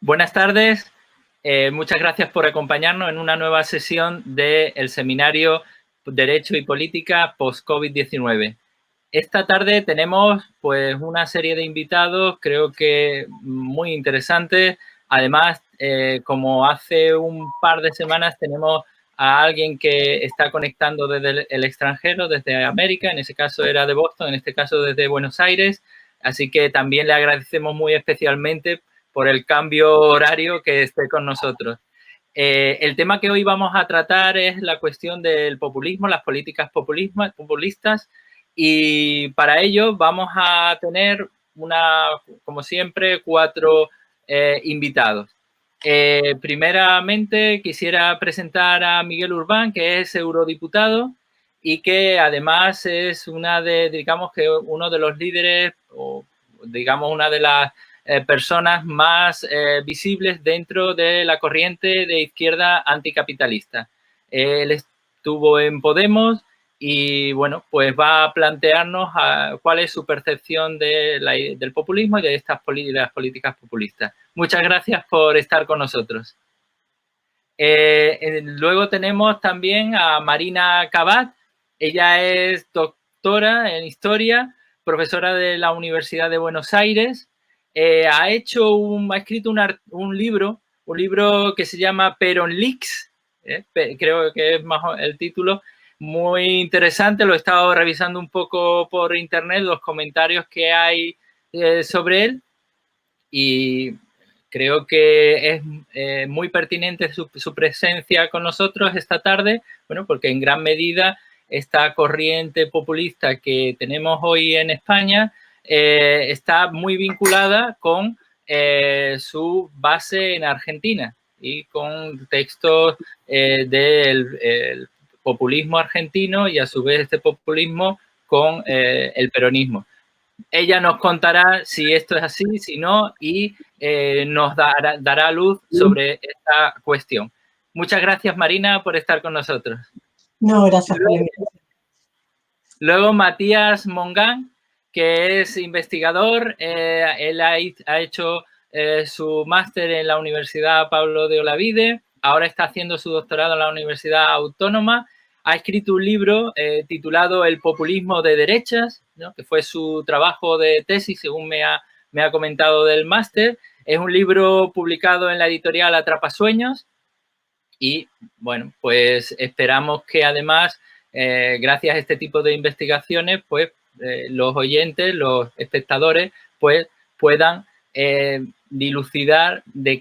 Buenas tardes, muchas gracias por acompañarnos en una nueva sesión del seminario Derecho y Política post-COVID-19. Esta tarde tenemos pues una serie de invitados, creo que muy interesantes. Además, como hace un par de semanas tenemos a alguien que está conectando desde el extranjero, desde América, en ese caso era de Boston, en este caso desde Buenos Aires. Así que también le agradecemos muy especialmente por el cambio horario que esté con nosotros. El tema que hoy vamos a tratar es la cuestión del populismo, las políticas populistas, y para ello vamos a tener como siempre, cuatro invitados. Primeramente quisiera presentar a Miguel Urbán, que es eurodiputado y que además es digamos que uno de los líderes o digamos una de las personas más visibles dentro de la corriente de izquierda anticapitalista. Él estuvo en Podemos y, bueno, pues va a plantearnos cuál es su percepción del populismo y de las políticas populistas. Muchas gracias por estar con nosotros. Luego tenemos también a Marina Cabat. Ella es doctora en Historia, profesora de la Universidad de Buenos Aires. Ha escrito un libro que se llama Peronleaks, creo que es más el título, muy interesante. Lo he estado revisando un poco por internet, los comentarios que hay sobre él, y creo que es muy pertinente su presencia con nosotros esta tarde, bueno, porque en gran medida esta corriente populista que tenemos hoy en España está muy vinculada con su base en Argentina y con textos del populismo argentino y a su vez este populismo con el peronismo. Ella nos contará si esto es así, si no, y nos dará luz sobre esta cuestión. Muchas gracias, Marina, por estar con nosotros. No, gracias por la invitación. Luego, Matías Mongán, que es investigador. Él ha hecho su máster en la Universidad Pablo de Olavide. Ahora está haciendo su doctorado en la Universidad Autónoma. Ha escrito un libro titulado El populismo de derechas, ¿no?, que fue su trabajo de tesis, según me ha comentado del máster. Es un libro publicado en la editorial Atrapasueños y, bueno, pues esperamos que además, gracias a este tipo de investigaciones, pues los oyentes, los espectadores, pues puedan dilucidar de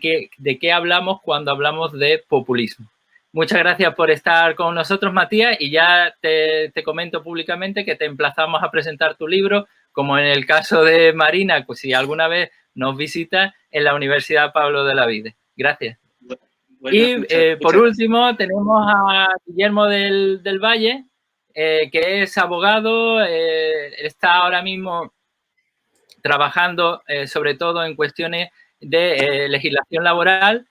qué hablamos cuando hablamos de populismo. Muchas gracias por estar con nosotros, Matías, y ya te comento públicamente que te emplazamos a presentar tu libro, como en el caso de Marina, pues si alguna vez nos visitas en la Universidad Pablo de Olavide. Gracias. Y por último tenemos a Guillermo del Valle, que es abogado, está ahora mismo trabajando sobre todo en cuestiones de legislación laboral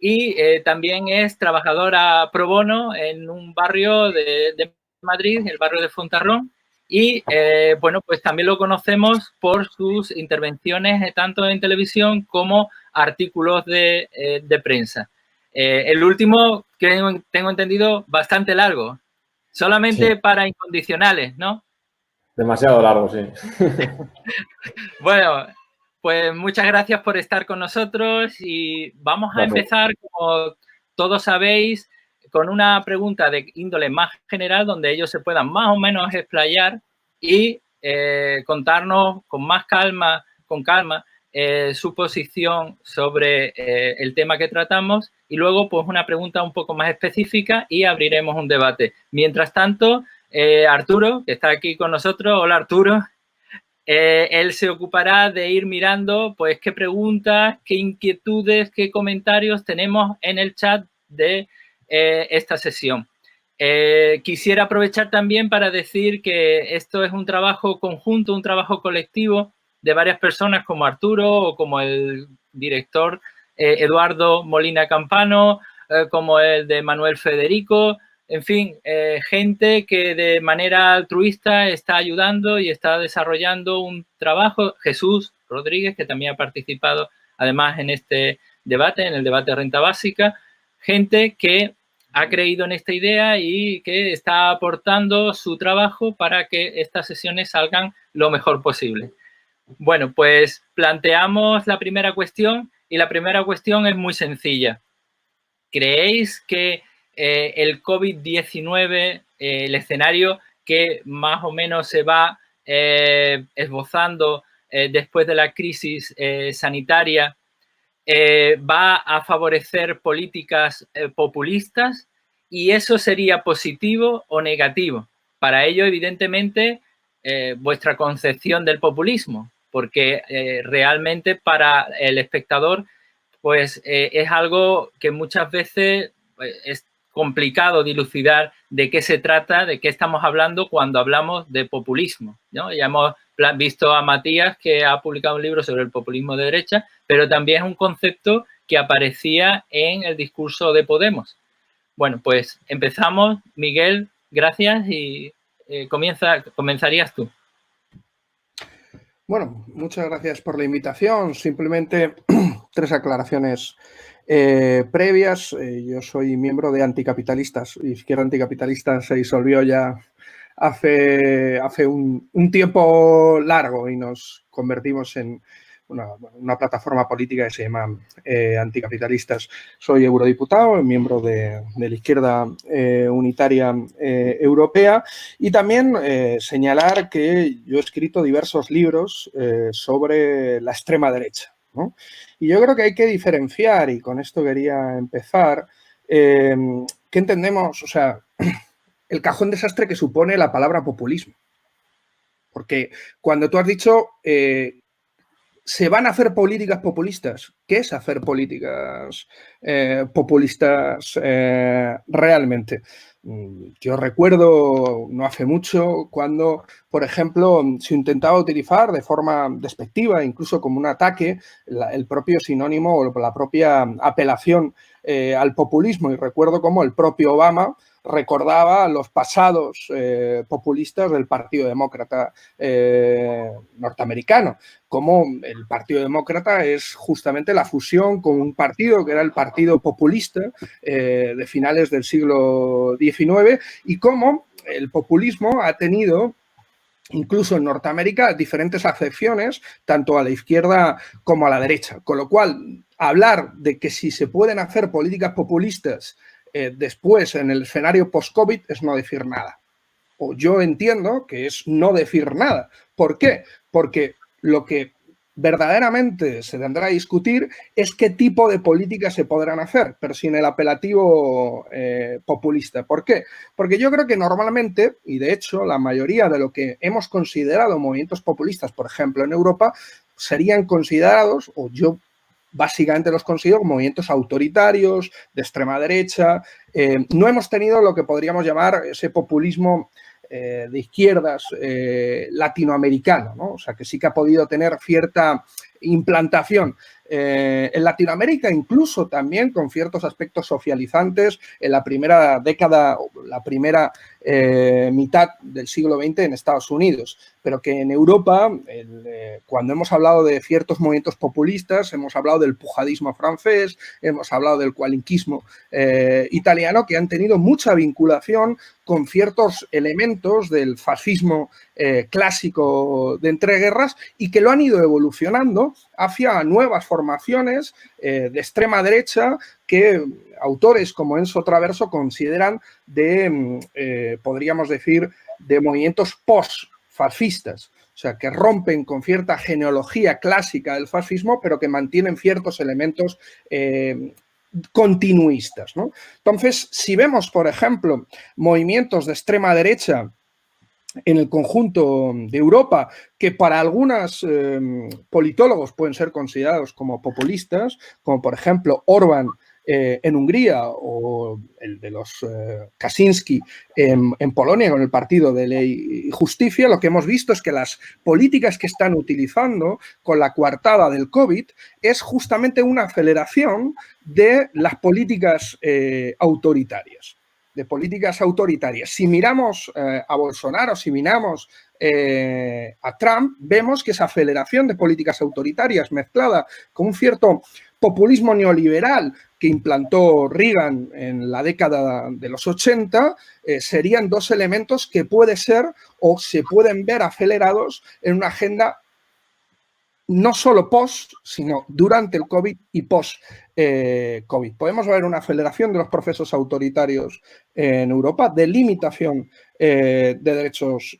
y también es trabajadora pro bono en un barrio de Madrid, el barrio de Fontarrón, y bueno, pues también lo conocemos por sus intervenciones tanto en televisión como artículos de prensa. El último, tengo entendido, bastante largo, solamente sí, para incondicionales, ¿no? Demasiado largo, sí. Bueno, pues muchas gracias por estar con nosotros y vamos a empezar, como todos sabéis, con una pregunta de índole más general donde ellos se puedan más o menos explayar y contarnos con calma su posición sobre el tema que tratamos, y luego pues una pregunta un poco más específica y abriremos un debate. Mientras tanto, Arturo, que está aquí con nosotros. Hola, Arturo. Él se ocupará de ir mirando pues qué preguntas, qué inquietudes, qué comentarios tenemos en el chat de esta sesión. Quisiera aprovechar también para decir que esto es un trabajo conjunto, un trabajo colectivo de varias personas como Arturo o como el director Eduardo Molina Campano, como el de Manuel Federico. En fin, gente que de manera altruista está ayudando y está desarrollando un trabajo. Jesús Rodríguez, que también ha participado además en este debate, en el debate de renta básica, gente que ha creído en esta idea y que está aportando su trabajo para que estas sesiones salgan lo mejor posible. Bueno, pues planteamos la primera cuestión y la primera cuestión es muy sencilla. ¿Creéis que el COVID-19, el escenario que más o menos se va esbozando después de la crisis sanitaria, va a favorecer políticas populistas? ¿Y eso sería positivo o negativo? Para ello, evidentemente, vuestra concepción del populismo, porque realmente para el espectador pues es algo que muchas veces es complicado dilucidar de qué se trata, de qué estamos hablando cuando hablamos de populismo, ¿no? Ya hemos visto a Matías, que ha publicado un libro sobre el populismo de derecha, pero también es un concepto que aparecía en el discurso de Podemos. Bueno, pues empezamos. Miguel, gracias y comenzarías tú. Bueno, muchas gracias por la invitación. Simplemente 3 aclaraciones previas. Yo soy miembro de Anticapitalistas. Izquierda Anticapitalista se disolvió ya hace un tiempo largo y nos convertimos en una plataforma política que se llama Anticapitalistas. Soy eurodiputado, miembro de la Izquierda Unitaria Europea, y también señalar que yo he escrito diversos libros sobre la extrema derecha, ¿no? Y yo creo que hay que diferenciar, y con esto quería empezar, ¿qué entendemos? O sea, el cajón desastre que supone la palabra populismo. Porque cuando tú has dicho ¿se van a hacer políticas populistas? ¿Qué es hacer políticas populistas realmente? Yo recuerdo no hace mucho cuando, por ejemplo, se intentaba utilizar de forma despectiva, incluso como un ataque, el propio sinónimo o la propia apelación al populismo. Y recuerdo cómo el propio Obama recordaba los pasados populistas del Partido Demócrata norteamericano, como el Partido Demócrata es justamente la fusión con un partido que era el Partido Populista de finales del siglo XIX, y cómo el populismo ha tenido, incluso en Norteamérica, diferentes acepciones, tanto a la izquierda como a la derecha. Con lo cual, hablar de que si se pueden hacer políticas populistas después en el escenario post-COVID es no decir nada. O yo entiendo que es no decir nada. ¿Por qué? Porque lo que verdaderamente se tendrá a discutir es qué tipo de políticas se podrán hacer, pero sin el apelativo populista. ¿Por qué? Porque yo creo que normalmente, y de hecho la mayoría de lo que hemos considerado movimientos populistas, por ejemplo en Europa, serían considerados, o yo básicamente los considero como movimientos autoritarios, de extrema derecha. No hemos tenido lo que podríamos llamar ese populismo de izquierdas latinoamericano, ¿no? O sea, que sí que ha podido tener cierta implantación en Latinoamérica, incluso también con ciertos aspectos socializantes en la primera década, la primera mitad del siglo XX en Estados Unidos, pero que en Europa, cuando hemos hablado de ciertos movimientos populistas, hemos hablado del pujadismo francés, hemos hablado del coalinquismo italiano, que han tenido mucha vinculación con ciertos elementos del fascismo clásico de entreguerras y que lo han ido evolucionando hacia nuevas formaciones de extrema derecha que autores como Enzo Traverso consideran de, podríamos decir, de movimientos post-fascistas. O sea, que rompen con cierta genealogía clásica del fascismo, pero que mantienen ciertos elementos continuistas, ¿no? Entonces, si vemos, por ejemplo, movimientos de extrema derecha en el conjunto de Europa, que para algunos politólogos pueden ser considerados como populistas, como por ejemplo Orbán en Hungría o el de los Kaczynski en Polonia con el Partido de Ley y Justicia, lo que hemos visto es que las políticas que están utilizando con la coartada del COVID es justamente una aceleración de las políticas autoritarias. Si miramos a Bolsonaro, si miramos a Trump, vemos que esa aceleración de políticas autoritarias mezclada con un cierto populismo neoliberal que implantó Reagan en la década de los 80, serían dos elementos que puede ser o se pueden ver acelerados en una agenda no solo post, sino durante el COVID y post-COVID. Podemos ver una aceleración de los procesos autoritarios en Europa, de limitación de derechos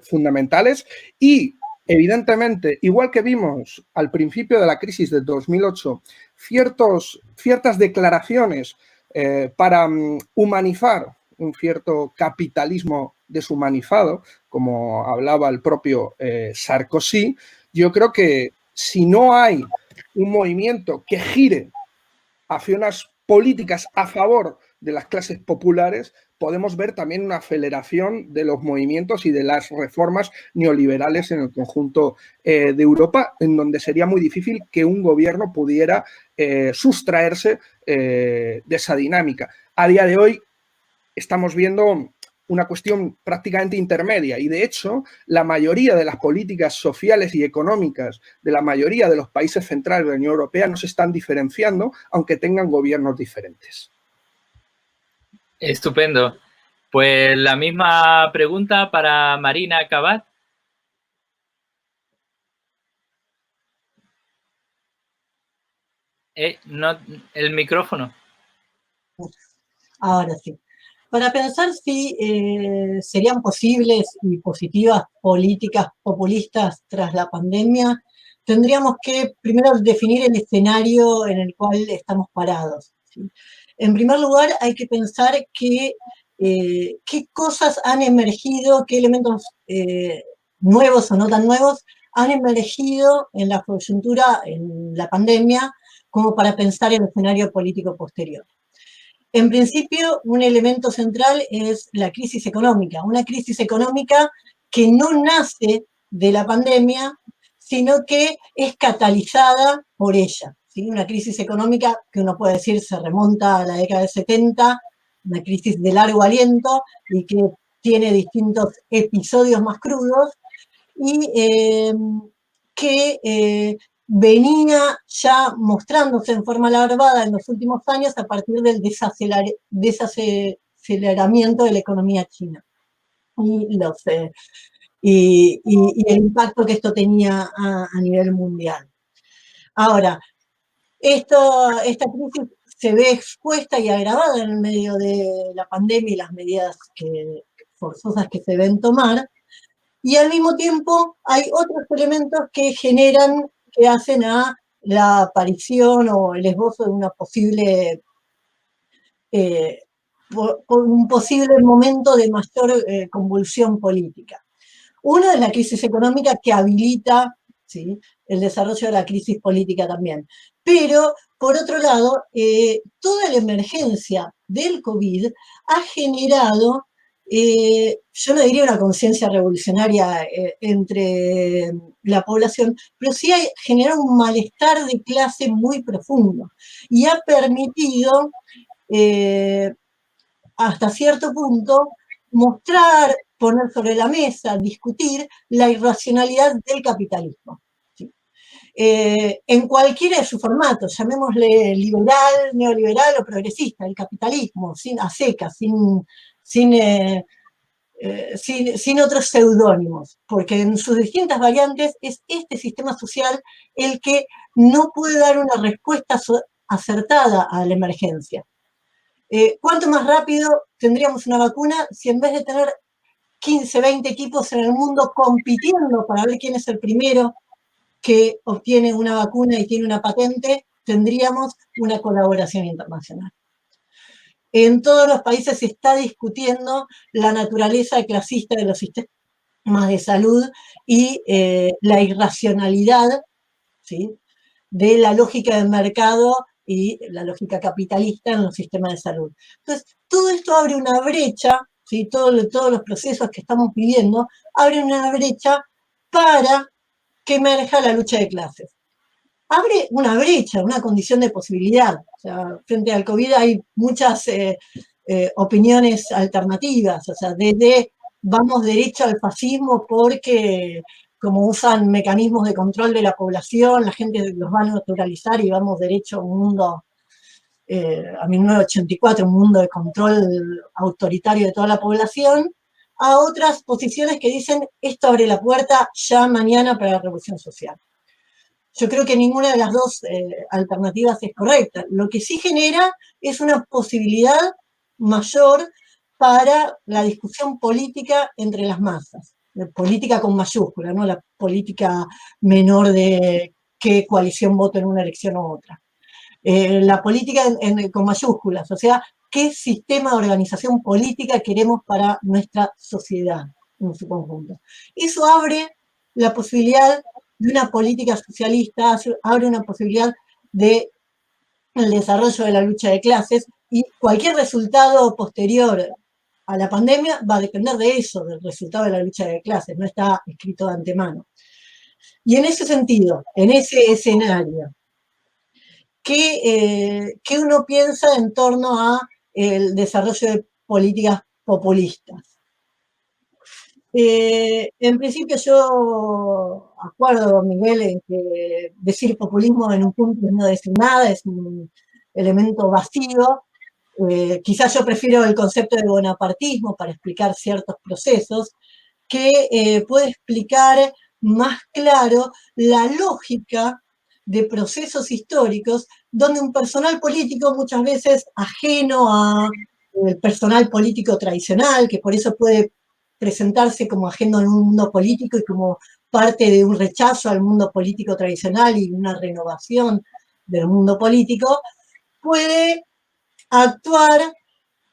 fundamentales y, evidentemente, igual que vimos al principio de la crisis del 2008, ciertas declaraciones para humanizar un cierto capitalismo deshumanizado, como hablaba el propio Sarkozy. Yo creo que si no hay un movimiento que gire hacia unas políticas a favor de las clases populares, podemos ver también una aceleración de los movimientos y de las reformas neoliberales en el conjunto de Europa, en donde sería muy difícil que un gobierno pudiera sustraerse de esa dinámica. A día de hoy estamos viendo una cuestión prácticamente intermedia y, de hecho, la mayoría de las políticas sociales y económicas de la mayoría de los países centrales de la Unión Europea no se están diferenciando, aunque tengan gobiernos diferentes. Estupendo. Pues la misma pregunta para Marina Cabat. No, el micrófono. Ahora sí. Para pensar si serían posibles y positivas políticas populistas tras la pandemia, tendríamos que primero definir el escenario en el cual estamos parados, ¿sí? En primer lugar, hay que pensar qué cosas han emergido, qué elementos nuevos o no tan nuevos han emergido en la coyuntura, en la pandemia, como para pensar el escenario político posterior. En principio, un elemento central es la crisis económica, una crisis económica que no nace de la pandemia, sino que es catalizada por ella, ¿sí? Una crisis económica que uno puede decir se remonta a la década de 70, una crisis de largo aliento y que tiene distintos episodios más crudos y que venía ya mostrándose en forma alarmada en los últimos años a partir del desaceleramiento de la economía china y el impacto que esto tenía a nivel mundial. Ahora, esta crisis se ve expuesta y agravada en el medio de la pandemia y las medidas forzosas que se deben tomar, y al mismo tiempo hay otros elementos que hacen a la aparición o el esbozo de una un posible momento de mayor convulsión política. Uno es la crisis económica que habilita, ¿sí?, el desarrollo de la crisis política también. Pero, por otro lado, toda la emergencia del COVID ha generado, yo no diría una conciencia revolucionaria entre la población, pero sí ha generado un malestar de clase muy profundo y ha permitido, hasta cierto punto, poner sobre la mesa, discutir la irracionalidad del capitalismo, ¿sí? En cualquiera de sus formatos, llamémosle liberal, neoliberal o progresista, el capitalismo, a secas, sin otros seudónimos, porque en sus distintas variantes es este sistema social el que no puede dar una respuesta acertada a la emergencia. ¿Cuánto más rápido tendríamos una vacuna si en vez de tener 15, 20 equipos en el mundo compitiendo para ver quién es el primero que obtiene una vacuna y tiene una patente, tendríamos una colaboración internacional? En todos los países se está discutiendo la naturaleza clasista de los sistemas de salud y la irracionalidad, ¿sí?, de la lógica del mercado y la lógica capitalista en los sistemas de salud. Entonces, todo esto abre una brecha, ¿sí?, todos los procesos que estamos viviendo abren una brecha para que emerja la lucha de clases. Abre una brecha, una condición de posibilidad. O sea, frente al COVID hay muchas opiniones alternativas, o sea, desde vamos derecho al fascismo porque como usan mecanismos de control de la población, la gente los va a naturalizar y vamos derecho a un mundo, a 1984, un mundo de control autoritario de toda la población, a otras posiciones que dicen esto abre la puerta ya mañana para la revolución social. Yo creo que ninguna de las dos alternativas es correcta. Lo que sí genera es una posibilidad mayor para la discusión política entre las masas. Política con mayúscula, no la política menor de qué coalición voto en una elección u otra. La política con mayúsculas, o sea, qué sistema de organización política queremos para nuestra sociedad en su conjunto. Eso abre la posibilidad de una política socialista, abre una posibilidad del desarrollo de la lucha de clases, y cualquier resultado posterior a la pandemia va a depender de eso, del resultado de la lucha de clases, no está escrito de antemano. Y en ese sentido, en ese escenario, ¿qué uno piensa en torno al desarrollo de políticas populistas? En principio yo acuerdo, Miguel, en que decir populismo en un punto es no decir nada, es un elemento vacío. Quizás yo prefiero el concepto de bonapartismo para explicar ciertos procesos, que puede explicar más claro la lógica de procesos históricos donde un personal político, muchas veces ajeno al personal político tradicional, que por eso puede presentarse como ajeno al mundo político y como parte de un rechazo al mundo político tradicional y una renovación del mundo político, puede actuar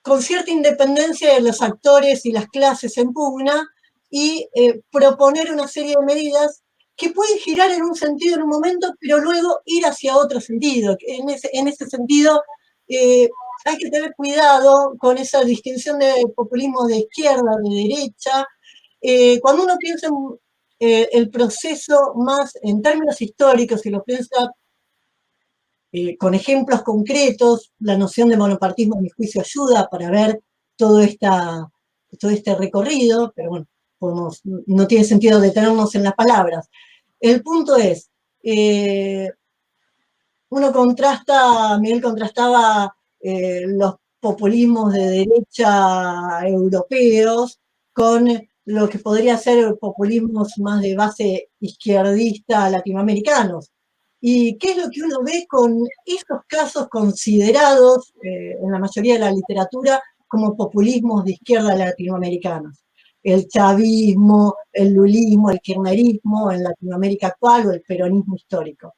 con cierta independencia de los actores y las clases en pugna y proponer una serie de medidas que pueden girar en un sentido en un momento, pero luego ir hacia otro sentido. En ese sentido, hay que tener cuidado con esa distinción de populismo de izquierda, de derecha. Cuando uno piensa en el proceso más en términos históricos, y lo piensa con ejemplos concretos, la noción de monopartismo, a mi juicio, ayuda para ver todo este recorrido, pero bueno, no tiene sentido detenernos en las palabras. El punto es, Miguel contrastaba los populismos de derecha europeos con lo que podría ser populismos más de base izquierdista latinoamericanos. ¿Y qué es lo que uno ve con estos casos considerados en la mayoría de la literatura como populismos de izquierda latinoamericanos? El chavismo, el lulismo, el kirchnerismo en Latinoamérica actual o el peronismo histórico.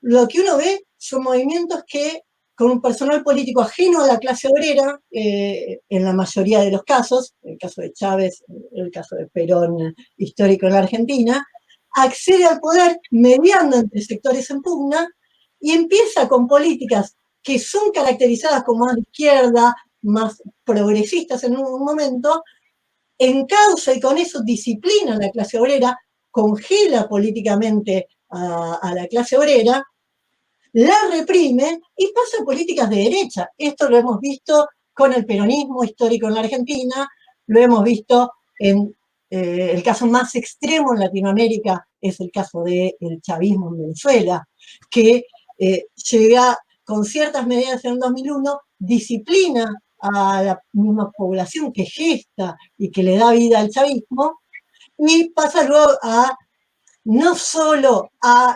Lo que uno ve son movimientos que, con un personal político ajeno a la clase obrera, en la mayoría de los casos, el caso de Chávez, el caso de Perón histórico en la Argentina, accede al poder mediando entre sectores en pugna y empieza con políticas que son caracterizadas como más de izquierda, más progresistas en un momento, encausa y con eso disciplina a la clase obrera, congela políticamente a la clase obrera, la reprime y pasa a políticas de derecha. Esto lo hemos visto con el peronismo histórico en la Argentina, lo hemos visto en el caso más extremo en Latinoamérica, es el caso del chavismo en Venezuela, que llega con ciertas medidas en el 2001, disciplina a la misma población que gesta y que le da vida al chavismo, y pasa luego a no solo a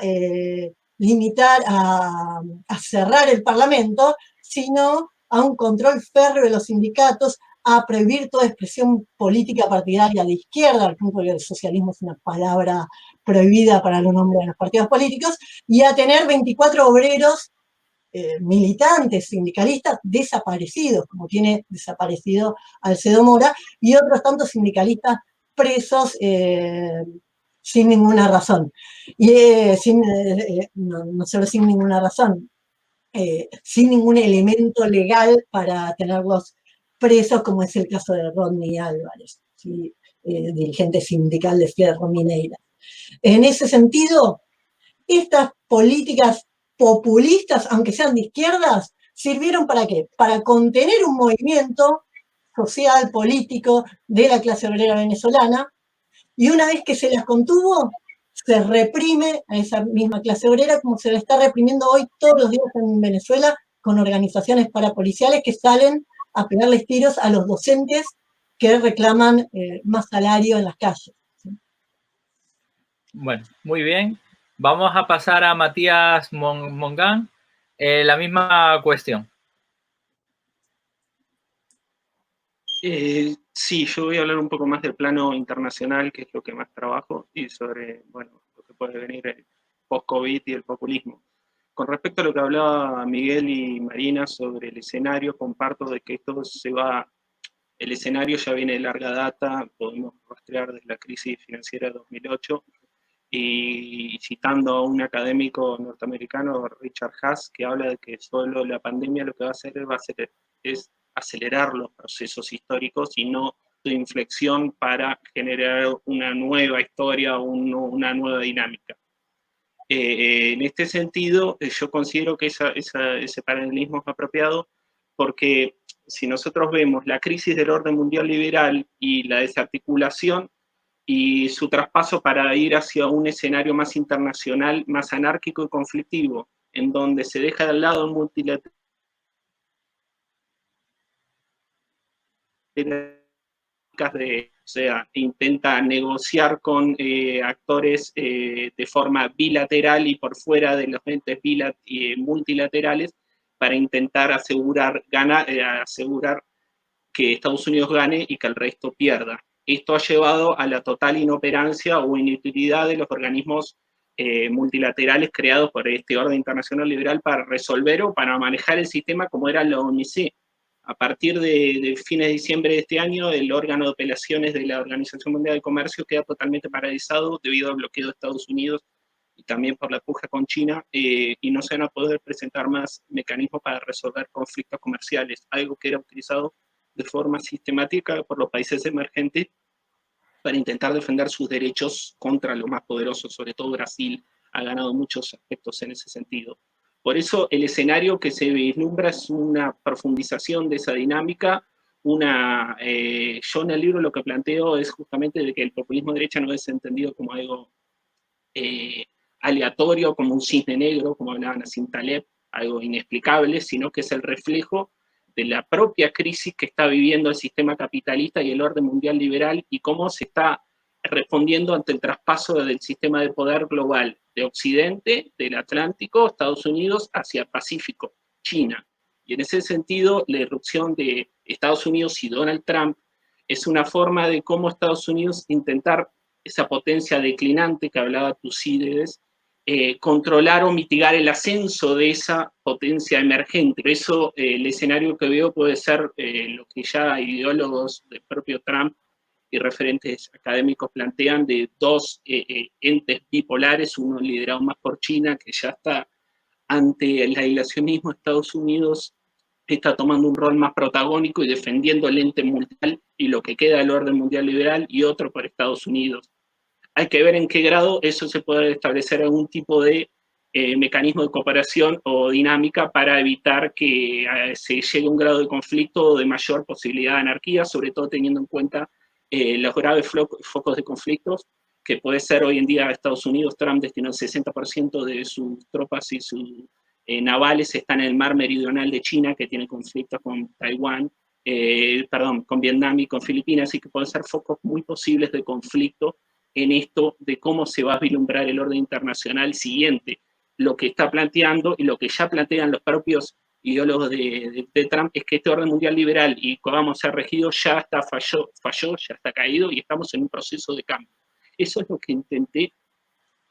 limitar, a cerrar el Parlamento, sino a un control férreo de los sindicatos, a prohibir toda expresión política partidaria de izquierda, al punto de que el socialismo es una palabra prohibida para los nombres de los partidos políticos, y a tener 24 obreros militantes, sindicalistas desaparecidos, como tiene desaparecido Alcedo Mora, y otros tantos sindicalistas presos sin ninguna razón. Y no solo sin ninguna razón, sin ningún elemento legal para tenerlos presos, como es el caso de Rodney Álvarez, ¿sí? Dirigente sindical de Fierro Mineira. En ese sentido, estas políticas populistas, aunque sean de izquierdas, sirvieron ¿para qué? Para contener un movimiento social, político de la clase obrera venezolana, y una vez que se las contuvo, se reprime a esa misma clase obrera como se le está reprimiendo hoy todos los días en Venezuela con organizaciones parapoliciales que salen a pegarles tiros a los docentes que reclaman más salario en las calles. Bueno, muy bien. Vamos a pasar a Matías Mongán. La misma cuestión. Sí, yo voy a hablar un poco más del plano internacional, que es lo que más trabajo, y sobre, bueno, lo que puede venir el post-COVID y el populismo. Con respecto a lo que hablaba Miguel y Marina sobre el escenario, comparto de que esto se va, el escenario ya viene de larga data, podemos rastrear desde la crisis financiera de 2008, y citando a un académico norteamericano, Richard Haas, que habla de que solo la pandemia lo que va a hacer es acelerar los procesos históricos y no su inflexión para generar una nueva historia o una nueva dinámica. En este sentido, yo considero que ese paralelismo es apropiado porque si nosotros vemos la crisis del orden mundial liberal y la desarticulación y su traspaso para ir hacia un escenario más internacional, más anárquico y conflictivo, en donde se deja de lado el multilateralismo, o sea, intenta negociar con actores de forma bilateral y por fuera de los entes multilaterales para intentar asegurar que Estados Unidos gane y que el resto pierda. Esto ha llevado a la total inoperancia o inutilidad de los organismos multilaterales creados por este orden internacional liberal para resolver o para manejar el sistema como era la OMC. A partir de fines de diciembre de este año, el órgano de apelaciones de la Organización Mundial de Comercio queda totalmente paralizado debido al bloqueo de Estados Unidos y también por la puja con China, y no se van a poder presentar más mecanismos para resolver conflictos comerciales, algo que era utilizado de forma sistemática por los países emergentes para intentar defender sus derechos contra los más poderosos, sobre todo Brasil ha ganado muchos aspectos en ese sentido. Por eso el escenario que se vislumbra es una profundización de esa dinámica, yo en el libro lo que planteo es justamente de que el populismo de derecha no es entendido como algo aleatorio, como un cisne negro, como hablaba Nassim Taleb, algo inexplicable, sino que es el reflejo de la propia crisis que está viviendo el sistema capitalista y el orden mundial liberal y cómo se está respondiendo ante el traspaso del sistema de poder global de Occidente, del Atlántico, Estados Unidos, hacia el Pacífico, China. Y en ese sentido, la irrupción de Estados Unidos y Donald Trump es una forma de cómo Estados Unidos intentar esa potencia declinante que hablaba Tucídides, controlar o mitigar el ascenso de esa potencia emergente. Por eso el escenario que veo puede ser lo que ya ideólogos del propio Trump y referentes académicos plantean de dos entes bipolares, uno liderado más por China, que ya está ante el aislacionismo de Estados Unidos, está tomando un rol más protagónico y defendiendo el ente mundial y lo que queda del orden mundial liberal, y otro por Estados Unidos. Hay que ver en qué grado eso se puede establecer algún tipo de mecanismo de cooperación o dinámica para evitar que se llegue a un grado de conflicto o de mayor posibilidad de anarquía, sobre todo teniendo en cuenta los graves focos de conflictos que puede ser hoy en día Estados Unidos. Trump destinó el 60% de sus tropas y sus navales están en el mar meridional de China, que tiene conflictos con Taiwán, con Vietnam y con Filipinas, y que pueden ser focos muy posibles de conflicto en esto de cómo se va a vislumbrar el orden internacional siguiente. Lo que está planteando y lo que ya plantean los propios ideólogos de Trump es que este orden mundial liberal y que vamos a ser regidos ya está falló, ya está caído y estamos en un proceso de cambio. Eso es lo que intenté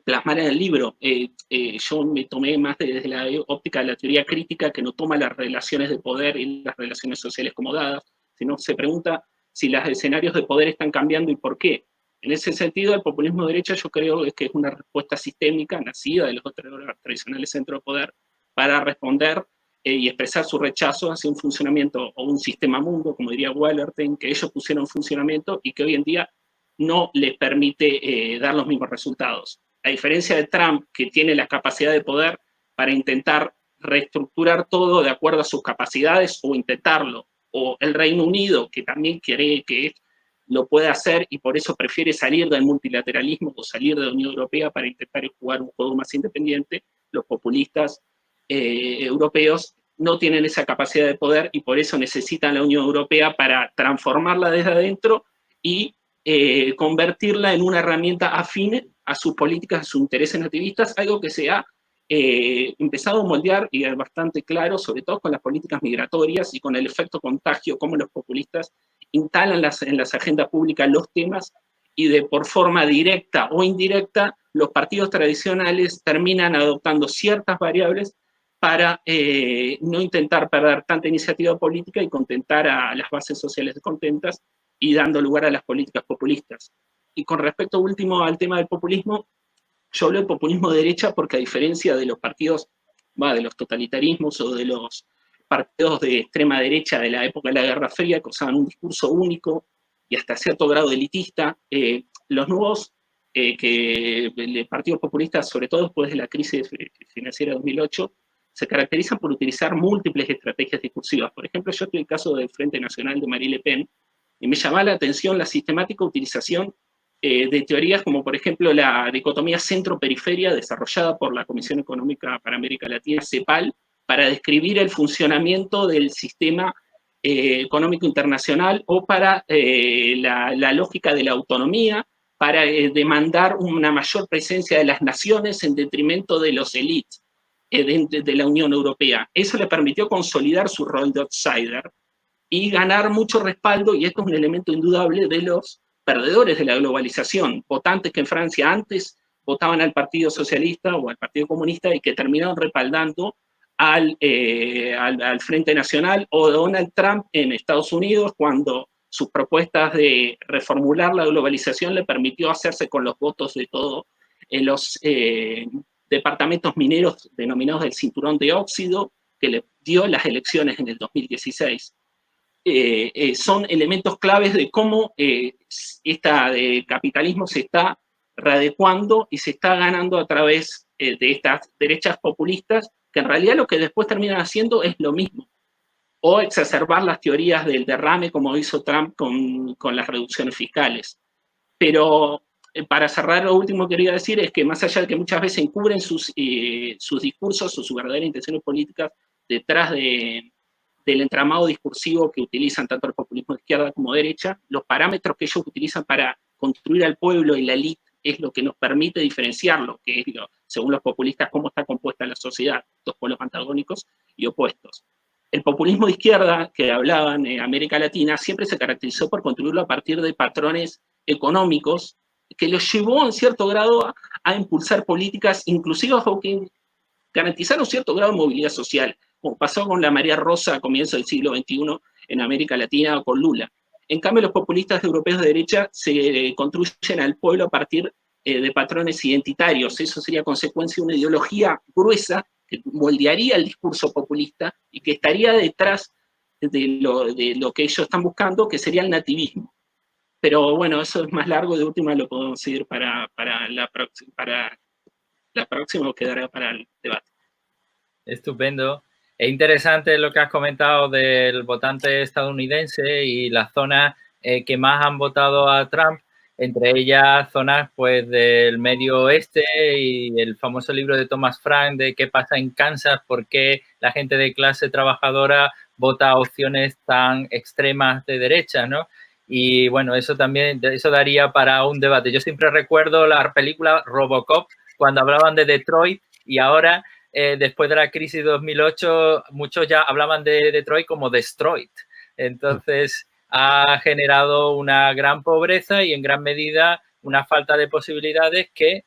plasmar en el libro. Yo me tomé más desde la óptica de la teoría crítica, que no toma las relaciones de poder y las relaciones sociales como dadas, sino se pregunta si los escenarios de poder están cambiando y por qué. En ese sentido, el populismo de derecha yo creo que es una respuesta sistémica nacida de los otros tradicionales centros de poder para responder y expresar su rechazo hacia un funcionamiento o un sistema mundo, como diría Wallerstein, que ellos pusieron en funcionamiento y que hoy en día no les permite dar los mismos resultados. A diferencia de Trump, que tiene la capacidad de poder para intentar reestructurar todo de acuerdo a sus capacidades o intentarlo, o el Reino Unido, que también cree que es lo puede hacer y por eso prefiere salir del multilateralismo o salir de la Unión Europea para intentar jugar un juego más independiente, los populistas europeos no tienen esa capacidad de poder y por eso necesitan la Unión Europea para transformarla desde adentro y convertirla en una herramienta afín a sus políticas, a sus intereses nativistas, algo que se ha empezado a moldear y es bastante claro, sobre todo con las políticas migratorias y con el efecto contagio, cómo los populistas instalan en las agendas públicas los temas y por forma directa o indirecta los partidos tradicionales terminan adoptando ciertas variables para no intentar perder tanta iniciativa política y contentar a las bases sociales descontentas y dando lugar a las políticas populistas. Y con respecto último al tema del populismo, yo hablo de populismo de derecha porque a diferencia de los partidos, de los totalitarismos o de los partidos de extrema derecha de la época de la Guerra Fría que usaban un discurso único y hasta cierto grado elitista, los nuevos partidos populistas, sobre todo después de la crisis financiera de 2008, se caracterizan por utilizar múltiples estrategias discursivas. Por ejemplo, yo estoy en el caso del Frente Nacional de Marine Le Pen, y me llama la atención la sistemática utilización de teorías como, por ejemplo, la dicotomía centro-periferia desarrollada por la Comisión Económica para América Latina, CEPAL, para describir el funcionamiento del sistema económico internacional o para la lógica de la autonomía, para demandar una mayor presencia de las naciones en detrimento de los élites de la Unión Europea. Eso le permitió consolidar su rol de outsider y ganar mucho respaldo, y esto es un elemento indudable de los perdedores de la globalización, votantes que en Francia antes votaban al Partido Socialista o al Partido Comunista y que terminaron respaldando al Frente Nacional o Donald Trump en Estados Unidos cuando sus propuestas de reformular la globalización le permitió hacerse con los votos de todos los departamentos mineros denominados del cinturón de óxido que le dio las elecciones en el 2016. Son elementos claves de cómo este capitalismo se está readecuando y se está ganando a través de estas derechas populistas que en realidad lo que después terminan haciendo es lo mismo, o exacerbar las teorías del derrame como hizo Trump con las reducciones fiscales. Pero para cerrar, lo último que quería decir es que más allá de que muchas veces encubren sus discursos o sus verdaderas intenciones políticas detrás del entramado discursivo que utilizan tanto el populismo de izquierda como de derecha, los parámetros que ellos utilizan para construir al pueblo y la élite es lo que nos permite diferenciarlo, que es, según los populistas, cómo está compuesta la sociedad, dos pueblos antagónicos y opuestos. El populismo de izquierda que hablaban en América Latina siempre se caracterizó por construirlo a partir de patrones económicos que los llevó en cierto grado a impulsar políticas inclusivas o que garantizaron cierto grado de movilidad social, como pasó con la Marea Rosa a comienzos del siglo XXI en América Latina o con Lula. En cambio, los populistas europeos de derecha se construyen al pueblo a partir de patrones identitarios. Eso sería consecuencia de una ideología gruesa que moldearía el discurso populista y que estaría detrás de lo que ellos están buscando, que sería el nativismo. Pero bueno, eso es más largo, de última lo podemos seguir para la próxima o quedará para el debate. Estupendo. Es interesante lo que has comentado del votante estadounidense y las zonas que más han votado a Trump, entre ellas zonas pues del medio oeste y el famoso libro de Thomas Frank de qué pasa en Kansas, por qué la gente de clase trabajadora vota opciones tan extremas de derecha, ¿no? Y bueno, eso daría para un debate. Yo siempre recuerdo la película Robocop cuando hablaban de Detroit y ahora después de la crisis de 2008, muchos ya hablaban de Detroit como Destroyed. Entonces, ha generado una gran pobreza y en gran medida una falta de posibilidades que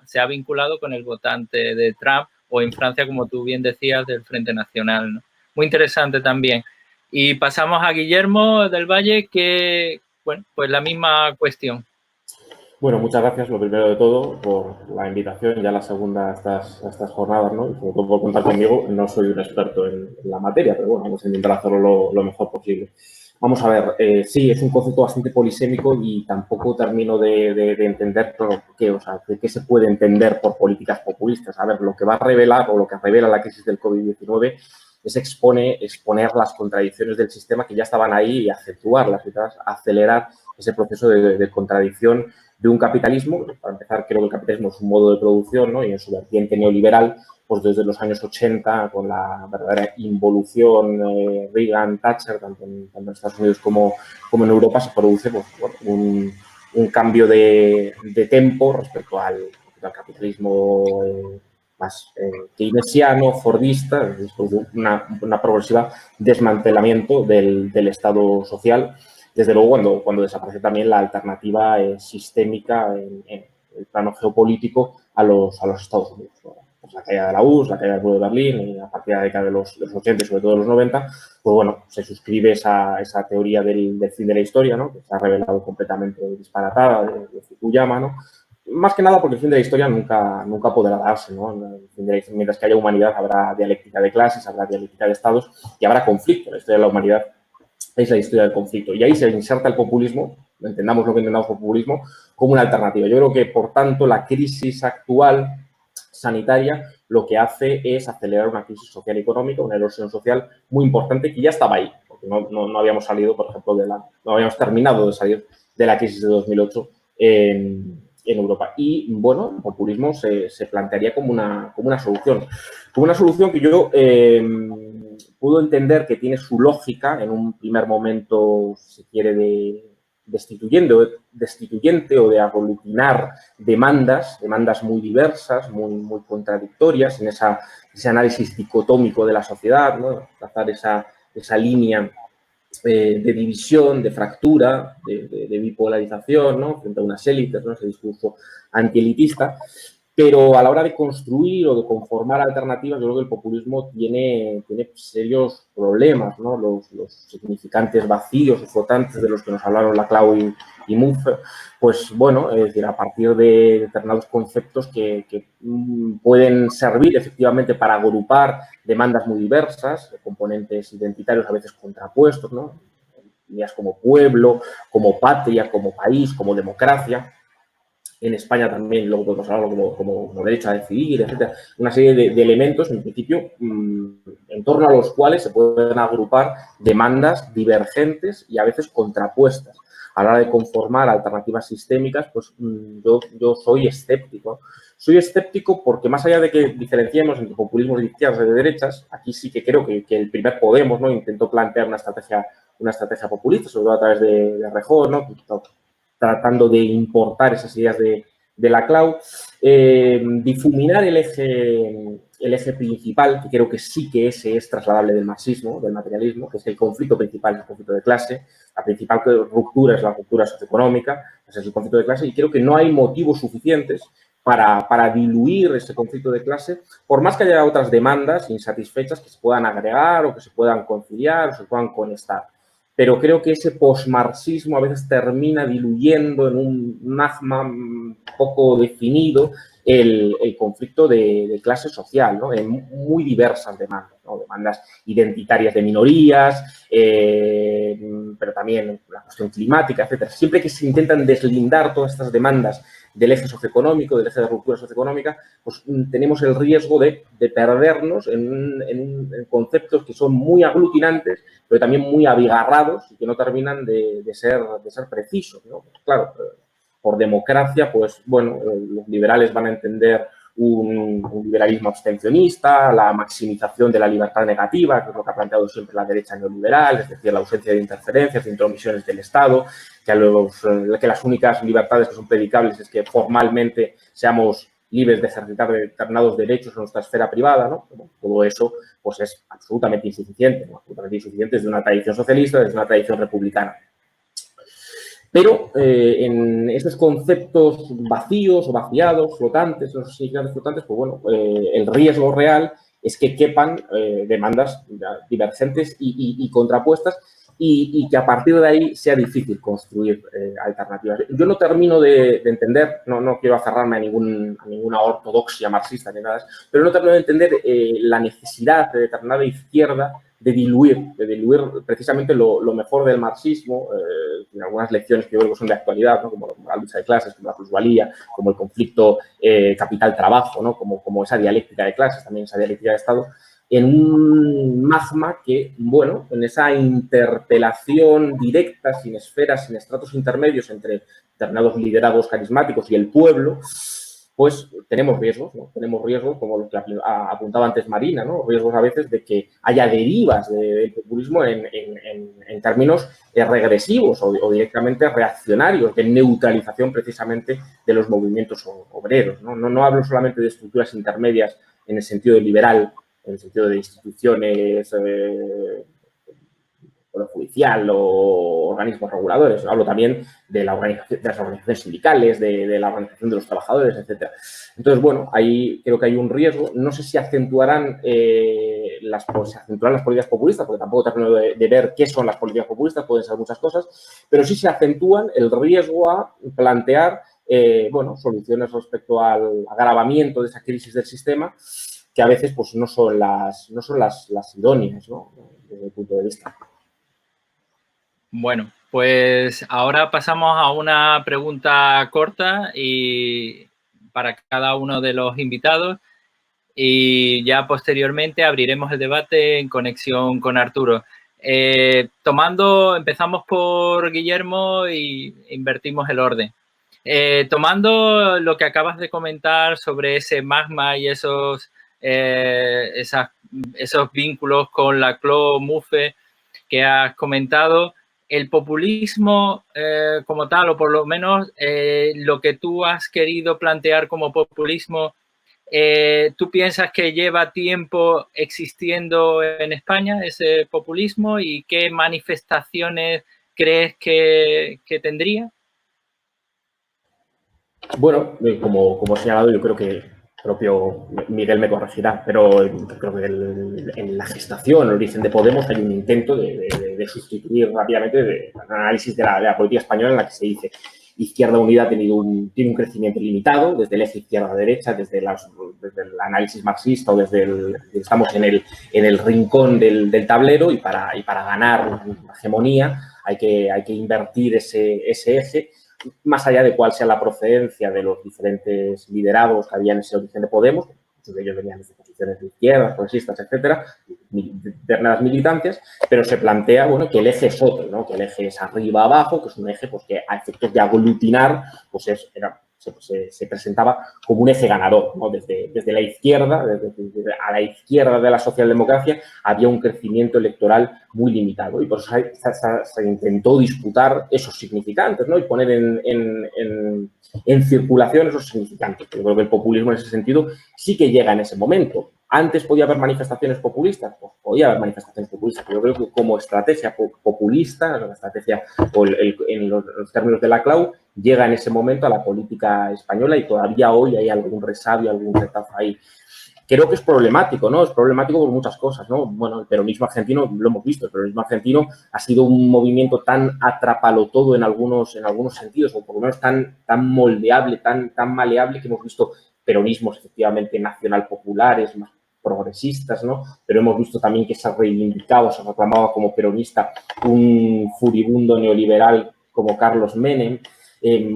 se ha vinculado con el votante de Trump o en Francia, como tú bien decías, del Frente Nacional, ¿no? Muy interesante también. Y pasamos a Guillermo del Valle, que, bueno, pues la misma cuestión. Bueno, muchas gracias, lo primero de todo, por la invitación, ya la segunda a estas jornadas, ¿no? Y sobre todo por contar conmigo. No soy un experto en la materia, pero bueno, vamos a intentar hacerlo lo mejor posible. Vamos a ver, sí, es un concepto bastante polisémico y tampoco termino de entender por qué, o sea, qué se puede entender por políticas populistas. A ver, lo que va a revelar o lo que revela la crisis del COVID-19 es exponer las contradicciones del sistema que ya estaban ahí y acentuarlas, acelerar ese proceso de contradicción de un capitalismo. Para empezar, creo que el capitalismo es un modo de producción, ¿no? Y en su vertiente neoliberal, pues desde los años 80, con la verdadera involución Reagan-Thatcher, tanto en Estados Unidos como en Europa, se produce pues, un cambio de tempo respecto al capitalismo más keynesiano, fordista, una progresiva desmantelamiento del Estado social. Desde luego, cuando desaparece también la alternativa sistémica en el plano geopolítico a los Estados Unidos, ¿no? Pues la caída de la URSS, la caída del muro de Berlín, y a partir de la década de los 80 y sobre todo de los 90, pues bueno, se suscribe esa teoría del fin de la historia, ¿no? Que se ha revelado completamente disparatada de Fukuyama, ¿no? Más que nada porque el fin de la historia nunca podrá darse, ¿no? Mientras que haya humanidad habrá dialéctica de clases, habrá dialéctica de estados y habrá conflicto. La historia de la humanidad es la historia del conflicto. Y ahí se inserta el populismo, entendamos lo que entendamos por populismo, como una alternativa. Yo creo que, por tanto, la crisis actual sanitaria lo que hace es acelerar una crisis social y económica, una erosión social muy importante que ya estaba ahí, porque no habíamos salido, por ejemplo, no habíamos terminado de salir de la crisis de 2008 en Europa. Y, bueno, el populismo se plantearía como una solución. Como una solución que yo puedo entender que tiene su lógica en un primer momento, si quiere, de destituyente o de aglutinar demandas muy diversas, muy contradictorias, en ese análisis dicotómico de la sociedad, ¿no? Trazar esa línea de división, de fractura, de bipolarización, ¿no? Frente a unas élites, ¿no? Ese discurso antielitista. Pero a la hora de construir o de conformar alternativas, yo creo que el populismo tiene serios problemas, ¿no? Los significantes vacíos o flotantes de los que nos hablaron Laclau y Mouffe, pues bueno, es decir, a partir de determinados conceptos que pueden servir efectivamente para agrupar demandas muy diversas, componentes identitarios a veces contrapuestos, ¿no? Ideas como pueblo, como patria, como país, como democracia. En España también, luego podemos hablarlo como derecho a decidir, etcétera. Una serie de elementos, en principio, en torno a los cuales se pueden agrupar demandas divergentes y a veces contrapuestas. A la hora de conformar alternativas sistémicas, pues yo soy escéptico. Soy escéptico porque más allá de que diferenciemos entre populismos de izquierdas y de derechas, aquí sí que creo que el primer Podemos, ¿no? Intentó plantear una estrategia populista, sobre todo a través de Rejón, ¿no? Tratando de importar esas ideas de Laclau, difuminar el eje principal, que creo que sí que ese es trasladable del marxismo, del materialismo, que es el conflicto principal, el conflicto de clase. La principal ruptura es la ruptura socioeconómica, ese es el conflicto de clase, y creo que no hay motivos suficientes para diluir ese conflicto de clase, por más que haya otras demandas insatisfechas que se puedan agregar o que se puedan conciliar o se puedan conectar. Pero creo que ese posmarxismo a veces termina diluyendo en un magma poco definido el conflicto de clase social, ¿no? En muy diversas demandas, ¿no? Demandas identitarias de minorías, pero también la cuestión climática, etcétera. Siempre que se intentan deslindar todas estas demandas del eje socioeconómico, del eje de ruptura socioeconómica, pues tenemos el riesgo de perdernos en conceptos que son muy aglutinantes, pero también muy abigarrados y que no terminan de ser precisos, ¿no? Claro, por democracia, pues bueno, los liberales van a entender un liberalismo abstencionista, la maximización de la libertad negativa, que es lo que ha planteado siempre la derecha neoliberal, es decir, la ausencia de interferencias, de intromisiones del Estado, que las únicas libertades que son predicables es que formalmente seamos libres de ejercitar determinados derechos en nuestra esfera privada, ¿no? Todo eso pues es absolutamente insuficiente, ¿no? Absolutamente insuficiente desde una tradición socialista, desde una tradición republicana. Pero en estos conceptos vacíos o vaciados, flotantes, no sé si significantes flotantes, pues bueno, el riesgo real es que quepan demandas divergentes y contrapuestas y que a partir de ahí sea difícil construir alternativas. Yo no termino de entender, no quiero aferrarme a ninguna ortodoxia marxista ni nada, pero no termino de entender la necesidad de determinada izquierda de diluir precisamente lo mejor del marxismo, en algunas lecciones que yo creo que son de actualidad, ¿no? Como la lucha de clases, como la plusvalía, como el conflicto capital-trabajo, ¿no? Como esa dialéctica de clases, también esa dialéctica de Estado, en un magma que, bueno, en esa interpelación directa, sin esferas, sin estratos intermedios entre determinados liderazgos carismáticos y el pueblo, pues tenemos riesgos, ¿no? Tenemos riesgos, como lo que apuntaba antes Marina, ¿no? Riesgos a veces de que haya derivas del populismo en términos regresivos o directamente reaccionarios, de neutralización precisamente de los movimientos obreros, ¿no? No hablo solamente de estructuras intermedias en el sentido liberal, en el sentido de instituciones, poder judicial o organismos reguladores. Hablo también de las organizaciones sindicales, de la organización de los trabajadores, etc. Entonces, bueno, ahí creo que hay un riesgo. No sé si accentuarán las políticas populistas, porque tampoco termino de ver qué son las políticas populistas, pueden ser muchas cosas, pero sí se acentúan el riesgo a plantear bueno, soluciones respecto al agravamiento de esa crisis del sistema, que a veces pues, no son las idóneas, ¿no? Desde mi punto de vista. Bueno, pues ahora pasamos a una pregunta corta y para cada uno de los invitados y ya posteriormente abriremos el debate en conexión con Arturo. Empezamos por Guillermo y invertimos el orden. Tomando lo que acabas de comentar sobre ese magma y esos vínculos con la CLO-MUFE que has comentado, el populismo como tal, o por lo menos lo que tú has querido plantear como populismo, ¿tú piensas que lleva tiempo existiendo en España ese populismo y qué manifestaciones crees que tendría? Bueno, como he señalado, yo creo que propio Miguel me corregirá, pero creo que en la gestación, el origen de Podemos, hay un intento de sustituir rápidamente el análisis de la política española en la que se dice Izquierda Unida tiene un crecimiento limitado desde el eje izquierda-derecha, desde el análisis marxista o estamos en el rincón del tablero y para ganar una hegemonía hay que invertir ese eje, más allá de cuál sea la procedencia de los diferentes liderados que había en ese origen de Podemos, muchos de ellos venían desde posiciones de izquierdas, progresistas, etcétera, determinadas militancias, pero se plantea, bueno, que el eje es otro, ¿no? Que el eje es arriba-abajo, que es un eje pues, que a efectos de aglutinar, pues se presentaba como un eje ganador, ¿no? Desde la izquierda, a la izquierda de la socialdemocracia, había un crecimiento electoral muy limitado y por eso se intentó disputar esos significantes, ¿no? Y poner en circulación esos significantes. Yo creo que el populismo en ese sentido sí que llega en ese momento. ¿Antes podía haber manifestaciones populistas? Pues podía haber manifestaciones populistas. Yo creo que como estrategia populista, la estrategia en los términos de la CLAU, llega en ese momento a la política española y todavía hoy hay algún resabio, algún retazo ahí. Creo que es problemático, ¿no? Es problemático por muchas cosas, ¿no? Bueno, el peronismo argentino, lo hemos visto, el peronismo argentino ha sido un movimiento tan atrapalotodo en algunos sentidos, o por lo menos tan moldeable, tan maleable, que hemos visto peronismos efectivamente nacional populares, más progresistas, ¿no? Pero hemos visto también que se ha reivindicado, se reclamaba como peronista un furibundo neoliberal como Carlos Menem.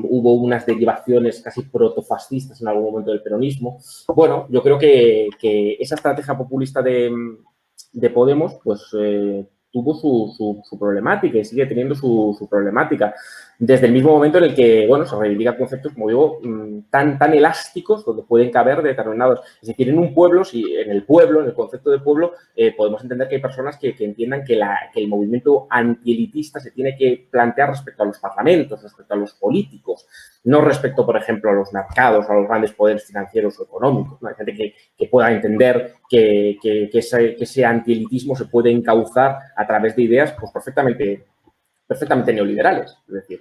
Hubo unas derivaciones casi protofascistas en algún momento del peronismo. Bueno, yo creo que esa estrategia populista de Podemos, pues tuvo su problemática y sigue teniendo su problemática. Desde el mismo momento en el que, bueno, se reivindican conceptos, como digo, tan elásticos, donde pueden caber determinados. Es decir, en un pueblo, en el concepto de pueblo, podemos entender que hay personas que entiendan que el movimiento antielitista se tiene que plantear respecto a los parlamentos, respecto a los políticos, no respecto, por ejemplo, a los mercados, a los grandes poderes financieros o económicos, ¿no? Hay gente que pueda entender que ese antielitismo se puede encauzar a través de ideas pues, perfectamente neoliberales. Es decir,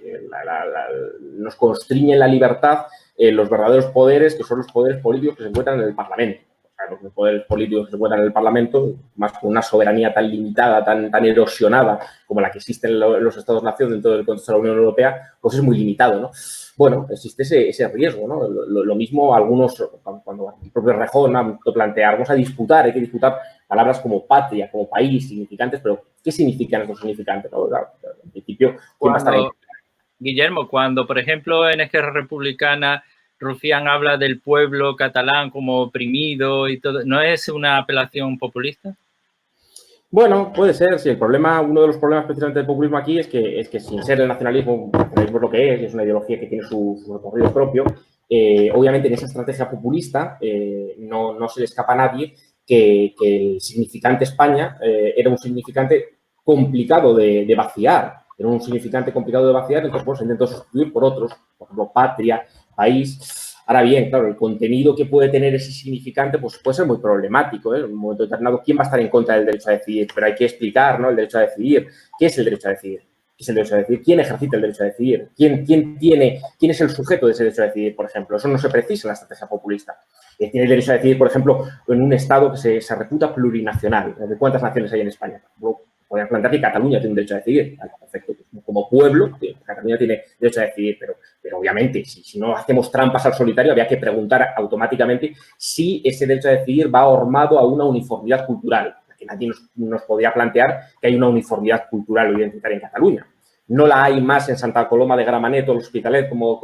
nos constriñen la libertad los verdaderos poderes, que son los poderes políticos que se encuentran en el Parlamento. O sea, los poderes políticos que se encuentran en el Parlamento, más con una soberanía tan limitada, tan erosionada como la que existe en los Estados-nación dentro del contexto de la Unión Europea, pues es muy limitado, ¿no? Bueno, existe ese riesgo, ¿no? Lo mismo algunos, cuando el propio Rejón plantea, vamos a disputar, hay que disputar palabras como patria, como país, significantes, pero ¿qué significan esos significantes? ¿No? En principio, ¿quién va a estar ahí? Guillermo, cuando, por ejemplo, en Esquerra Republicana Rufián habla del pueblo catalán como oprimido y todo. ¿No es una apelación populista? Bueno, puede ser, sí. Uno de los problemas precisamente del populismo aquí es que sin ser el nacionalismo es lo que es una ideología que tiene su recorrido propio, obviamente en esa estrategia populista no se le escapa a nadie que el significante España era un significante complicado de vaciar. Era un significante complicado de vaciar, entonces pues, se intentó sustituir por otros, por ejemplo, patria, país. Ahora bien, claro, el contenido que puede tener ese significante pues puede ser muy problemático, ¿eh? En un momento determinado, ¿quién va a estar en contra del derecho a decidir? Pero hay que explicar, ¿no? El derecho a decidir. ¿Qué es el derecho a decidir? ¿Qué es el derecho a decidir? ¿Quién ejercita el derecho a decidir? ¿Quién es el sujeto de ese derecho a decidir, por ejemplo? Eso no se precisa en la estrategia populista. Tiene el derecho a decidir, por ejemplo, en un Estado que se reputa plurinacional. ¿De cuántas naciones hay en España? Podrían plantear que Cataluña tiene un derecho a decidir. Perfecto. Como pueblo, Cataluña tiene derecho a decidir, pero obviamente, si no hacemos trampas al solitario, habría que preguntar automáticamente si ese derecho a decidir va ahormado a una uniformidad cultural. Que nadie nos podría plantear que hay una uniformidad cultural o identitaria en Cataluña. No la hay más en Santa Coloma de Gramenet o l'Hospitalet como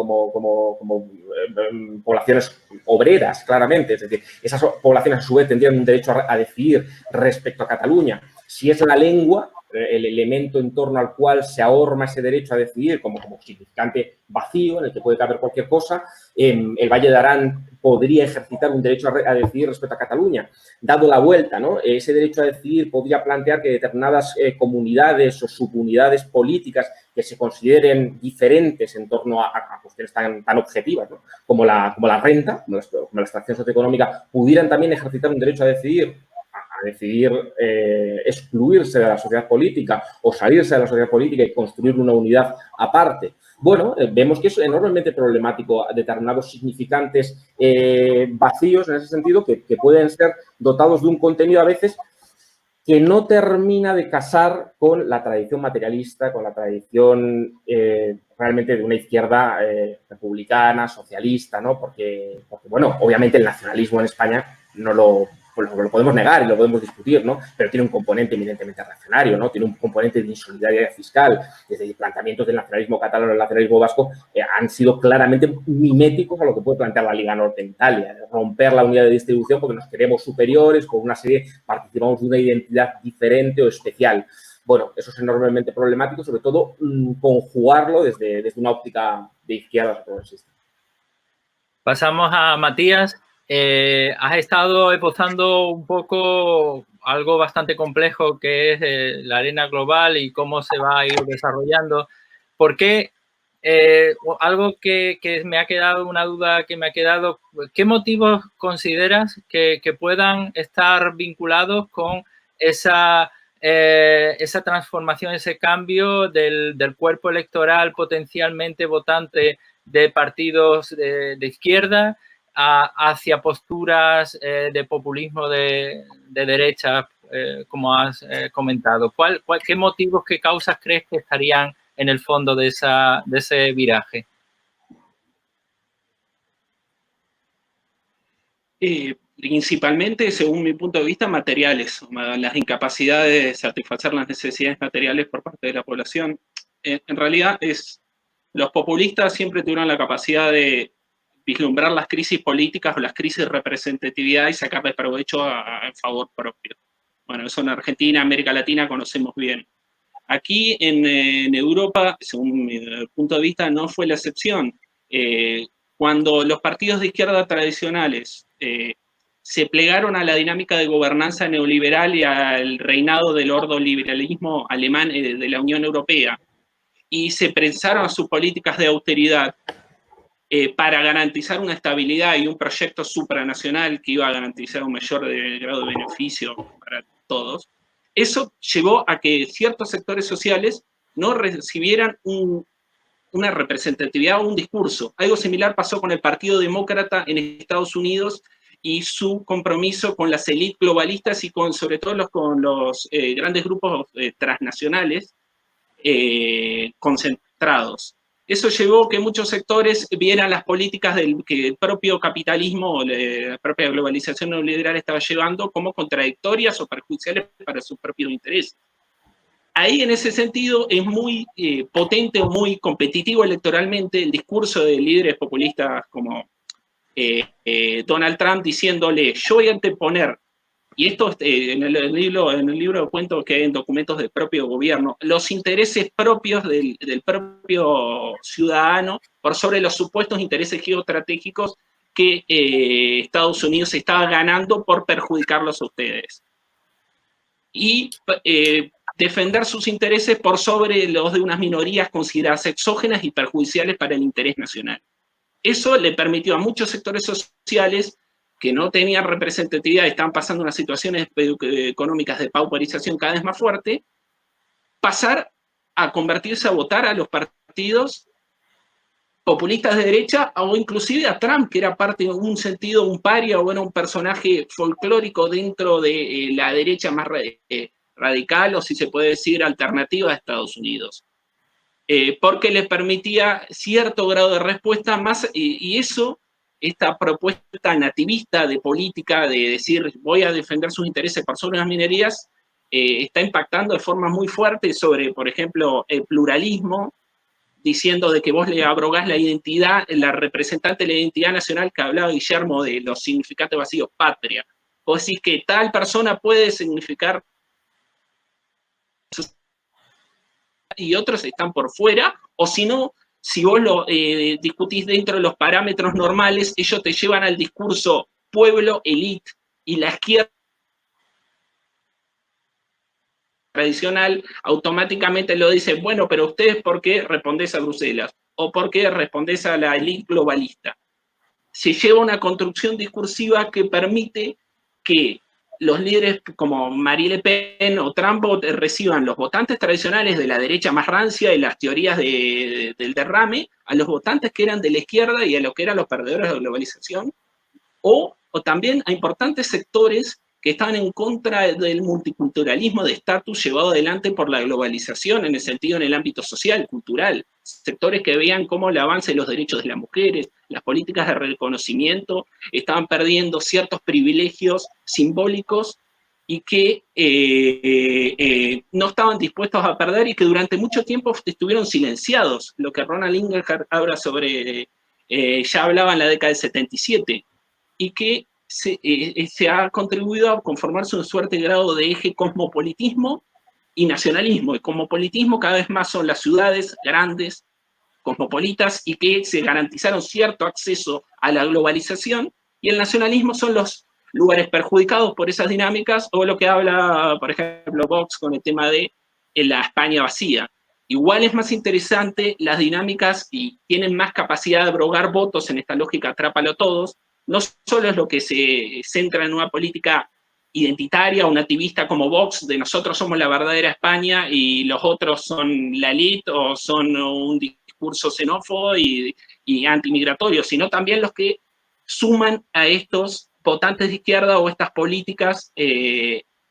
poblaciones obreras, claramente. Es decir, esas poblaciones a su vez tendrían un derecho a decidir respecto a Cataluña. Si es la lengua el elemento en torno al cual se ahorma ese derecho a decidir como significante vacío en el que puede caber cualquier cosa, el Valle de Arán podría ejercitar un derecho a decidir respecto a Cataluña. Dado la vuelta, ¿no? Ese derecho a decidir podría plantear que determinadas comunidades o subunidades políticas que se consideren diferentes en torno a cuestiones tan objetivas, ¿no? como la renta, como la extracción socioeconómica, pudieran también ejercitar un derecho a decidir excluirse de la sociedad política o salirse de la sociedad política y construir una unidad aparte. Bueno, vemos que es enormemente problemático determinados significantes vacíos en ese sentido que pueden ser dotados de un contenido a veces que no termina de casar con la tradición materialista, con la tradición realmente de una izquierda republicana, socialista, ¿no? Porque, bueno, obviamente el nacionalismo en España no lo podemos negar y lo podemos discutir, ¿no? Pero tiene un componente eminentemente reaccionario, ¿no? Tiene un componente de insolidaridad fiscal. Desde planteamientos del nacionalismo catalán o del nacionalismo vasco han sido claramente miméticos a lo que puede plantear la Liga Norte en Italia. Romper la unidad de distribución porque nos queremos superiores, con una serie, participamos de una identidad diferente o especial. Bueno, eso es enormemente problemático, sobre todo conjugarlo desde una óptica de izquierda progresista. Pasamos a Matías. Has estado esbozando un poco algo bastante complejo que es la arena global y cómo se va a ir desarrollando. ¿Por qué? Algo que me ha quedado, una duda que me ha quedado, ¿qué motivos consideras que puedan estar vinculados con esa transformación, ese cambio del cuerpo electoral potencialmente votante de partidos de izquierda hacia posturas de populismo de derecha, como has comentado? ¿Qué motivos, qué causas crees que estarían en el fondo de ese viraje? Principalmente, según mi punto de vista, materiales, las incapacidades de satisfacer las necesidades materiales por parte de la población. En realidad, los populistas siempre tuvieron la capacidad de vislumbrar las crisis políticas o las crisis de representatividad y sacarle provecho en favor propio. Bueno, eso en Argentina, América Latina conocemos bien. Aquí en Europa, según mi punto de vista, no fue la excepción. Cuando los partidos de izquierda tradicionales se plegaron a la dinámica de gobernanza neoliberal y al reinado del ordoliberalismo alemán de la Unión Europea, y se prensaron a sus políticas de austeridad para garantizar una estabilidad y un proyecto supranacional que iba a garantizar un mayor grado de beneficio para todos, eso llevó a que ciertos sectores sociales no recibieran una representatividad o un discurso. Algo similar pasó con el Partido Demócrata en Estados Unidos y su compromiso con las élites globalistas y sobre todo con los grandes grupos transnacionales concentrados. Eso llevó a que muchos sectores vieran las políticas que el propio capitalismo, la propia globalización neoliberal estaba llevando como contradictorias o perjudiciales para sus propios intereses. Ahí, en ese sentido, es muy potente o muy competitivo electoralmente el discurso de líderes populistas como Donald Trump diciéndole, yo voy a anteponer, y esto en el libro de cuentos que hay en documentos del propio gobierno, los intereses propios del propio ciudadano por sobre los supuestos intereses geoestratégicos que Estados Unidos estaba ganando por perjudicarlos a ustedes. Y defender sus intereses por sobre los de unas minorías consideradas exógenas y perjudiciales para el interés nacional. Eso le permitió a muchos sectores sociales que no tenían representatividad, estaban pasando unas situaciones económicas de pauperización cada vez más fuerte, pasar a convertirse a votar a los partidos populistas de derecha o inclusive a Trump, que era parte en un sentido un paria o bueno, un personaje folclórico dentro de la derecha más radical o si se puede decir alternativa a Estados Unidos. Porque les permitía cierto grado de respuesta más, y eso, esta propuesta nativista de política, de decir voy a defender sus intereses por sobre las minorías, está impactando de forma muy fuerte sobre, por ejemplo, el pluralismo, diciendo de que vos le abrogás la identidad, la representante de la identidad nacional que hablaba Guillermo de los significantes vacíos, patria. Vos decís que tal persona puede significar y otros están por fuera, o si no, si vos lo discutís dentro de los parámetros normales, ellos te llevan al discurso pueblo, élite, y la izquierda tradicional automáticamente lo dice, bueno, pero ustedes ¿por qué respondés a Bruselas? ¿O por qué respondés a la élite globalista? Se lleva una construcción discursiva que permite que los líderes como Marine Le Pen o Trump reciban los votantes tradicionales de la derecha más rancia y las teorías del derrame, a los votantes que eran de la izquierda y a los que eran los perdedores de la globalización, o también a importantes sectores que estaban en contra del multiculturalismo de estatus llevado adelante por la globalización en el sentido en el ámbito social, cultural, sectores que veían cómo el avance de los derechos de las mujeres, las políticas de reconocimiento, estaban perdiendo ciertos privilegios simbólicos y que no estaban dispuestos a perder y que durante mucho tiempo estuvieron silenciados, lo que Ronald Inglehart habla sobre, ya hablaba en la década del 77, y que se ha contribuido a conformarse un suerte grado de eje cosmopolitismo y nacionalismo. El cosmopolitismo cada vez más son las ciudades grandes, cosmopolitas, y que se garantizaron cierto acceso a la globalización, y el nacionalismo son los lugares perjudicados por esas dinámicas, o lo que habla, por ejemplo, Vox con el tema de la España vacía. Igual es más interesante las dinámicas y tienen más capacidad de abrogar votos en esta lógica atrápalo a todos. No solo es lo que se centra en una política identitaria o nativista como Vox, de nosotros somos la verdadera España y los otros son la élite o son un discurso xenófobo y antimigratorio, sino también los que suman a estos votantes de izquierda o estas políticas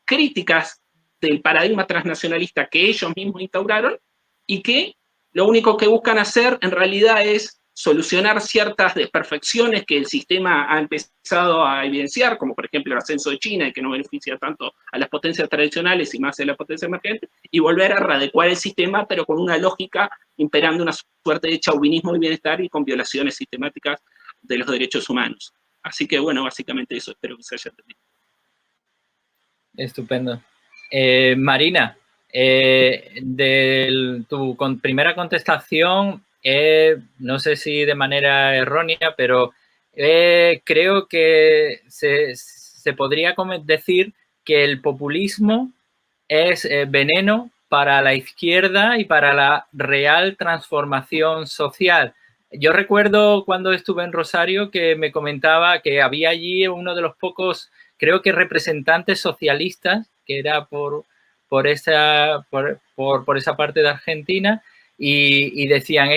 críticas del paradigma transnacionalista que ellos mismos instauraron y que lo único que buscan hacer en realidad es solucionar ciertas desperfecciones que el sistema ha empezado a evidenciar, como por ejemplo el ascenso de China, que no beneficia tanto a las potencias tradicionales y más a las potencias emergentes, y volver a readecuar el sistema, pero con una lógica imperando una suerte de chauvinismo y bienestar y con violaciones sistemáticas de los derechos humanos. Así que, bueno, básicamente eso, espero que se haya entendido. Estupendo. Marina, de tu primera contestación, no sé si de manera errónea, pero creo que se podría decir que el populismo es veneno para la izquierda y para la real transformación social. Yo recuerdo cuando estuve en Rosario que me comentaba que había allí uno de los pocos, creo que representantes socialistas, que era por esa parte de Argentina, y decían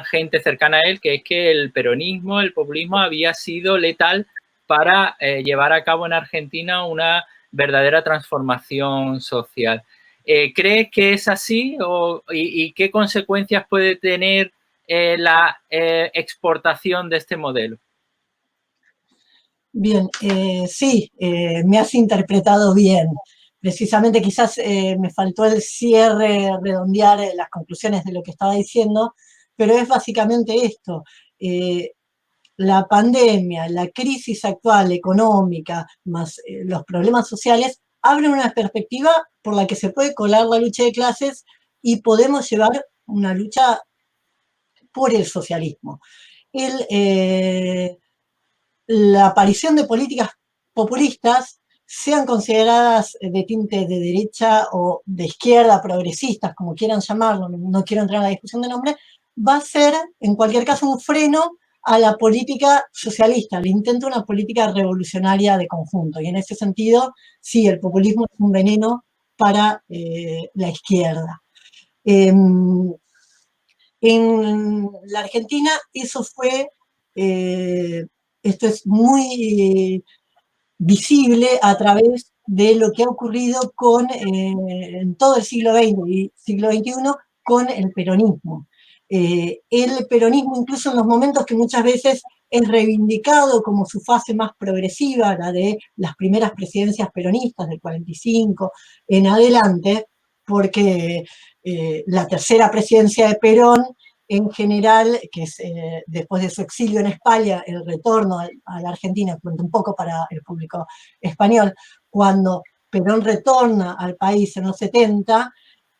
gente cercana a él que es que el peronismo, el populismo había sido letal para llevar a cabo en Argentina una verdadera transformación social. ¿Crees que es así y qué consecuencias puede tener la exportación de este modelo? Bien, sí, me has interpretado bien. Precisamente quizás me faltó el cierre, redondear las conclusiones de lo que estaba diciendo, pero es básicamente esto. la pandemia, la crisis actual económica, más los problemas sociales, abren una perspectiva por la que se puede colar la lucha de clases y podemos llevar una lucha por el socialismo. La aparición de políticas populistas, sean consideradas de tinte de derecha o de izquierda, progresistas, como quieran llamarlo, no quiero entrar en la discusión de nombre, va a ser, en cualquier caso, un freno a la política socialista, al intento de una política revolucionaria de conjunto. Y en ese sentido, sí, el populismo es un veneno para la izquierda. En la Argentina eso fue, esto es muy visible a través de lo que ha ocurrido en todo el siglo XX y siglo XXI con el peronismo. El peronismo, incluso en los momentos que muchas veces es reivindicado como su fase más progresiva, la de las primeras presidencias peronistas del 45 en adelante, porque la tercera presidencia de Perón, en general, que es después de su exilio en España, el retorno a la Argentina, cuento un poco para el público español, cuando Perón retorna al país en los 70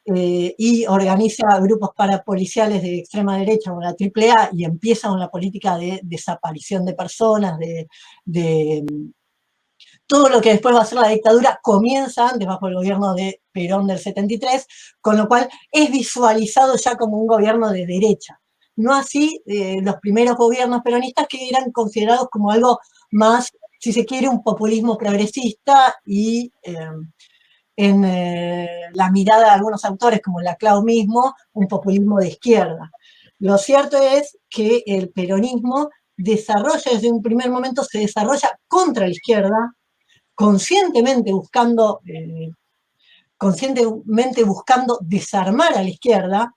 y organiza grupos parapoliciales de extrema derecha como la AAA y empieza con la política de desaparición de personas, de todo lo que después va a ser la dictadura comienza antes bajo el gobierno de Perón del 73, con lo cual es visualizado ya como un gobierno de derecha. No así los primeros gobiernos peronistas, que eran considerados como algo más, si se quiere, un populismo progresista y en la mirada de algunos autores, como Laclau mismo, un populismo de izquierda. Lo cierto es que el peronismo desarrolla, desde un primer momento, se desarrolla contra la izquierda, conscientemente buscando desarmar a la izquierda,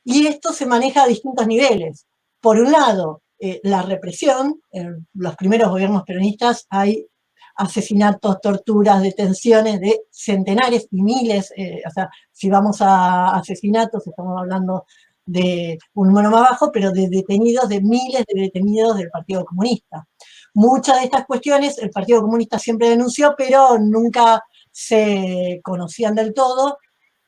y esto se maneja a distintos niveles. Por un lado, la represión. En los primeros gobiernos peronistas hay asesinatos, torturas, detenciones de centenares y miles, o sea, si vamos a asesinatos, estamos hablando de un número más bajo, pero de detenidos, de miles de detenidos del Partido Comunista. Muchas de estas cuestiones el Partido Comunista siempre denunció, pero nunca se conocían del todo.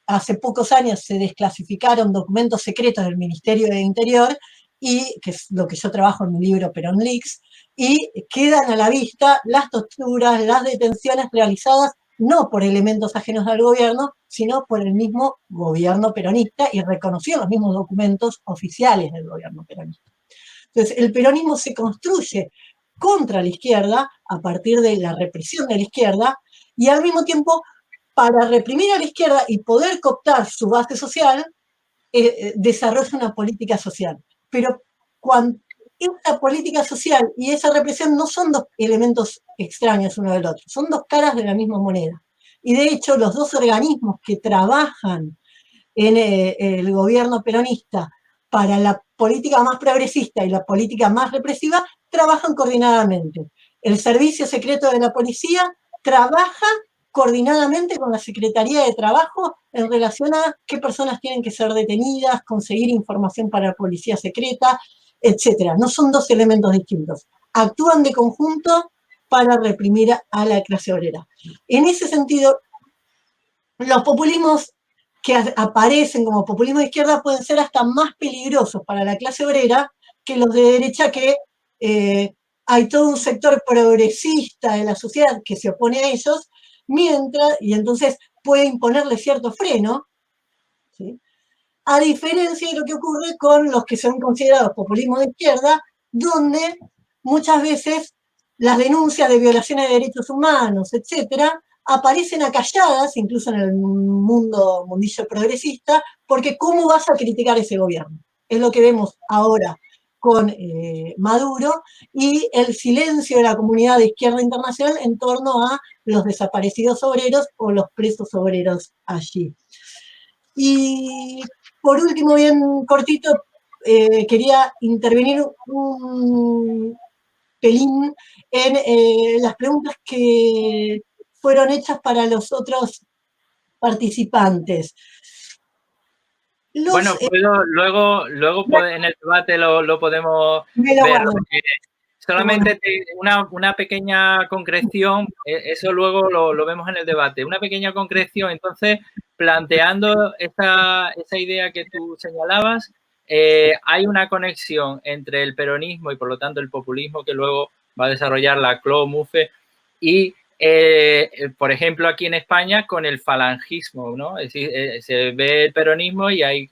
Hace pocos años se desclasificaron documentos secretos del Ministerio de Interior, y que es lo que yo trabajo en mi libro Perón Leaks, y quedan a la vista las torturas, las detenciones realizadas no por elementos ajenos al gobierno, sino por el mismo gobierno peronista, y reconocido en los mismos documentos oficiales del gobierno peronista. Entonces, el peronismo se construye contra la izquierda a partir de la represión de la izquierda, y al mismo tiempo, para reprimir a la izquierda y poder cooptar su base social, desarrolla una política social. Pero cuando esta política social y esa represión no son dos elementos extraños uno del otro, son dos caras de la misma moneda. Y de hecho, los dos organismos que trabajan en el gobierno peronista para la política más progresista y la política más represiva trabajan coordinadamente. El Servicio Secreto de la Policía trabaja coordinadamente con la Secretaría de Trabajo en relación a qué personas tienen que ser detenidas, conseguir información para la policía secreta, etc. No son dos elementos distintos. Actúan de conjunto para reprimir a la clase obrera. En ese sentido, los populismos que aparecen como populismo de izquierda pueden ser hasta más peligrosos para la clase obrera que los de derecha, que hay todo un sector progresista de la sociedad que se opone a ellos, y entonces puede imponerle cierto freno, ¿sí? A diferencia de lo que ocurre con los que son considerados populismo de izquierda, donde muchas veces las denuncias de violaciones de derechos humanos, etcétera, aparecen acalladas, incluso en el mundillo progresista, porque ¿cómo vas a criticar ese gobierno? Es lo que vemos ahora con Maduro y el silencio de la comunidad de izquierda internacional en torno a los desaparecidos obreros o los presos obreros allí. Y por último, bien cortito, quería intervenir un pelín en las preguntas que fueron hechas para los otros participantes. Bueno, luego en el debate lo podemos ver. solamente una pequeña concreción, eso luego lo vemos en el debate, una pequeña concreción. Entonces, planteando esa idea que tú señalabas, hay una conexión entre el peronismo y, por lo tanto, el populismo que luego va a desarrollar Laclau, Mouffe y, por ejemplo, aquí en España con el falangismo, ¿no? Es decir, se ve el peronismo y hay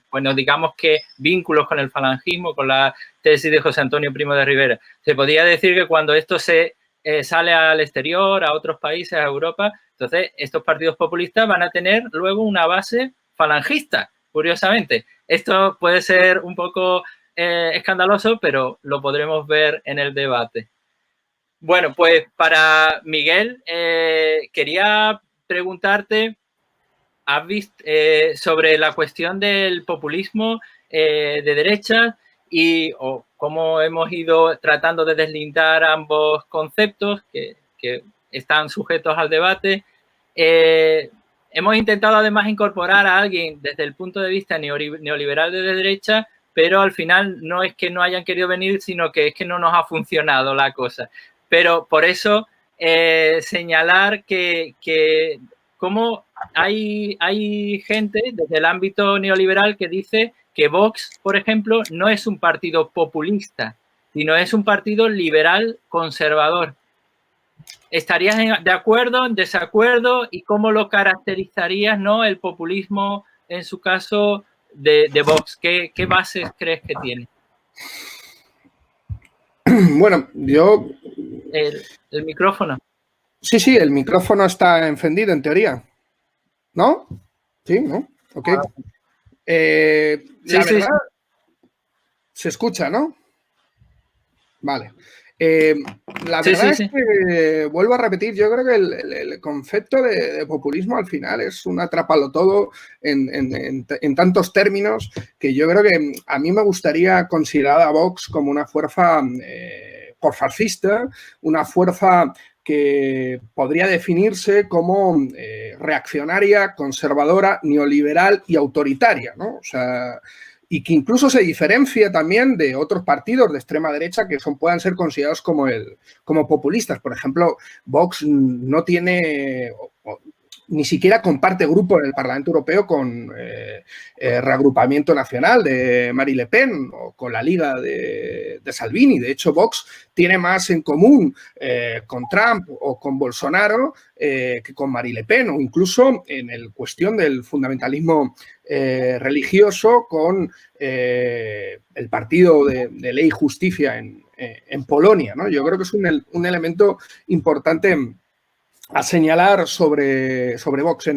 bueno, digamos que vínculos con el falangismo, con la tesis de José Antonio Primo de Rivera. Se podría decir que cuando esto se sale al exterior, a otros países, a Europa, entonces estos partidos populistas van a tener luego una base falangista, curiosamente. Esto puede ser un poco escandaloso, pero lo podremos ver en el debate. Bueno, pues para Miguel, quería preguntarte, ¿has visto sobre la cuestión del populismo de derecha y cómo hemos ido tratando de deslindar ambos conceptos que están sujetos al debate? Hemos intentado además incorporar a alguien desde el punto de vista neoliberal de derecha, pero al final no es que no hayan querido venir, sino que es que no nos ha funcionado la cosa. Pero por eso señalar que cómo hay gente desde el ámbito neoliberal que dice que Vox, por ejemplo, no es un partido populista, sino es un partido liberal conservador. ¿Estarías de acuerdo, en desacuerdo? ¿Y cómo lo caracterizarías, ¿no? El populismo, en su caso, de Vox. ¿Qué bases crees que tiene? Bueno, yo... El micrófono. Sí, el micrófono está encendido en teoría. ¿No? Sí, ¿no? Ok. La verdad, se escucha, ¿no? Vale. La verdad es que, vuelvo a repetir, yo creo que el concepto de populismo al final es un atrapalotodo en tantos términos que yo creo que a mí me gustaría considerar a Vox como una fuerza fascista, una fuerza que podría definirse como reaccionaria, conservadora, neoliberal y autoritaria, ¿no? O sea, y que incluso se diferencia también de otros partidos de extrema derecha que puedan ser considerados como populistas. Por ejemplo, Vox no tiene... ni siquiera comparte grupo en el Parlamento Europeo con Reagrupamiento Nacional de Marine Le Pen o con la Liga de Salvini. De hecho, Vox tiene más en común con Trump o con Bolsonaro que con Marine Le Pen, o incluso en el cuestión del fundamentalismo religioso con el Partido de Ley y Justicia en Polonia, ¿no? Yo creo que es un elemento importante a señalar sobre Vox.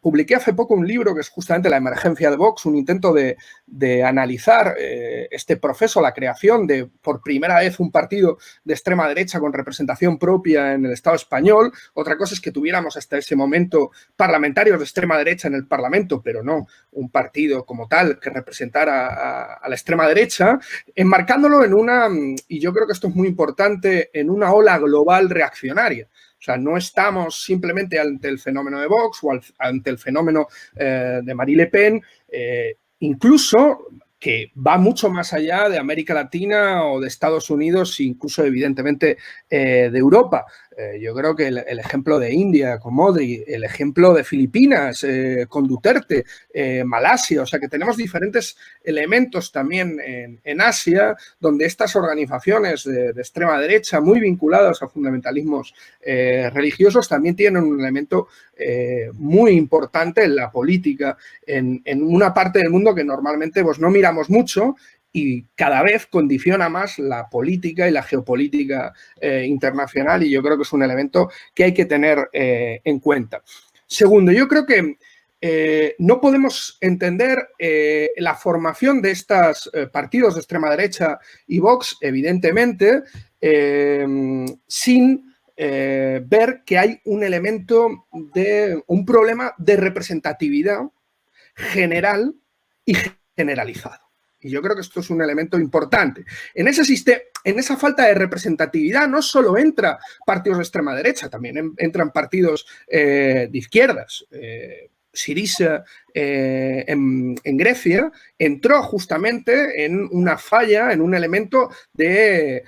Publiqué hace poco un libro que es justamente La emergencia de Vox, un intento de analizar este proceso, la creación de, por primera vez, un partido de extrema derecha con representación propia en el Estado español. Otra cosa es que tuviéramos hasta ese momento parlamentarios de extrema derecha en el Parlamento, pero no un partido como tal que representara a la extrema derecha, enmarcándolo en una, y yo creo que esto es muy importante, en una ola global reaccionaria. O sea, no estamos simplemente ante el fenómeno de Vox o ante el fenómeno de Marine Le Pen, incluso que va mucho más allá de América Latina o de Estados Unidos, incluso evidentemente de Europa. Yo creo que el ejemplo de India con Modi, el ejemplo de Filipinas con Duterte, Malasia, o sea que tenemos diferentes elementos también en Asia, donde estas organizaciones de extrema derecha muy vinculadas a fundamentalismos religiosos también tienen un elemento muy importante en la política, en una parte del mundo que normalmente pues, no miramos mucho y cada vez condiciona más la política y la geopolítica internacional, y yo creo que es un elemento que hay que tener en cuenta. Segundo, yo creo que no podemos entender la formación de estos partidos de extrema derecha y Vox, evidentemente, sin ver que hay un elemento un problema de representatividad general y generalizado. Y yo creo que esto es un elemento importante. En esa falta de representatividad no solo entran partidos de extrema derecha, también entran partidos de izquierdas. Syriza en Grecia, entró justamente en una falla, en un elemento de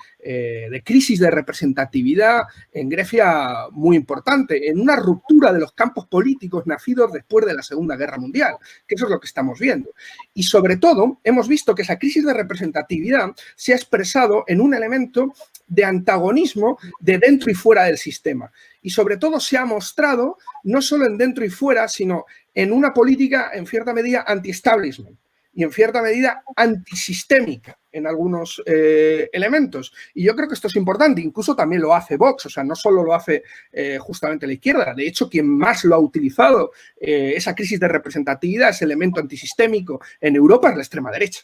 crisis de representatividad en Grecia muy importante, en una ruptura de los campos políticos nacidos después de la Segunda Guerra Mundial, que eso es lo que estamos viendo. Y sobre todo, hemos visto que esa crisis de representatividad se ha expresado en un elemento de antagonismo de dentro y fuera del sistema. Y sobre todo se ha mostrado no solo en dentro y fuera, sino en una política en cierta medida anti-establishment y en cierta medida antisistémica en algunos elementos. Y yo creo que esto es importante, incluso también lo hace Vox, o sea, no solo lo hace justamente la izquierda, de hecho quien más lo ha utilizado esa crisis de representatividad, ese elemento antisistémico en Europa es la extrema derecha.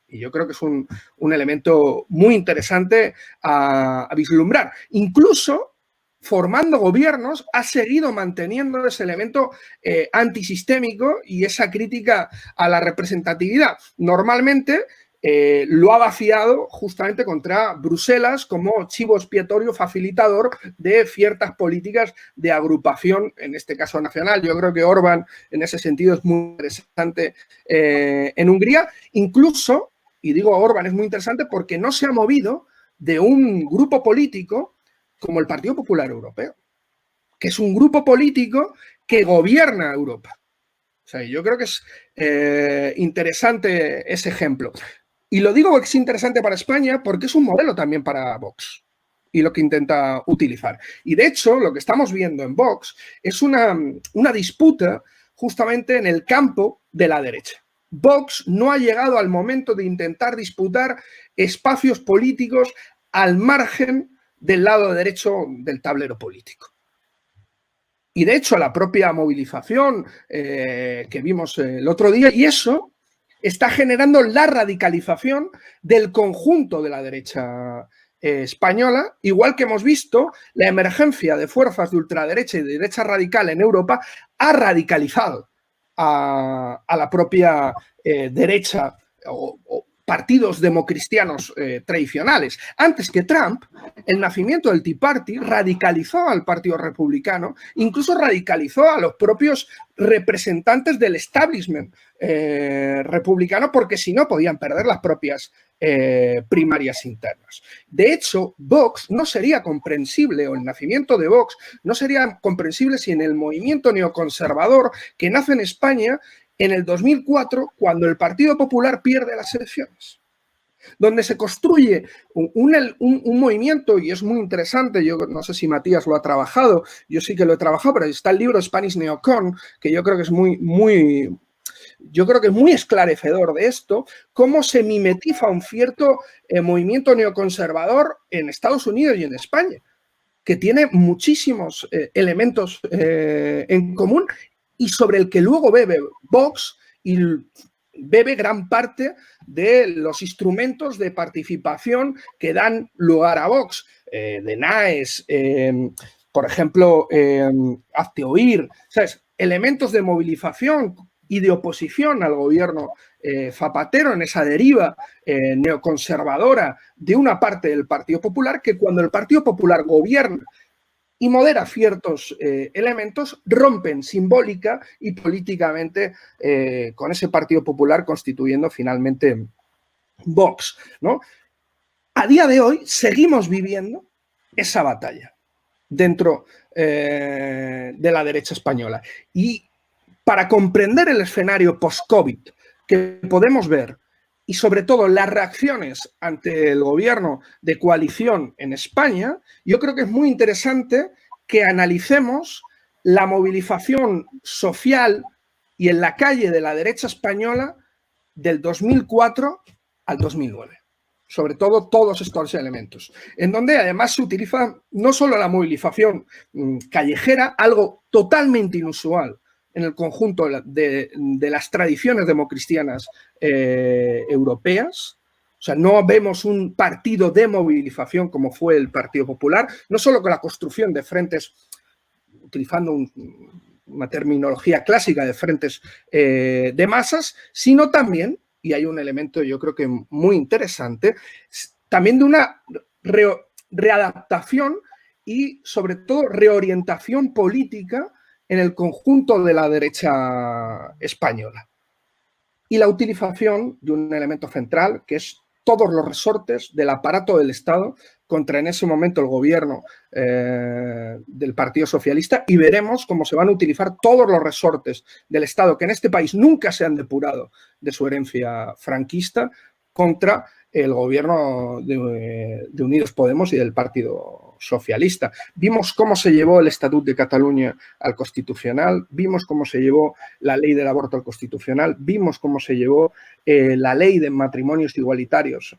Y yo creo que es un elemento muy interesante a vislumbrar. Incluso formando gobiernos, ha seguido manteniendo ese elemento antisistémico y esa crítica a la representatividad. Normalmente lo ha vaciado justamente contra Bruselas como chivo expiatorio facilitador de ciertas políticas de agrupación, en este caso nacional. Yo creo que Orbán en ese sentido es muy interesante en Hungría. Incluso, y digo Orbán es muy interesante porque no se ha movido de un grupo político como el Partido Popular Europeo, que es un grupo político que gobierna Europa. O sea, yo creo que es interesante ese ejemplo. Y lo digo que es interesante para España porque es un modelo también para Vox y lo que intenta utilizar. Y de hecho, lo que estamos viendo en Vox es una disputa justamente en el campo de la derecha. Vox no ha llegado al momento de intentar disputar espacios políticos al margen del lado derecho del tablero político. Y de hecho la propia movilización que vimos el otro día, y eso está generando la radicalización del conjunto de la derecha española, igual que hemos visto la emergencia de fuerzas de ultraderecha y de derecha radical en Europa ha radicalizado a la propia derecha o partidos democristianos tradicionales. Antes que Trump, el nacimiento del Tea Party radicalizó al Partido Republicano, incluso radicalizó a los propios representantes del establishment republicano, porque si no podían perder las propias primarias internas. De hecho, Vox no sería comprensible, o el nacimiento de Vox no sería comprensible sin el movimiento neoconservador que nace en España en el 2004, cuando el Partido Popular pierde las elecciones, donde se construye un movimiento, y es muy interesante, yo no sé si Matías lo ha trabajado, yo sí que lo he trabajado, pero está el libro Spanish Neocon, que yo creo que es muy esclarecedor de esto, cómo se mimetiza un cierto movimiento neoconservador en Estados Unidos y en España, que tiene muchísimos elementos en común, y sobre el que luego bebe Vox y bebe gran parte de los instrumentos de participación que dan lugar a Vox, de NAES, por ejemplo, Hazte Oír, ¿sabes? Elementos de movilización y de oposición al gobierno Zapatero en esa deriva neoconservadora de una parte del Partido Popular, que cuando el Partido Popular gobierna y modera ciertos elementos, rompen simbólica y políticamente con ese Partido Popular, constituyendo finalmente Vox, ¿no? A día de hoy seguimos viviendo esa batalla dentro de la derecha española. Y para comprender el escenario post-COVID que podemos ver, y sobre todo las reacciones ante el gobierno de coalición en España, yo creo que es muy interesante que analicemos la movilización social y en la calle de la derecha española del 2004 al 2009. Sobre todo todos estos elementos, en donde además se utiliza no solo la movilización callejera, algo totalmente inusual en el conjunto de las tradiciones democristianas europeas. O sea, no vemos un partido de movilización como fue el Partido Popular, no solo con la construcción de frentes, utilizando una terminología clásica de frentes de masas, sino también, y hay un elemento yo creo que muy interesante, también de una readaptación y sobre todo reorientación política en el conjunto de la derecha española. Y la utilización de un elemento central, que es todos los resortes del aparato del Estado contra en ese momento el gobierno del Partido Socialista, y veremos cómo se van a utilizar todos los resortes del Estado que en este país nunca se han depurado de su herencia franquista contra el gobierno de Unidos Podemos y del Partido Socialista. Vimos cómo se llevó el Estatut de Cataluña al Constitucional, vimos cómo se llevó la ley del aborto al Constitucional, vimos cómo se llevó la ley de matrimonios igualitarios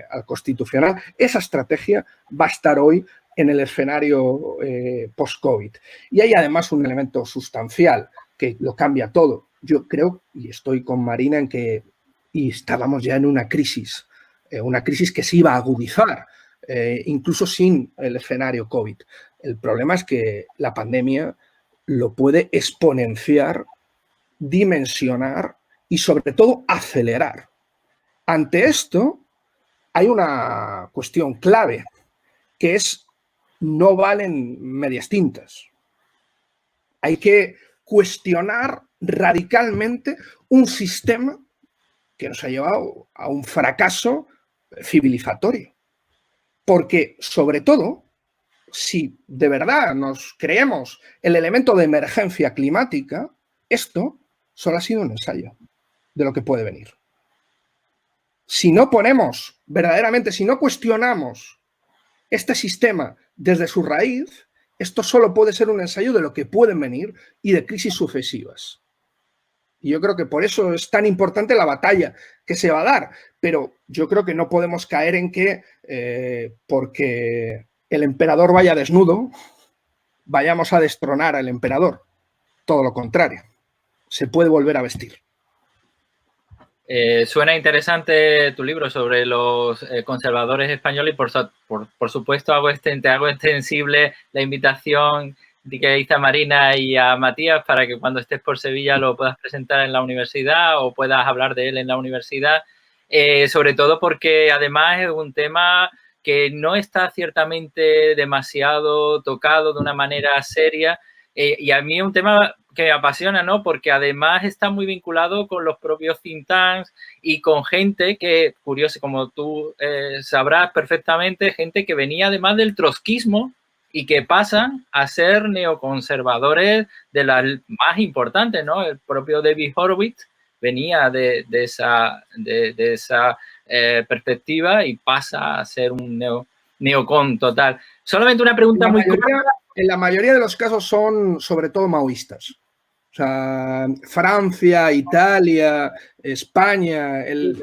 al Constitucional. Esa estrategia va a estar hoy en el escenario post-COVID. Y hay además un elemento sustancial que lo cambia todo. Yo creo, y estoy con Marina en que estábamos ya en una crisis que se iba a agudizar, incluso sin el escenario COVID. El problema es que la pandemia lo puede exponenciar, dimensionar y sobre todo acelerar. Ante esto hay una cuestión clave, que es no valen medias tintas. Hay que cuestionar radicalmente un sistema que nos ha llevado a un fracaso civilizatorio. Porque, sobre todo, si de verdad nos creemos el elemento de emergencia climática, esto solo ha sido un ensayo de lo que puede venir. Si no ponemos, verdaderamente, si no cuestionamos este sistema desde su raíz, esto solo puede ser un ensayo de lo que pueden venir y de crisis sucesivas. Y yo creo que por eso es tan importante la batalla que se va a dar. Pero yo creo que no podemos caer en que porque el emperador vaya desnudo, vayamos a destronar al emperador. Todo lo contrario. Se puede volver a vestir. Suena interesante tu libro sobre los conservadores españoles y por supuesto te hago extensible la invitación que hice a Marina y a Matías para que cuando estés por Sevilla lo puedas presentar en la universidad o puedas hablar de él en la universidad, sobre todo porque además es un tema que no está ciertamente demasiado tocado de una manera seria y a mí es un tema que me apasiona, ¿no? Porque además está muy vinculado con los propios think tanks y con gente que, curioso, como tú sabrás perfectamente, gente que venía además del trotskismo y que pasan a ser neoconservadores de las más importantes, ¿no? El propio David Horowitz venía de esa perspectiva y pasa a ser un neocon total. Solamente una pregunta muy corta. En la mayoría de los casos son sobre todo maoístas. O sea, Francia, Italia, España, el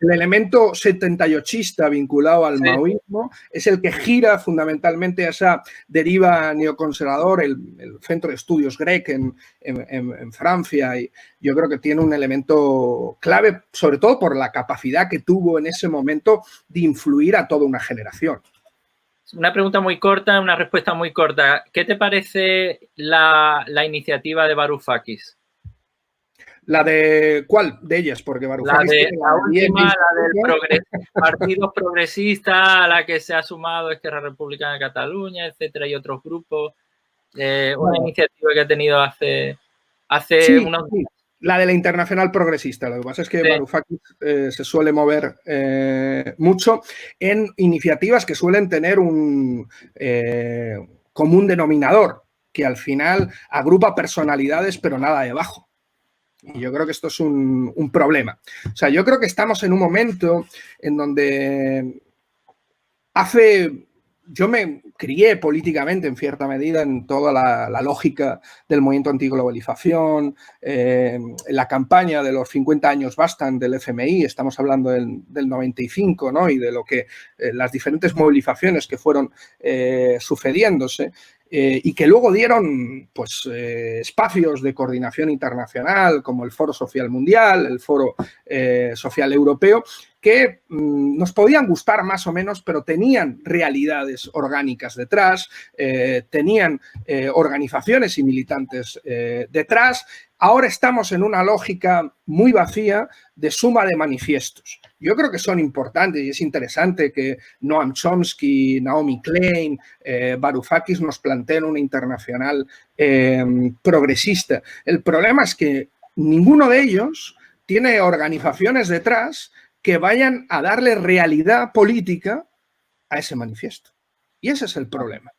elemento 78ista vinculado al maoísmo es el que gira fundamentalmente a esa deriva neoconservador, el Centro de Estudios Grec en Francia. Y yo creo que tiene un elemento clave, sobre todo por la capacidad que tuvo en ese momento de influir a toda una generación. Una pregunta muy corta, una respuesta muy corta. ¿Qué te parece la iniciativa de Varoufakis? ¿La de cuál de ellas? Porque Varoufakis la última, la del Partido Progresista, a la que se ha sumado Esquerra Republicana de Cataluña, etcétera, y otros grupos. Una iniciativa que ha tenido hace unos días. La de la Internacional Progresista. Lo que pasa es que Varoufakis se suele mover mucho en iniciativas que suelen tener un común denominador, que al final agrupa personalidades pero nada debajo. Y yo creo que esto es un problema. O sea, yo creo que estamos en un momento en donde yo me crié políticamente en cierta medida en toda la lógica del movimiento antiglobalización, la campaña de los 50 años bastan del FMI, estamos hablando del 95, ¿no? Y de lo que las diferentes movilizaciones que fueron sucediéndose y que luego dieron pues, espacios de coordinación internacional como el Foro Social Mundial, el Foro Social Europeo, que nos podían gustar más o menos, pero tenían realidades orgánicas detrás, tenían organizaciones y militantes detrás. Ahora estamos en una lógica muy vacía de suma de manifiestos. Yo creo que son importantes y es interesante que Noam Chomsky, Naomi Klein, Varoufakis nos planteen una internacional progresista. El problema es que ninguno de ellos tiene organizaciones detrás que vayan a darle realidad política a ese manifiesto. Y ese es el problema.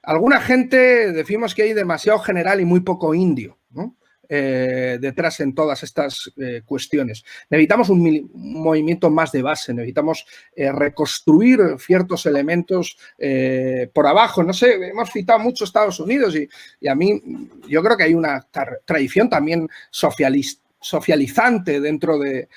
Alguna gente decimos que hay demasiado general y muy poco indio, ¿no? Detrás en todas estas cuestiones. Necesitamos un movimiento más de base, necesitamos reconstruir ciertos elementos por abajo. No sé, hemos citado mucho Estados Unidos y a mí yo creo que hay una tradición también socializante dentro de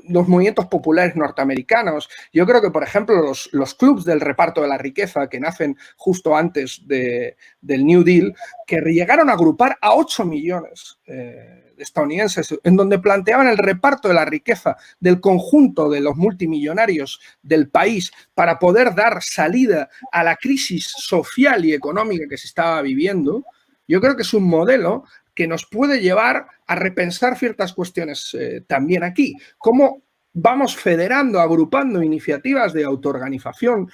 los movimientos populares norteamericanos. Yo creo que, por ejemplo, los clubs del reparto de la riqueza que nacen justo antes del New Deal, que llegaron a agrupar a 8 millones de estadounidenses, en donde planteaban el reparto de la riqueza del conjunto de los multimillonarios del país para poder dar salida a la crisis social y económica que se estaba viviendo. Yo creo que es un modelo que nos puede llevar a repensar ciertas cuestiones también aquí. Cómo vamos federando, agrupando iniciativas de autoorganización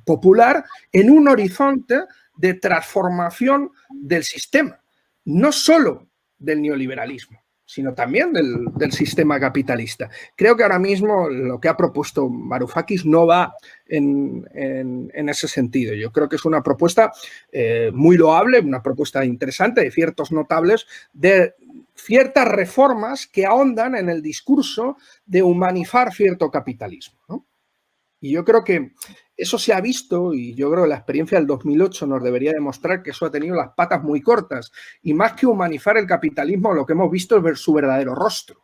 popular en un horizonte de transformación del sistema, no solo del neoliberalismo, sino también del sistema capitalista. Creo que ahora mismo lo que ha propuesto Varoufakis no va en ese sentido. Yo creo que es una propuesta muy loable, una propuesta interesante de ciertos notables, de ciertas reformas que ahondan en el discurso de humanizar cierto capitalismo, ¿no? Y yo creo que eso se ha visto, y yo creo que la experiencia del 2008 nos debería demostrar que eso ha tenido las patas muy cortas. Y más que humanizar el capitalismo, lo que hemos visto es ver su verdadero rostro,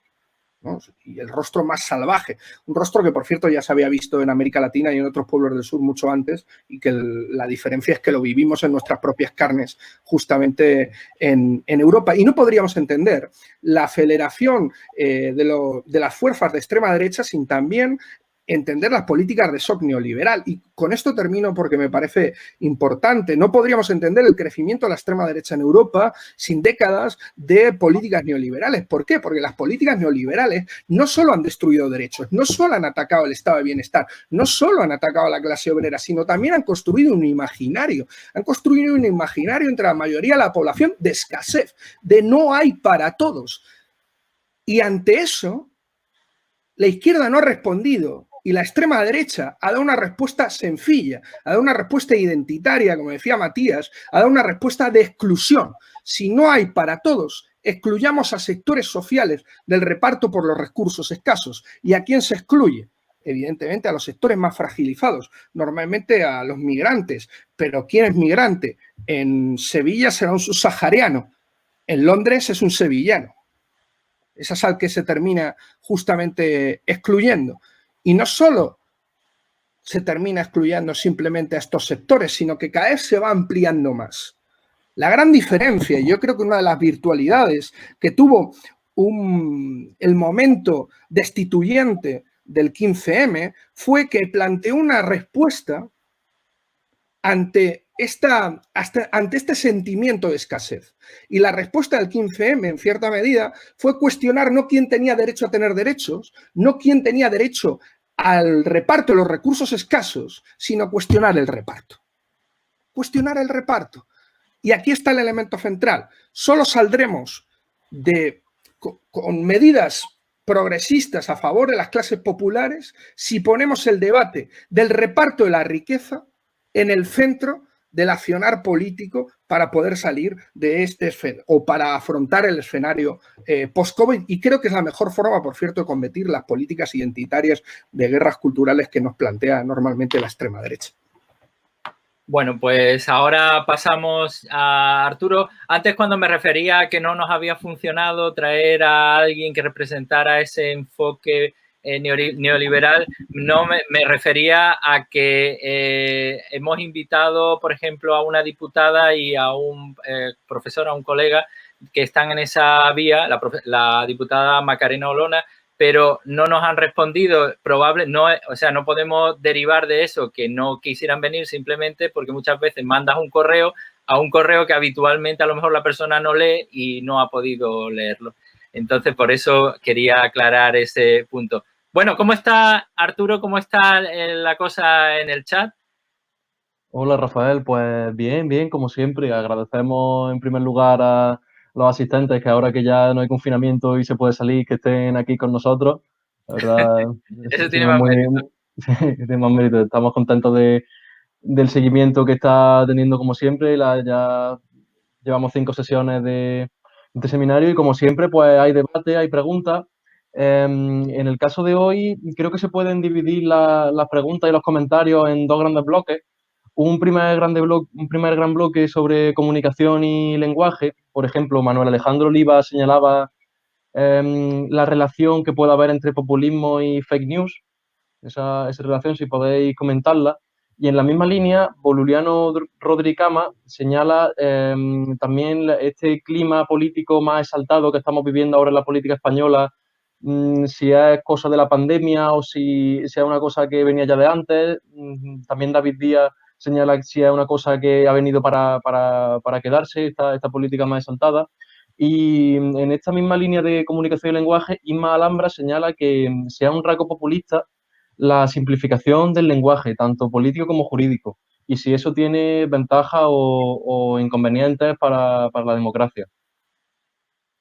¿no? Y el rostro más salvaje. Un rostro que, por cierto, ya se había visto en América Latina y en otros pueblos del sur mucho antes, y que la diferencia es que lo vivimos en nuestras propias carnes justamente en Europa. Y no podríamos entender la aceleración de las fuerzas de extrema derecha sin también entender las políticas de shock neoliberal. Y con esto termino porque me parece importante. No podríamos entender el crecimiento de la extrema derecha en Europa sin décadas de políticas neoliberales. ¿Por qué? Porque las políticas neoliberales no solo han destruido derechos, no solo han atacado el estado de bienestar, no solo han atacado a la clase obrera, sino también han construido un imaginario. Han construido un imaginario entre la mayoría de la población de escasez, de no hay para todos. Y ante eso, la izquierda no ha respondido. Y la extrema derecha ha dado una respuesta sencilla, ha dado una respuesta identitaria, como decía Matías, ha dado una respuesta de exclusión. Si no hay para todos, excluyamos a sectores sociales del reparto por los recursos escasos. ¿Y a quién se excluye? Evidentemente a los sectores más fragilizados, normalmente a los migrantes. Pero ¿quién es migrante? En Sevilla será un subsahariano, en Londres es un sevillano. Ese es al que se termina justamente excluyendo. Y no solo se termina excluyendo simplemente a estos sectores, sino que cada vez se va ampliando más. La gran diferencia, y yo creo que una de las virtualidades que tuvo el momento destituyente del 15M fue que planteó una respuesta ante este sentimiento de escasez. Y la respuesta del 15M, en cierta medida, fue cuestionar no quién tenía derecho a tener derechos, no quién tenía derecho al reparto de los recursos escasos, sino cuestionar el reparto. Cuestionar el reparto. Y aquí está el elemento central. Solo saldremos con medidas progresistas a favor de las clases populares si ponemos el debate del reparto de la riqueza en el centro del accionar político para poder salir de este o para afrontar el escenario post-COVID. Y creo que es la mejor forma, por cierto, de combatir las políticas identitarias de guerras culturales que nos plantea normalmente la extrema derecha. Bueno, pues ahora pasamos a Arturo. Antes, cuando me refería a que no nos había funcionado traer a alguien que representara ese enfoque neoliberal, no me refería a que hemos invitado, por ejemplo, a una diputada y a un profesor, a un colega que están en esa vía, la diputada Macarena Olona, pero no nos han respondido. No podemos derivar de eso que no quisieran venir simplemente porque muchas veces mandas un correo a un correo que habitualmente a lo mejor la persona no lee y no ha podido leerlo. Entonces, por eso quería aclarar ese punto. Bueno, ¿cómo está Arturo? ¿Cómo está la cosa en el chat? Hola Rafael, pues bien, bien, como siempre. Agradecemos en primer lugar a los asistentes que ahora que ya no hay confinamiento y se puede salir, que estén aquí con nosotros. La verdad, Eso tiene más mérito. tiene más mérito. Estamos contentos del seguimiento que está teniendo como siempre. Ya llevamos 5 sesiones de seminario y como siempre pues hay debate, hay preguntas. En el caso de hoy creo que se pueden dividir las preguntas y los comentarios en 2 grandes bloques. Un primer gran bloque sobre comunicación y lenguaje. Por ejemplo, Manuel Alejandro Oliva señalaba la relación que puede haber entre populismo y fake news. Esa relación, si podéis comentarla. Y en la misma línea, Boluliano Rodricama señala también este clima político más exaltado que estamos viviendo ahora en la política española, si es cosa de la pandemia o si es una cosa que venía ya de antes. También David Díaz señala si es una cosa que ha venido para quedarse, esta política más exaltada. Y en esta misma línea de comunicación y lenguaje, Inma Alhambra señala que sea un rasgo populista la simplificación del lenguaje, tanto político como jurídico, y si eso tiene ventajas o inconvenientes para la democracia.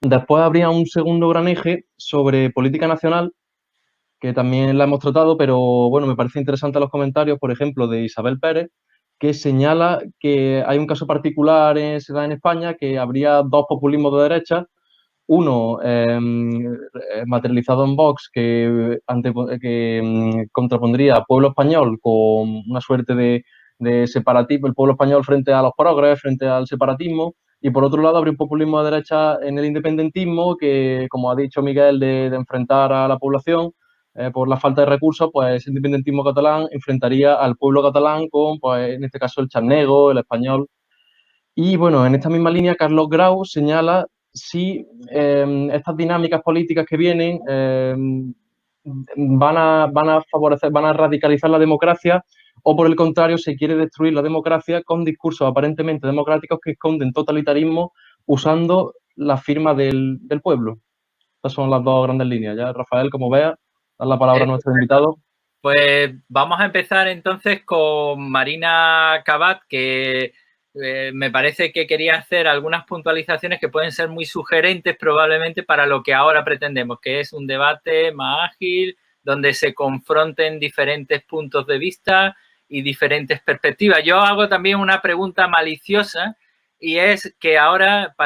Después habría un segundo gran eje sobre política nacional, que también la hemos tratado, pero bueno, me parece interesante los comentarios, por ejemplo, de Isabel Pérez, que señala que hay un caso particular se da en España, que habría 2 populismos de derecha, uno materializado en Vox que contrapondría al pueblo español con una suerte de separatismo, el pueblo español frente a los progres, frente al separatismo, y por otro lado habría un populismo de derecha en el independentismo que, como ha dicho Miguel, de enfrentar a la población por la falta de recursos, pues ese independentismo catalán enfrentaría al pueblo catalán con, pues en este caso, el charnego, el español. Y bueno, en esta misma línea, Carlos Grau señala si estas dinámicas políticas que vienen van a favorecer, van a radicalizar la democracia, o por el contrario se quiere destruir la democracia con discursos aparentemente democráticos que esconden totalitarismo usando la firma del pueblo. Estas son las 2 grandes líneas. Ya, Rafael, como veas, dar la palabra a nuestro invitado. Pues vamos a empezar entonces con Marina Cabat, que me parece que quería hacer algunas puntualizaciones que pueden ser muy sugerentes probablemente para lo que ahora pretendemos, que es un debate más ágil, donde se confronten diferentes puntos de vista y diferentes perspectivas. Yo hago también una pregunta maliciosa y es que ahora,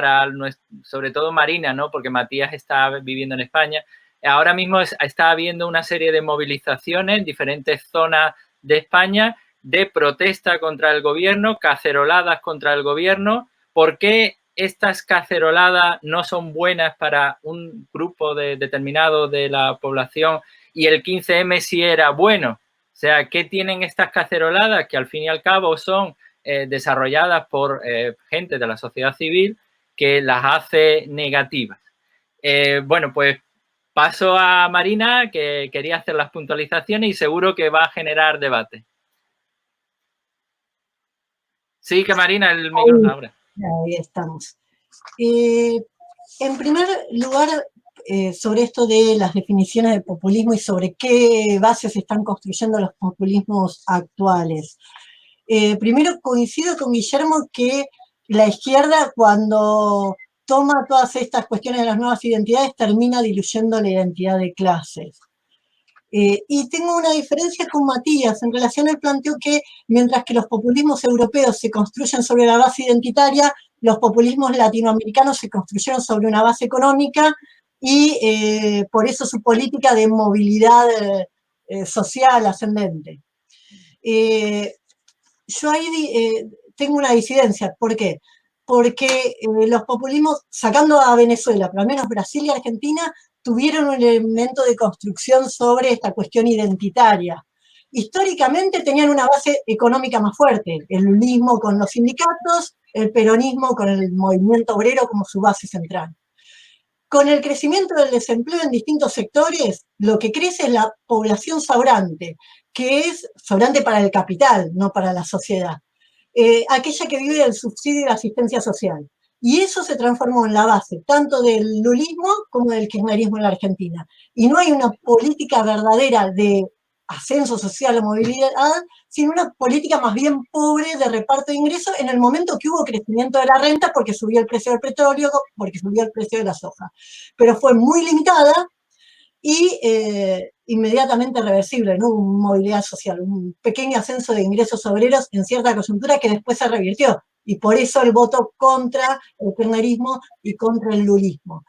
sobre todo Marina, ¿no? Porque Matías está viviendo en España, ahora mismo está habiendo una serie de movilizaciones en diferentes zonas de España de protesta contra el gobierno, caceroladas contra el gobierno. ¿Por qué estas caceroladas no son buenas para un grupo determinado de la población y el 15M sí era bueno? O sea, ¿qué tienen estas caceroladas que al fin y al cabo son desarrolladas por gente de la sociedad civil que las hace negativas? Bueno, pues paso a Marina, que quería hacer las puntualizaciones y seguro que va a generar debate. Sí, que Marina, el micrófono ahora. Ahí estamos. En primer lugar, sobre esto de las definiciones de populismo y sobre qué bases están construyendo los populismos actuales. Primero coincido con Guillermo que la izquierda, cuando toma todas estas cuestiones de las nuevas identidades, termina diluyendo la identidad de clases. Y tengo una diferencia con Matías en relación al planteo que mientras que los populismos europeos se construyen sobre la base identitaria, los populismos latinoamericanos se construyeron sobre una base económica y por eso su política de movilidad social ascendente. Yo ahí tengo una disidencia. ¿Por qué? Porque los populismos, sacando a Venezuela, pero al menos Brasil y Argentina, tuvieron un elemento de construcción sobre esta cuestión identitaria. Históricamente tenían una base económica más fuerte, el lulismo con los sindicatos, el peronismo con el movimiento obrero como su base central. con el crecimiento del desempleo en distintos sectores, lo que crece es la población sobrante, que es sobrante para el capital, no para la sociedad. Aquella que vive del subsidio y la asistencia social. Y eso se transformó en la base tanto del lulismo como del kirchnerismo en la Argentina. Y no hay una política verdadera de ascenso social o movilidad, sino una política más bien pobre de reparto de ingresos en el momento que hubo crecimiento de la renta porque subió el precio del petróleo, porque subió el precio de la soja. Pero fue muy limitada y inmediatamente reversible, ¿no? Una movilidad social, un pequeño ascenso de ingresos obreros en cierta coyuntura que después se revirtió. Y por eso el voto contra el kirchnerismo y contra el lulismo.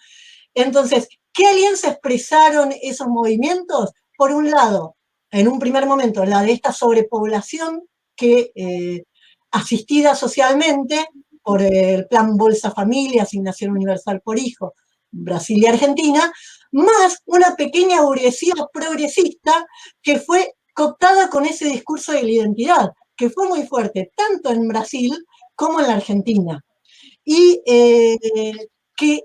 Entonces, ¿qué alianza expresaron esos movimientos? Por un lado, en un primer momento, la de esta sobrepoblación que asistida socialmente por el plan Bolsa Familia, Asignación Universal por Hijo, Brasil y Argentina, más una pequeña burguesía progresista que fue cooptada con ese discurso de la identidad, que fue muy fuerte, tanto en Brasil como en la Argentina, y que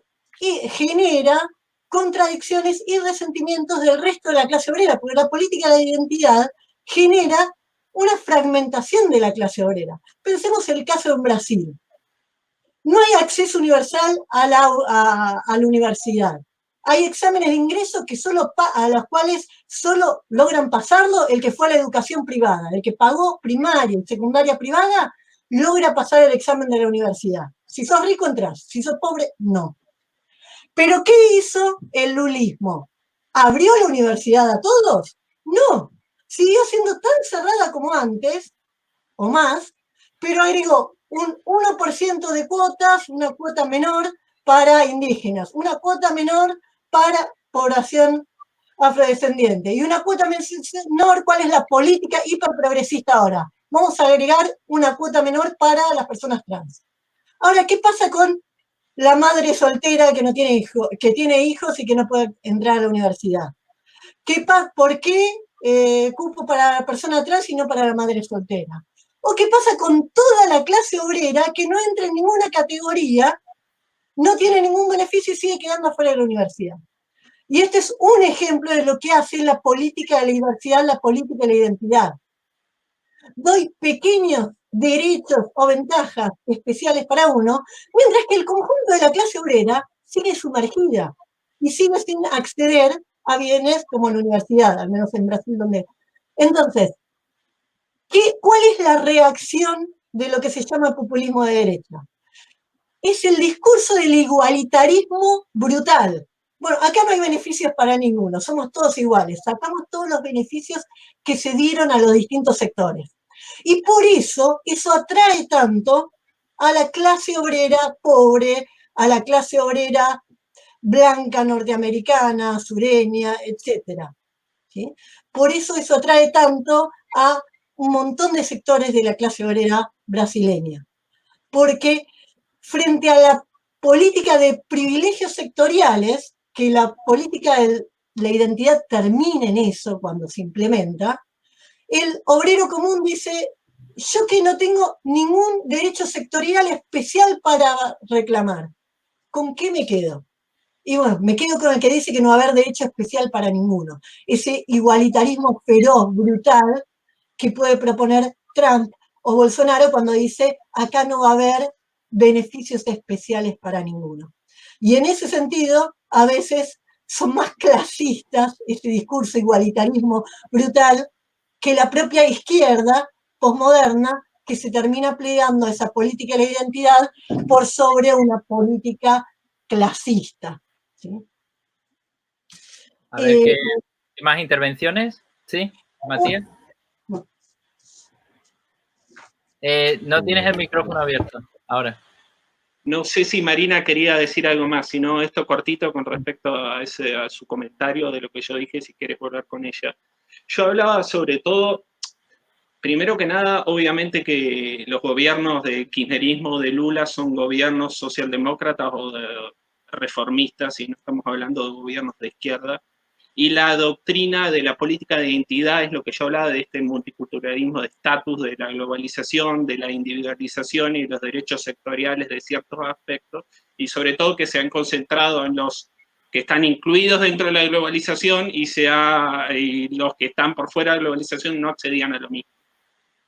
genera contradicciones y resentimientos del resto de la clase obrera, porque la política de identidad genera una fragmentación de la clase obrera. Pensemos en el caso en Brasil. No hay acceso universal a la universidad. Hay exámenes de ingreso que a los cuales solo logran pasarlo el que fue a la educación privada. El que pagó primaria y secundaria privada logra pasar el examen de la universidad. Si sos rico, entras. Si sos pobre, no. ¿Pero qué hizo el lulismo? ¿Abrió la universidad a todos? No. Siguió siendo tan cerrada como antes, o más, pero agregó un 1% de cuotas, una cuota menor para indígenas, una cuota menor para población afrodescendiente y una cuota menor. ¿Cuál es la política hiperprogresista ahora? Vamos a agregar una cuota menor para las personas trans. Ahora, ¿qué pasa con la madre soltera que no tiene hijos, que tiene hijos y que no puede entrar a la universidad? ¿Por qué cupo para la persona trans y no para la madre soltera? ¿O qué pasa con toda la clase obrera que no entra en ninguna categoría, no tiene ningún beneficio y sigue quedando fuera de la universidad? Y este es un ejemplo de lo que hace la política de la diversidad, la política de la identidad. Doy pequeños derechos o ventajas especiales para uno, mientras que el conjunto de la clase obrera sigue sumergida y sigue sin acceder a bienes como la universidad, al menos en Brasil donde... Entonces, ¿cuál es la reacción de lo que se llama populismo de derecha? Es el discurso del igualitarismo brutal. Bueno, acá no hay beneficios para ninguno, somos todos iguales, sacamos todos los beneficios que se dieron a los distintos sectores. Y por eso atrae tanto a la clase obrera pobre, a la clase obrera blanca, norteamericana, sureña, etc. ¿Sí? Por eso atrae tanto a un montón de sectores de la clase obrera brasileña. Porque frente a la política de privilegios sectoriales, que la política de la identidad termina en eso cuando se implementa, el obrero común dice, yo que no tengo ningún derecho sectorial especial para reclamar, ¿con qué me quedo? Y bueno, me quedo con el que dice que no va a haber derecho especial para ninguno. Ese igualitarismo feroz, brutal, que puede proponer Trump o Bolsonaro cuando dice, acá no va a haber beneficios especiales para ninguno. Y en ese sentido, a veces son más clasistas, este discurso igualitarismo brutal, que la propia izquierda posmoderna, que se termina plegando a esa política de la identidad por sobre una política clasista. ¿Sí? A ver, ¿qué más intervenciones? ¿Sí, Matías? No tienes el micrófono abierto ahora. No sé si Marina quería decir algo más, sino esto cortito con respecto a su comentario de lo que yo dije, si quieres volver con ella. Yo hablaba sobre todo, primero que nada, obviamente que los gobiernos de kirchnerismo, de Lula, son gobiernos socialdemócratas o reformistas, y no estamos hablando de gobiernos de izquierda. Y la doctrina de la política de identidad es lo que yo hablaba de este multiculturalismo de estatus, de la globalización, de la individualización y los derechos sectoriales de ciertos aspectos, y sobre todo que se han concentrado en los que están incluidos dentro de la globalización y los que están por fuera de la globalización no accedían a lo mismo.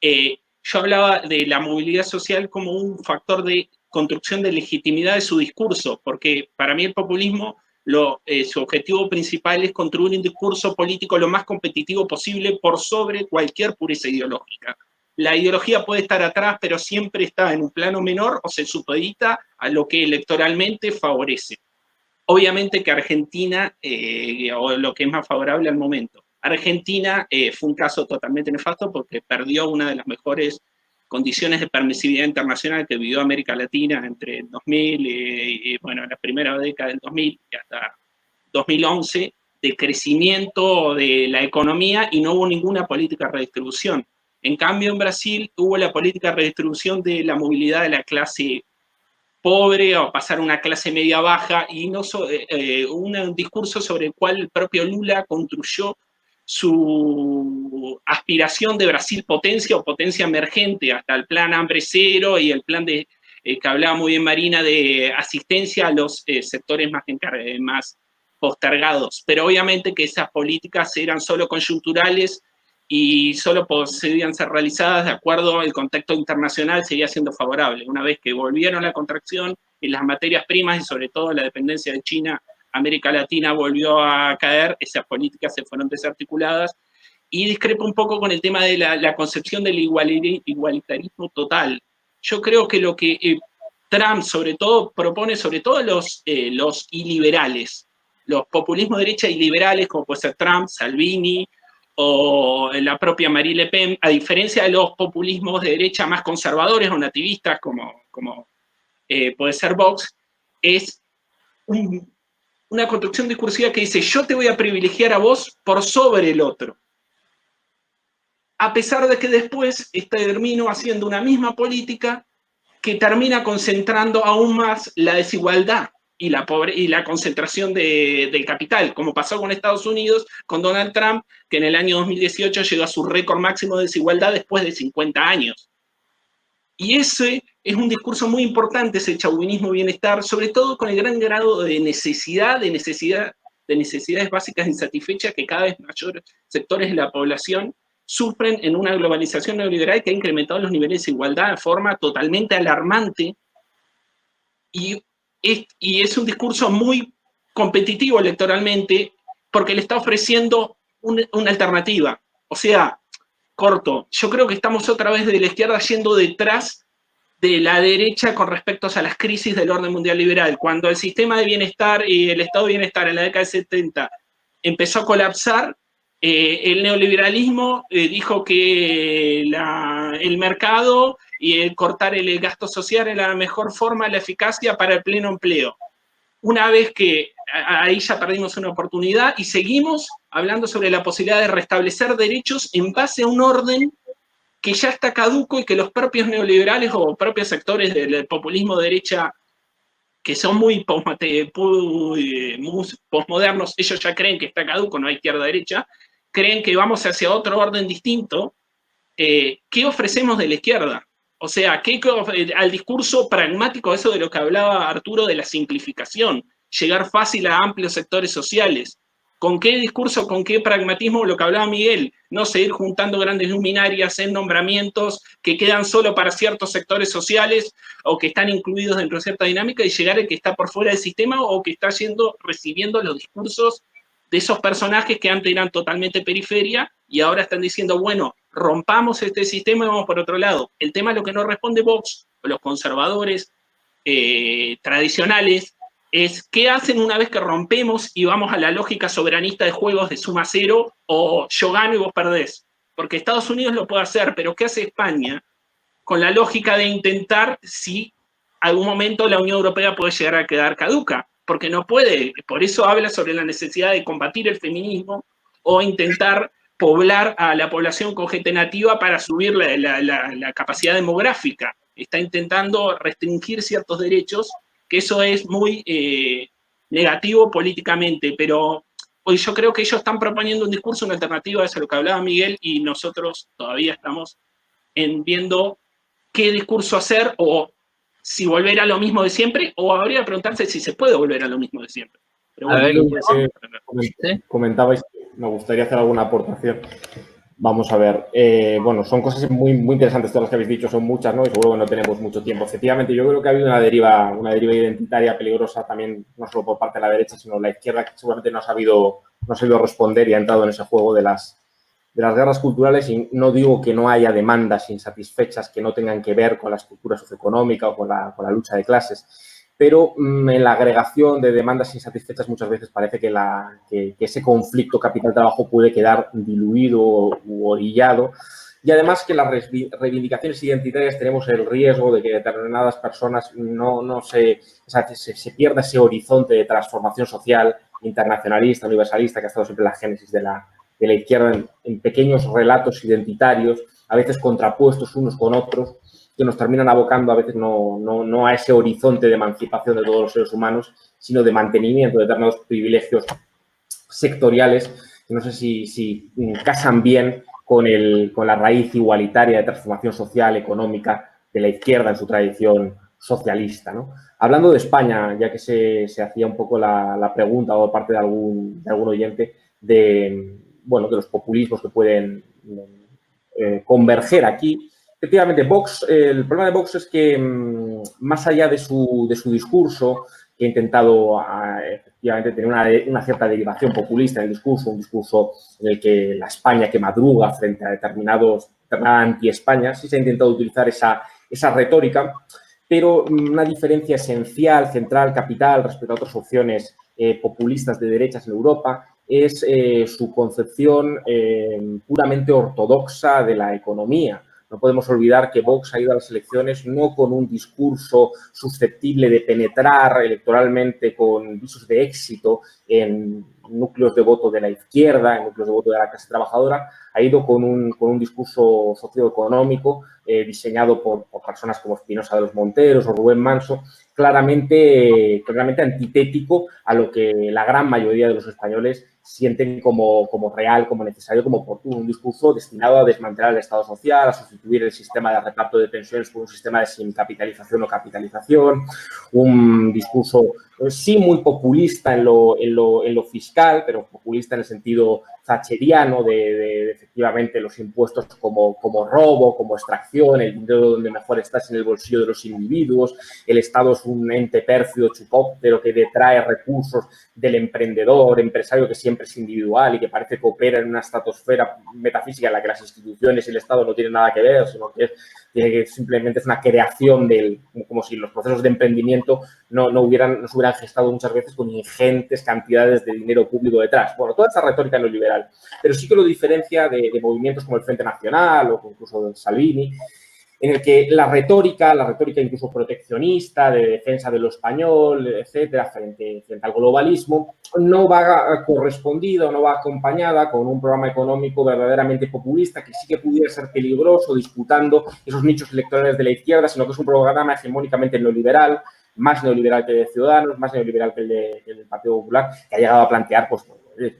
Yo hablaba de la movilidad social como un factor de construcción de legitimidad de su discurso, porque para mí el populismo, su objetivo principal es construir un discurso político lo más competitivo posible por sobre cualquier pureza ideológica. La ideología puede estar atrás, pero siempre está en un plano menor o se supedita a lo que electoralmente favorece. Obviamente que Argentina, o lo que es más favorable al momento, Argentina fue un caso totalmente nefasto porque perdió una de las mejores condiciones de permisividad internacional que vivió América Latina entre el 2000 y bueno, la primera década del 2000 y hasta 2011, de crecimiento de la economía y no hubo ninguna política de redistribución. En cambio, en Brasil hubo la política de redistribución de la movilidad de la clase pobre o pasar a una clase media baja y un discurso sobre el cual el propio Lula construyó su aspiración de Brasil potencia o potencia emergente, hasta el plan hambre cero y el plan que hablaba muy bien Marina de asistencia a los sectores más postergados. Pero obviamente que esas políticas eran solo conjunturales y solo podían ser realizadas de acuerdo al contexto internacional, seguía siendo favorable. Una vez que volvieron la contracción en las materias primas y sobre todo la dependencia de China, América Latina volvió a caer, esas políticas se fueron desarticuladas, y discrepo un poco con el tema de la concepción del igualitarismo total. Yo creo que lo que Trump sobre todo propone, sobre todo los iliberales, los populismos de derecha iliberales, como puede ser Trump, Salvini, o la propia Marine Le Pen, a diferencia de los populismos de derecha más conservadores o nativistas, como puede ser Vox, es una construcción discursiva que dice, yo te voy a privilegiar a vos por sobre el otro. A pesar de que después termino haciendo una misma política que termina concentrando aún más la desigualdad y la concentración del capital, como pasó con Estados Unidos, con Donald Trump, que en el año 2018 llegó a su récord máximo de desigualdad después de 50 años. Y ese es un discurso muy importante, ese chauvinismo bienestar, sobre todo con el gran grado de necesidades básicas insatisfechas que cada vez mayores sectores de la población sufren en una globalización neoliberal que ha incrementado los niveles de desigualdad de forma totalmente alarmante, y es un discurso muy competitivo electoralmente porque le está ofreciendo una alternativa. O sea, corto, yo creo que estamos otra vez de la izquierda yendo detrás de la derecha con respecto a las crisis del orden mundial liberal. Cuando el sistema de bienestar y el estado de bienestar en la década de 70 empezó a colapsar, el neoliberalismo dijo que el mercado y el cortar el gasto social era la mejor forma, la eficacia para el pleno empleo. Una vez que ahí ya perdimos una oportunidad y seguimos hablando sobre la posibilidad de restablecer derechos en base a un orden que ya está caduco y que los propios neoliberales o propios sectores del populismo de derecha, que son muy posmodernos, ellos ya creen que está caduco, no hay izquierda-derecha, creen que vamos hacia otro orden distinto. ¿Qué ofrecemos de la izquierda? O sea, al discurso pragmático, eso de lo que hablaba Arturo de la simplificación, llegar fácil a amplios sectores sociales. ¿Con qué discurso, con qué pragmatismo? Lo que hablaba Miguel, no seguir juntando grandes luminarias en nombramientos que quedan solo para ciertos sectores sociales o que están incluidos dentro de cierta dinámica y llegar al que está por fuera del sistema o que está recibiendo los discursos de esos personajes que antes eran totalmente periferia y ahora están diciendo, bueno, rompamos este sistema y vamos por otro lado. El tema es lo que no responde Vox o los conservadores tradicionales, es qué hacen una vez que rompemos y vamos a la lógica soberanista de juegos de suma cero o yo gano y vos perdés. Porque Estados Unidos lo puede hacer, pero ¿qué hace España? Con la lógica de intentar si algún momento la Unión Europea puede llegar a quedar caduca, porque no puede. Por eso habla sobre la necesidad de combatir el feminismo o intentar poblar a la población con gente nativa para subir la capacidad demográfica. Está intentando restringir ciertos derechos, que eso es muy negativo políticamente, pero hoy yo creo que ellos están proponiendo un discurso, una alternativa a eso, lo que hablaba Miguel, y nosotros todavía estamos viendo qué discurso hacer, o si volver a lo mismo de siempre, o habría que preguntarse si se puede volver a lo mismo de siempre. Pero A ver, comentabais, me gustaría hacer alguna aportación. Vamos a ver. Bueno, son cosas muy interesantes todas las que habéis dicho, son muchas, ¿no? Y seguro que no tenemos mucho tiempo. Efectivamente, yo creo que ha habido una deriva identitaria peligrosa también, no solo por parte de la derecha, sino la izquierda, que seguramente no ha sabido responder y ha entrado en ese juego de las guerras culturales. Y no digo que no haya demandas insatisfechas que no tengan que ver con la estructura socioeconómica o con la lucha de clases, pero en la agregación de demandas insatisfechas muchas veces parece que ese conflicto capital-trabajo puede quedar diluido u orillado. Y además que las reivindicaciones identitarias tenemos el riesgo de que determinadas personas se pierda ese horizonte de transformación social, internacionalista, universalista, que ha estado siempre en la génesis de la izquierda, en pequeños relatos identitarios, a veces contrapuestos unos con otros, que nos terminan abocando a veces no a ese horizonte de emancipación de todos los seres humanos, sino de mantenimiento de determinados privilegios sectoriales que no sé si casan bien con la raíz igualitaria de transformación social, económica de la izquierda en su tradición socialista, ¿no? Hablando de España, ya que se hacía un poco la pregunta o parte de algún oyente de los populismos que pueden converger aquí. Efectivamente, Vox, el problema de Vox es que más allá de su discurso, que ha intentado efectivamente tener una cierta derivación populista en el discurso, un discurso en el que la España que madruga frente a determinada anti-España, sí se ha intentado utilizar esa retórica, pero una diferencia esencial, central, capital respecto a otras opciones populistas de derechas en Europa es su concepción puramente ortodoxa de la economía. No podemos olvidar que Vox ha ido a las elecciones no con un discurso susceptible de penetrar electoralmente con visos de éxito en núcleos de voto de la izquierda, en núcleos de voto de la clase trabajadora, ha ido con un discurso socioeconómico diseñado por personas como Espinosa de los Monteros o Rubén Manso, claramente antitético a lo que la gran mayoría de los españoles sienten como real, como necesario, como oportuno. Un discurso destinado a desmantelar el Estado social, a sustituir el sistema de reparto de pensiones por un sistema de sin capitalización o capitalización. Un discurso, sí, muy populista en lo fiscal, pero populista en el sentido thatcheriano de efectivamente los impuestos como robo, como extracción, el dinero donde mejor está es en el bolsillo de los individuos, el Estado es un ente pérfido, chupóptero, que detrae recursos del empresario que siempre es individual y que parece que opera en una estratosfera metafísica en la que las instituciones y el Estado no tienen nada que ver, sino que simplemente es una creación como si los procesos de emprendimiento no se hubieran gestado muchas veces con ingentes cantidades de dinero público detrás. Bueno, toda esa retórica neoliberal, pero sí que lo diferencia de movimientos como el Frente Nacional o incluso de Salvini, en el que la retórica incluso proteccionista, de defensa de lo español, etcétera, frente al globalismo, no va correspondida o no va acompañada con un programa económico verdaderamente populista que sí que pudiera ser peligroso disputando esos nichos electorales de la izquierda, sino que es un programa hegemónicamente neoliberal, más neoliberal que el de Ciudadanos, más neoliberal que el del Partido Popular, que ha llegado a plantear, pues,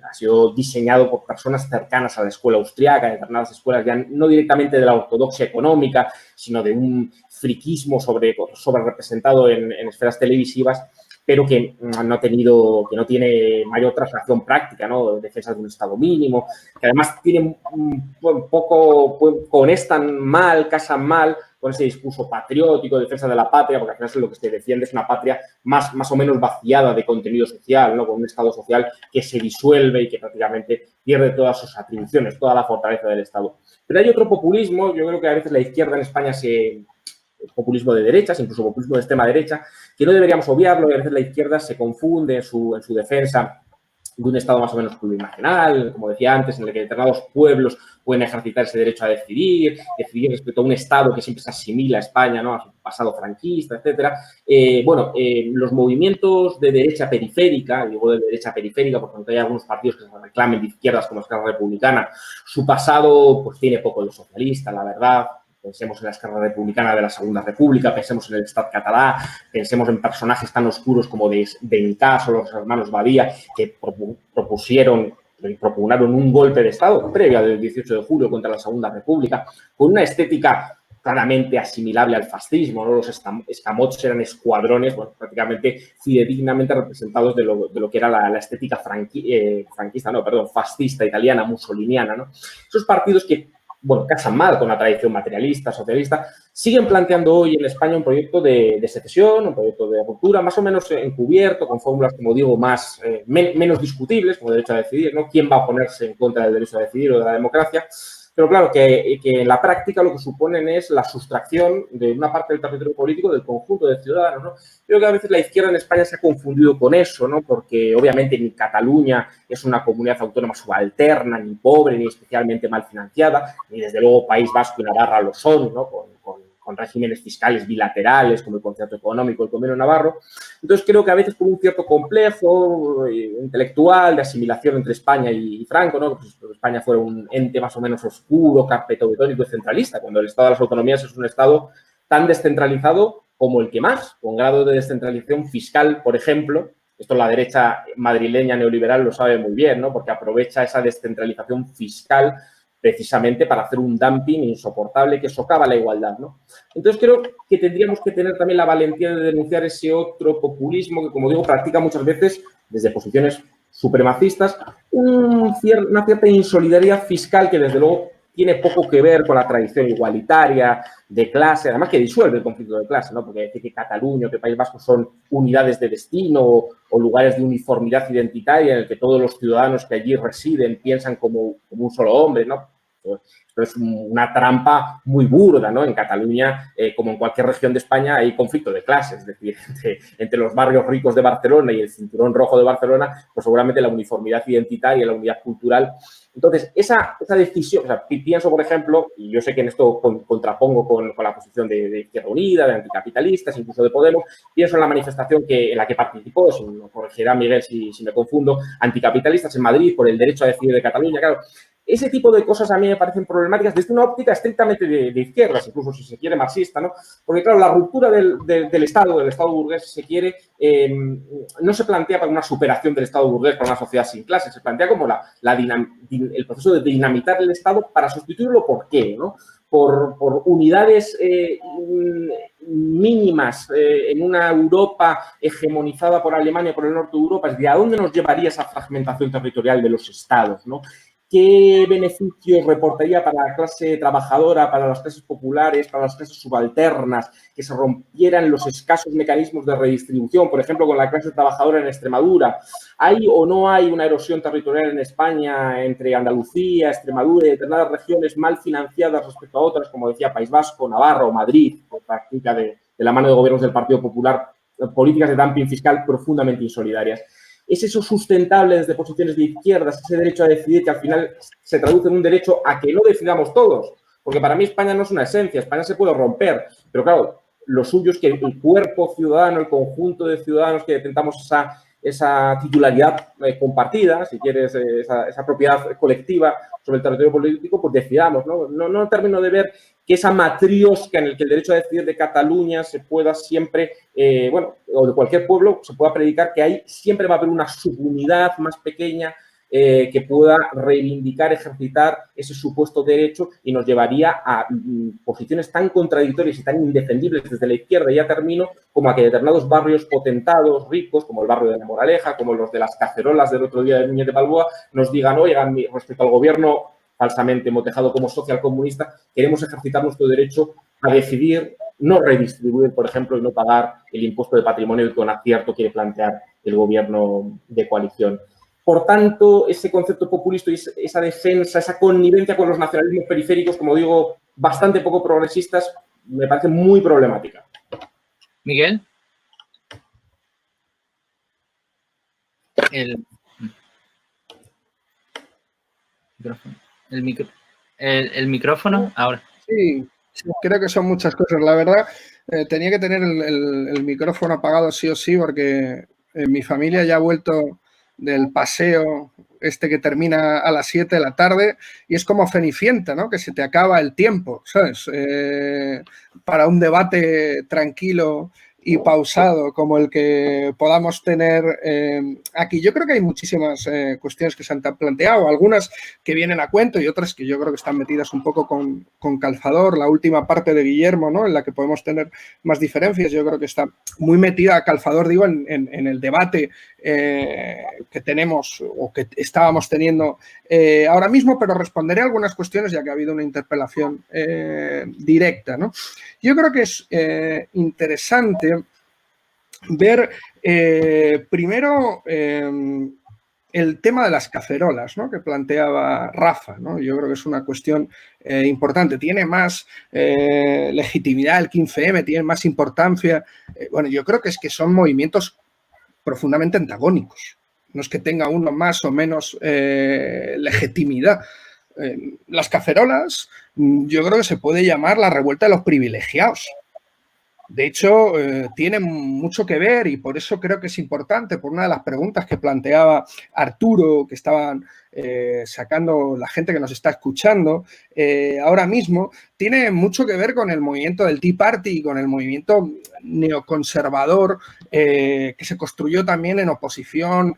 ha sido diseñado por personas cercanas a la escuela austriaca, determinadas escuelas ya no directamente de la ortodoxia económica, sino de un friquismo sobre representado en esferas televisivas, pero que no tiene mayor traslación práctica, ¿no? Defensa de un Estado mínimo, que además tiene un poco, conectan mal, casan mal con ese discurso patriótico, defensa de la patria, porque al final lo que se defiende es una patria más o menos vaciada de contenido social, ¿no? Con un Estado social que se disuelve y que prácticamente pierde todas sus atribuciones, toda la fortaleza del Estado. Pero hay otro populismo, yo creo que a veces la izquierda en España populismo de derechas, incluso populismo de extrema derecha, que no deberíamos obviarlo, y a veces la izquierda se confunde en su defensa de un Estado más o menos plurinacional, como decía antes, en el que determinados pueblos pueden ejercitar ese derecho a decidir respecto a un Estado que siempre se asimila a España, ¿no? A su pasado franquista, etcétera. Los movimientos de derecha periférica, digo de derecha periférica porque hay algunos partidos que se reclamen de izquierdas como Esquerra Republicana, su pasado pues tiene poco de socialista, la verdad. Pensemos en la Esquerra Republicana de la Segunda República, pensemos en el Estat català, pensemos en personajes tan oscuros como Dencás o los hermanos Badía, que propugnaron un golpe de Estado previo al 18 de julio contra la Segunda República, con una estética claramente asimilable al fascismo, ¿no? Los escamots eran escuadrones, bueno, prácticamente fidedignamente representados de lo que era la estética fascista italiana, mussoliniana, ¿no? Esos partidos que, bueno, casan mal con la tradición materialista, socialista, siguen planteando hoy en España un proyecto de secesión, un proyecto de ruptura, más o menos encubierto, con fórmulas, como digo, menos discutibles, como el derecho a decidir, ¿no? ¿Quién va a ponerse en contra del derecho a decidir o de la democracia? Pero claro, que en la práctica lo que suponen es la sustracción de una parte del territorio político del conjunto de ciudadanos, ¿no? Creo que a veces la izquierda en España se ha confundido con eso, ¿no? Porque obviamente ni Cataluña es una comunidad autónoma subalterna, ni pobre, ni especialmente mal financiada, ni desde luego País Vasco y Navarra lo son, ¿no? Con regímenes fiscales bilaterales, como el concierto económico, el convenio navarro. Entonces, creo que a veces por un cierto complejo intelectual de asimilación entre España y Franco, ¿no? Pues España fuera un ente más o menos oscuro, carpetobetónico y centralista, cuando el Estado de las Autonomías es un Estado tan descentralizado como el que más, con grado de descentralización fiscal, por ejemplo. Esto la derecha madrileña neoliberal lo sabe muy bien, ¿no? Porque aprovecha esa descentralización fiscal precisamente para hacer un dumping insoportable que socava la igualdad, ¿no? Entonces, creo que tendríamos que tener también la valentía de denunciar ese otro populismo que, como digo, practica muchas veces desde posiciones supremacistas una cierta insolidaridad fiscal que, desde luego, tiene poco que ver con la tradición igualitaria de clase, además que disuelve el conflicto de clase, ¿no? Porque decir que Cataluña o que País Vasco son unidades de destino o lugares de uniformidad identitaria en el que todos los ciudadanos que allí residen piensan como un solo hombre, ¿no? Esto es una trampa muy burda, ¿no? En Cataluña, como en cualquier región de España, hay conflicto de clases, es decir, entre los barrios ricos de Barcelona y el cinturón rojo de Barcelona, pues seguramente la uniformidad identitaria, la unidad cultural. Entonces, esa decisión, o sea, pienso, por ejemplo, y yo sé que en esto contrapongo con la posición de Izquierda Unida, de anticapitalistas, incluso de Podemos, pienso en la manifestación en la que participó, si me corregirá Miguel si me confundo, anticapitalistas en Madrid por el derecho a decidir de Cataluña. Claro, ese tipo de cosas a mí me parecen problemáticas desde una óptica estrictamente de izquierdas, incluso si se quiere marxista, ¿no? Porque, claro, la ruptura del Estado burgués, si se quiere, no se plantea para una superación del Estado burgués, para una sociedad sin clases, se plantea como el proceso de dinamitar el Estado para sustituirlo ¿por qué? ¿No? Por unidades mínimas en una Europa hegemonizada por Alemania, por el norte de Europa. ¿De a dónde nos llevaría esa fragmentación territorial de los estados, ¿no? ¿Qué beneficios reportaría para la clase trabajadora, para las clases populares, para las clases subalternas, que se rompieran los escasos mecanismos de redistribución, por ejemplo, con la clase trabajadora en Extremadura? ¿Hay o no hay una erosión territorial en España entre Andalucía, Extremadura y determinadas regiones mal financiadas respecto a otras, como decía País Vasco, Navarra o Madrid, que practica de la mano de gobiernos del Partido Popular políticas de dumping fiscal profundamente insolidarias? ¿Es eso sustentable desde posiciones de izquierdas, ese derecho a decidir que al final se traduce en un derecho a que no decidamos todos? Porque para mí España no es una esencia, España se puede romper, pero claro, lo suyo es que el cuerpo ciudadano, el conjunto de ciudadanos que detentamos esa titularidad compartida, si quieres, esa propiedad colectiva sobre el territorio político, pues decidamos, ¿no? No termino de ver que esa matriosca en el que el derecho a decidir de Cataluña se pueda siempre, o de cualquier pueblo, se pueda predicar que siempre va a haber una subunidad más pequeña que pueda reivindicar, ejercitar ese supuesto derecho y nos llevaría a posiciones tan contradictorias y tan indefendibles desde la izquierda, ya termino, como a que determinados barrios potentados, ricos, como el barrio de La Moraleja, como los de las cacerolas del otro día de Núñez de Balboa, nos digan, oigan, respecto al gobierno falsamente motejado como socialcomunista, queremos ejercitar nuestro derecho a decidir, no redistribuir, por ejemplo, y no pagar el impuesto de patrimonio que con acierto quiere plantear el gobierno de coalición. Por tanto, ese concepto populista y esa defensa, esa connivencia con los nacionalismos periféricos, como digo, bastante poco progresistas, me parece muy problemática. Miguel. El micrófono, ahora. Sí, creo que son muchas cosas. La verdad, tenía que tener el micrófono apagado sí o sí, porque mi familia ya ha vuelto del paseo que termina a las 7 de la tarde y es como Cenicienta, ¿no? Que se te acaba el tiempo, ¿sabes? Para un debate tranquilo y pausado como el que podamos tener aquí. Yo creo que hay muchísimas cuestiones que se han planteado, algunas que vienen a cuento y otras que yo creo que están metidas un poco con calzador. La última parte de Guillermo, ¿no?, en la que podemos tener más diferencias, yo creo que está muy metida a calzador, digo, en el debate que tenemos o que estábamos teniendo ahora mismo, pero responderé a algunas cuestiones ya que ha habido una interpelación directa, ¿no? Yo creo que es interesante ver primero el tema de las cacerolas, ¿no?, que planteaba Rafa, ¿no? Yo creo que es una cuestión importante. Tiene más legitimidad el 15M, tiene más importancia. Bueno, yo creo que es que son movimientos profundamente antagónicos. No es que tenga uno más o menos legitimidad. Las cacerolas, yo creo que se puede llamar la revuelta de los privilegiados. De hecho, tiene mucho que ver y por eso creo que es importante, por una de las preguntas que planteaba Arturo, que estaban sacando la gente que nos está escuchando ahora mismo, tiene mucho que ver con el movimiento del Tea Party y con el movimiento neoconservador que se construyó también en oposición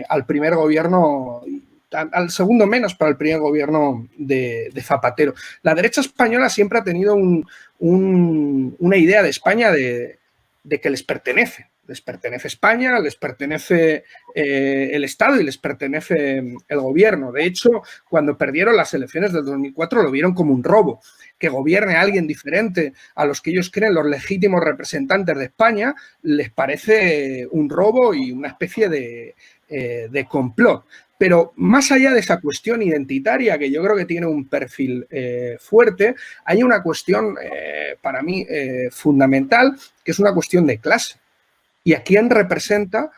al primer gobierno, al segundo menos, para el primer gobierno de Zapatero. La derecha española siempre ha tenido una idea de España de que les pertenece. Les pertenece España, les pertenece el Estado y les pertenece el gobierno. De hecho, cuando perdieron las elecciones del 2004 lo vieron como un robo. Que gobierne alguien diferente a los que ellos creen los legítimos representantes de España les parece un robo y una especie de complot. Pero más allá de esa cuestión identitaria, que yo creo que tiene un perfil fuerte, hay una cuestión para mí fundamental, que es una cuestión de clase. ¿Y a quién representa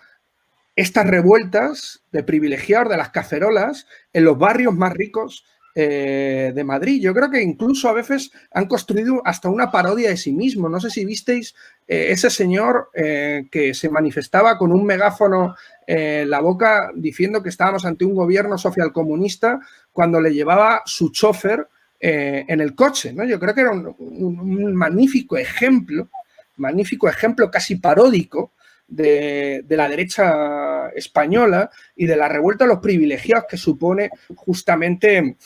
estas revueltas de privilegiados de las cacerolas en los barrios más ricos de Madrid? Yo creo que incluso a veces han construido hasta una parodia de sí mismo. No sé si visteis ese señor que se manifestaba con un megáfono en la boca diciendo que estábamos ante un gobierno socialcomunista cuando le llevaba su chofer en el coche, ¿no? Yo creo que era un magnífico ejemplo casi paródico de la derecha española y de la revuelta de los privilegiados que supone justamente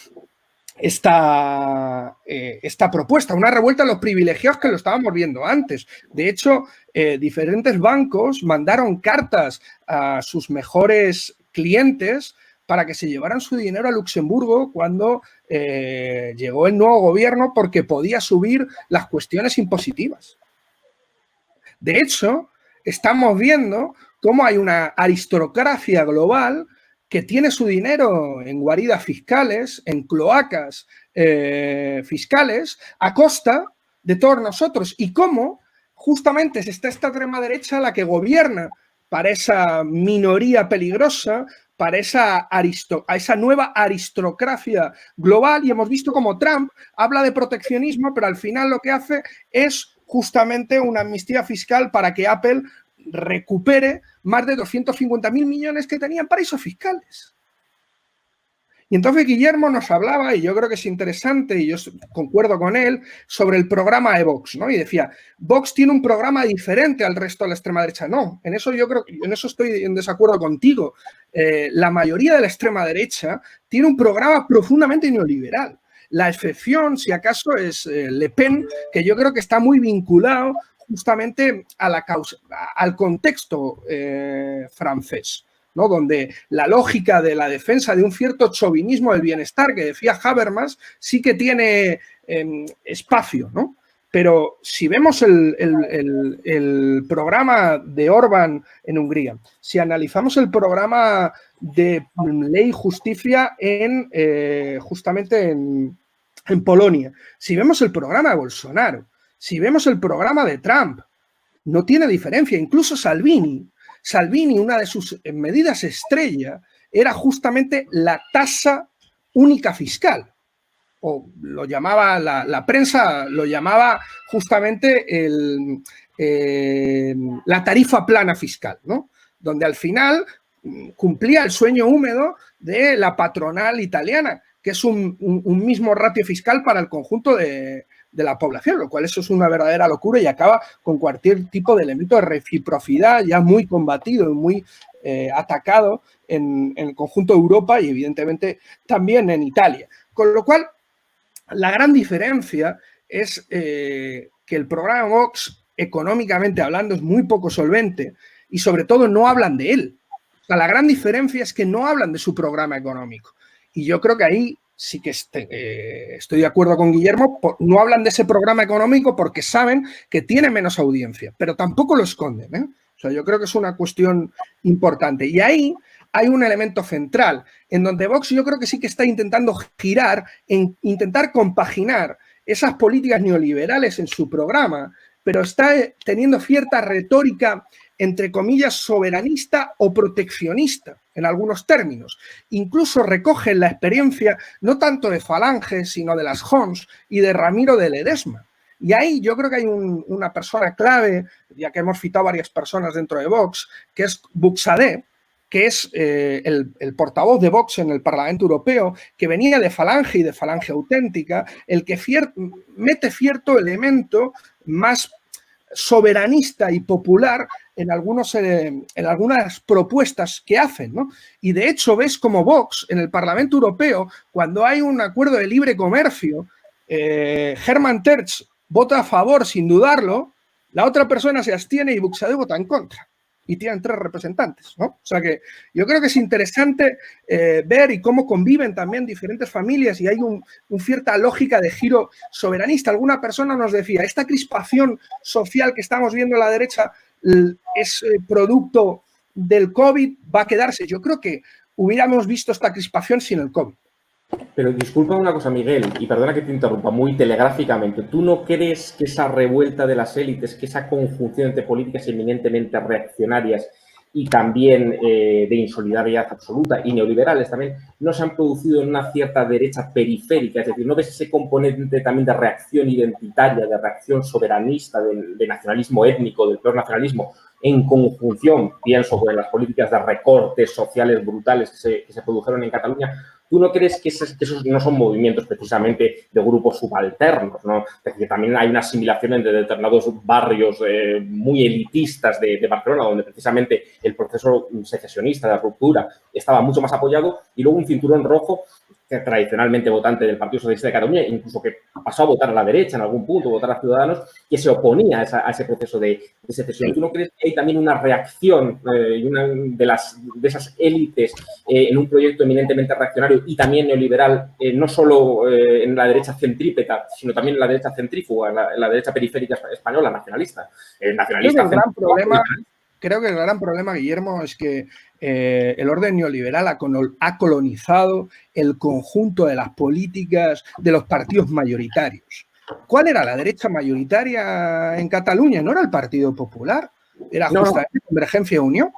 esta propuesta, una revuelta de los privilegiados que lo estábamos viendo antes. De hecho, diferentes bancos mandaron cartas a sus mejores clientes para que se llevaran su dinero a Luxemburgo cuando llegó el nuevo gobierno, porque podía subir las cuestiones impositivas. De hecho, estamos viendo cómo hay una aristocracia global que tiene su dinero en guaridas fiscales, en cloacas fiscales, a costa de todos nosotros. Y cómo justamente es esta extrema derecha la que gobierna para esa minoría peligrosa, para esa nueva aristocracia global. Y hemos visto cómo Trump habla de proteccionismo, pero al final lo que hace es justamente una amnistía fiscal para que Apple recupere más de 250.000 millones que tenía en paraísos fiscales. Y entonces Guillermo nos hablaba, y yo creo que es interesante, y yo concuerdo con él, sobre el programa de Vox, ¿no? Y decía, Vox tiene un programa diferente al resto de la extrema derecha. No, en eso yo creo que en eso estoy en desacuerdo contigo. La mayoría de la extrema derecha tiene un programa profundamente neoliberal. La excepción, si acaso, es Le Pen, que yo creo que está muy vinculado justamente a al contexto francés, ¿no? Donde la lógica de la defensa de un cierto chauvinismo del bienestar que decía Habermas sí que tiene espacio, ¿no? Pero si vemos el programa de Orbán en Hungría, si analizamos el programa de Ley y Justicia justamente en Polonia, si vemos el programa de Bolsonaro, si vemos el programa de Trump, no tiene diferencia. Incluso Salvini, una de sus medidas estrella era justamente la tasa única fiscal. O lo llamaba, la prensa lo llamaba justamente la tarifa plana fiscal, ¿no? Donde al final cumplía el sueño húmedo de la patronal italiana, que es un mismo ratio fiscal para el conjunto de de la población, lo cual eso es una verdadera locura y acaba con cualquier tipo de elemento de reciprocidad ya muy combatido y muy atacado en el conjunto de Europa y evidentemente también en Italia. Con lo cual, la gran diferencia es que el programa Vox, económicamente hablando, es muy poco solvente y sobre todo no hablan de él. O sea, la gran diferencia es que no hablan de su programa económico. Y yo creo que ahí sí que estoy de acuerdo con Guillermo, no hablan de ese programa económico porque saben que tiene menos audiencia, pero tampoco lo esconden, ¿eh? O sea, yo creo que es una cuestión importante. Y ahí hay un elemento central, en donde Vox yo creo que sí que está intentando girar, intentar compaginar esas políticas neoliberales en su programa, pero está teniendo cierta retórica, entre comillas, soberanista o proteccionista, en algunos términos. Incluso recogen la experiencia no tanto de Falange, sino de las Homs y de Ramiro de Ledesma. Y ahí yo creo que hay una persona clave, ya que hemos citado varias personas dentro de Vox, que es Buxadé, que es el portavoz de Vox en el Parlamento Europeo, que venía de Falange y de Falange auténtica, el que mete cierto elemento más soberanista y popular en algunas propuestas que hacen, ¿no? Y de hecho ves como Vox en el Parlamento Europeo, cuando hay un acuerdo de libre comercio, Hermann Tertsch vota a favor sin dudarlo, la otra persona se abstiene y Buxadé vota en contra. Y tienen 3 representantes, ¿no? O sea que yo creo que es interesante ver y cómo conviven también diferentes familias y hay una cierta lógica de giro soberanista. Alguna persona nos decía, esta crispación social que estamos viendo a la derecha es producto del COVID, va a quedarse. Yo creo que hubiéramos visto esta crispación sin el COVID. Pero disculpa una cosa, Miguel, y perdona que te interrumpa muy telegráficamente. ¿Tú no crees que esa revuelta de las élites, que esa conjunción entre políticas eminentemente reaccionarias y también de insolidaridad absoluta y neoliberales también, no se han producido en una cierta derecha periférica? Es decir, ¿no ves ese componente también de reacción identitaria, de reacción soberanista, de nacionalismo étnico, del peor nacionalismo, en conjunción, pienso, con las políticas de recortes sociales brutales que se produjeron en Cataluña? ¿Tú no crees que esos no son movimientos precisamente de grupos subalternos, ¿no? Es decir, también hay una asimilación entre determinados barrios muy elitistas de Barcelona, donde precisamente el proceso secesionista de la ruptura estaba mucho más apoyado, y luego un cinturón rojo que tradicionalmente votante del Partido Socialista de Cataluña, incluso que pasó a votar a la derecha en algún punto, votar a Ciudadanos, que se oponía a ese proceso de secesión. ¿Tú no crees que hay también una reacción de esas élites en un proyecto eminentemente reaccionario y también neoliberal, no solo en la derecha centrípeta, sino también en la derecha centrífuga, en la derecha periférica española, nacionalista? Creo que el gran problema, Guillermo, es que el orden neoliberal ha colonizado el conjunto de las políticas de los partidos mayoritarios. ¿Cuál era la derecha mayoritaria en Cataluña? No era el Partido Popular, era justamente Convergencia y Unió.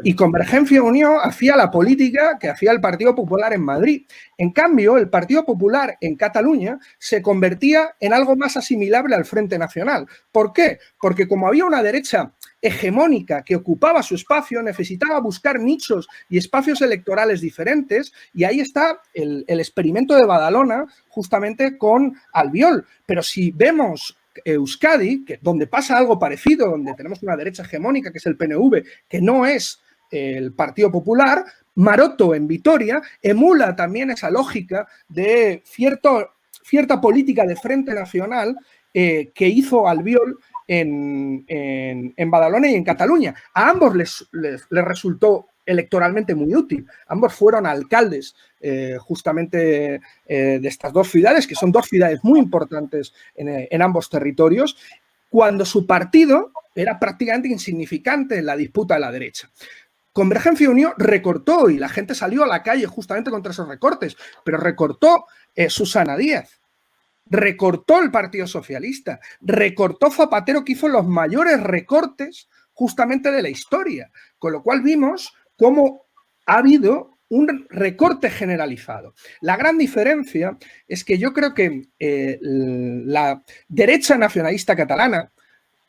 Y Convergencia y Unió hacía la política que hacía el Partido Popular en Madrid. En cambio, el Partido Popular en Cataluña se convertía en algo más asimilable al Frente Nacional. ¿Por qué? Porque como había una derecha hegemónica que ocupaba su espacio, necesitaba buscar nichos y espacios electorales diferentes, y ahí está el experimento de Badalona justamente con Albiol. Pero si vemos Euskadi, donde pasa algo parecido, donde tenemos una derecha hegemónica que es el PNV, que no es el Partido Popular, Maroto en Vitoria emula también esa lógica de cierta política de Frente Nacional que hizo Albiol en Badalona y en Cataluña. A ambos les resultó electoralmente muy útil. Ambos fueron alcaldes justamente de estas 2 ciudades, que son 2 ciudades muy importantes en ambos territorios, cuando su partido era prácticamente insignificante en la disputa de la derecha. Convergencia y Unión recortó y la gente salió a la calle justamente contra esos recortes, pero recortó Susana Díaz, recortó el Partido Socialista, recortó Zapatero, que hizo los mayores recortes justamente de la historia, con lo cual vimos cómo ha habido un recorte generalizado. La gran diferencia es que yo creo que la derecha nacionalista catalana,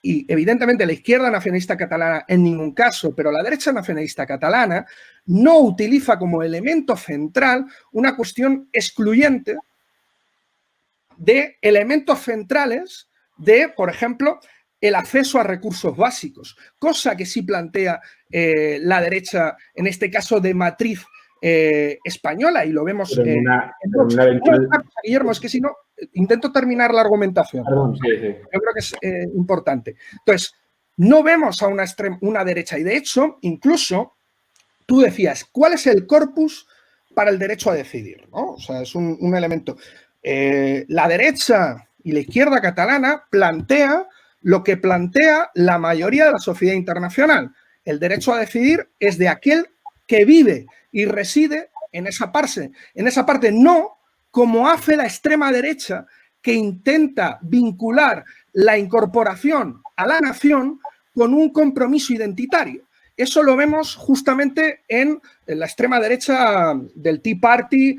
y evidentemente la izquierda nacionalista catalana en ningún caso, pero la derecha nacionalista catalana no utiliza como elemento central una cuestión excluyente de elementos centrales de, por ejemplo, el acceso a recursos básicos, cosa que sí plantea la derecha, en este caso de matriz española, y lo vemos en Vox. Guillermo, es que si no, intento terminar la argumentación. Perdón, sí. Yo creo que es importante. Entonces, no vemos a una derecha, y de hecho, incluso, tú decías, ¿cuál es el corpus para el derecho a decidir? ¿No? O sea, es un elemento. La derecha y la izquierda catalana plantea lo que plantea la mayoría de la sociedad internacional. El derecho a decidir es de aquel que vive y reside en esa parte, no como hace la extrema derecha, que intenta vincular la incorporación a la nación con un compromiso identitario. Eso lo vemos justamente en la extrema derecha del Tea Party,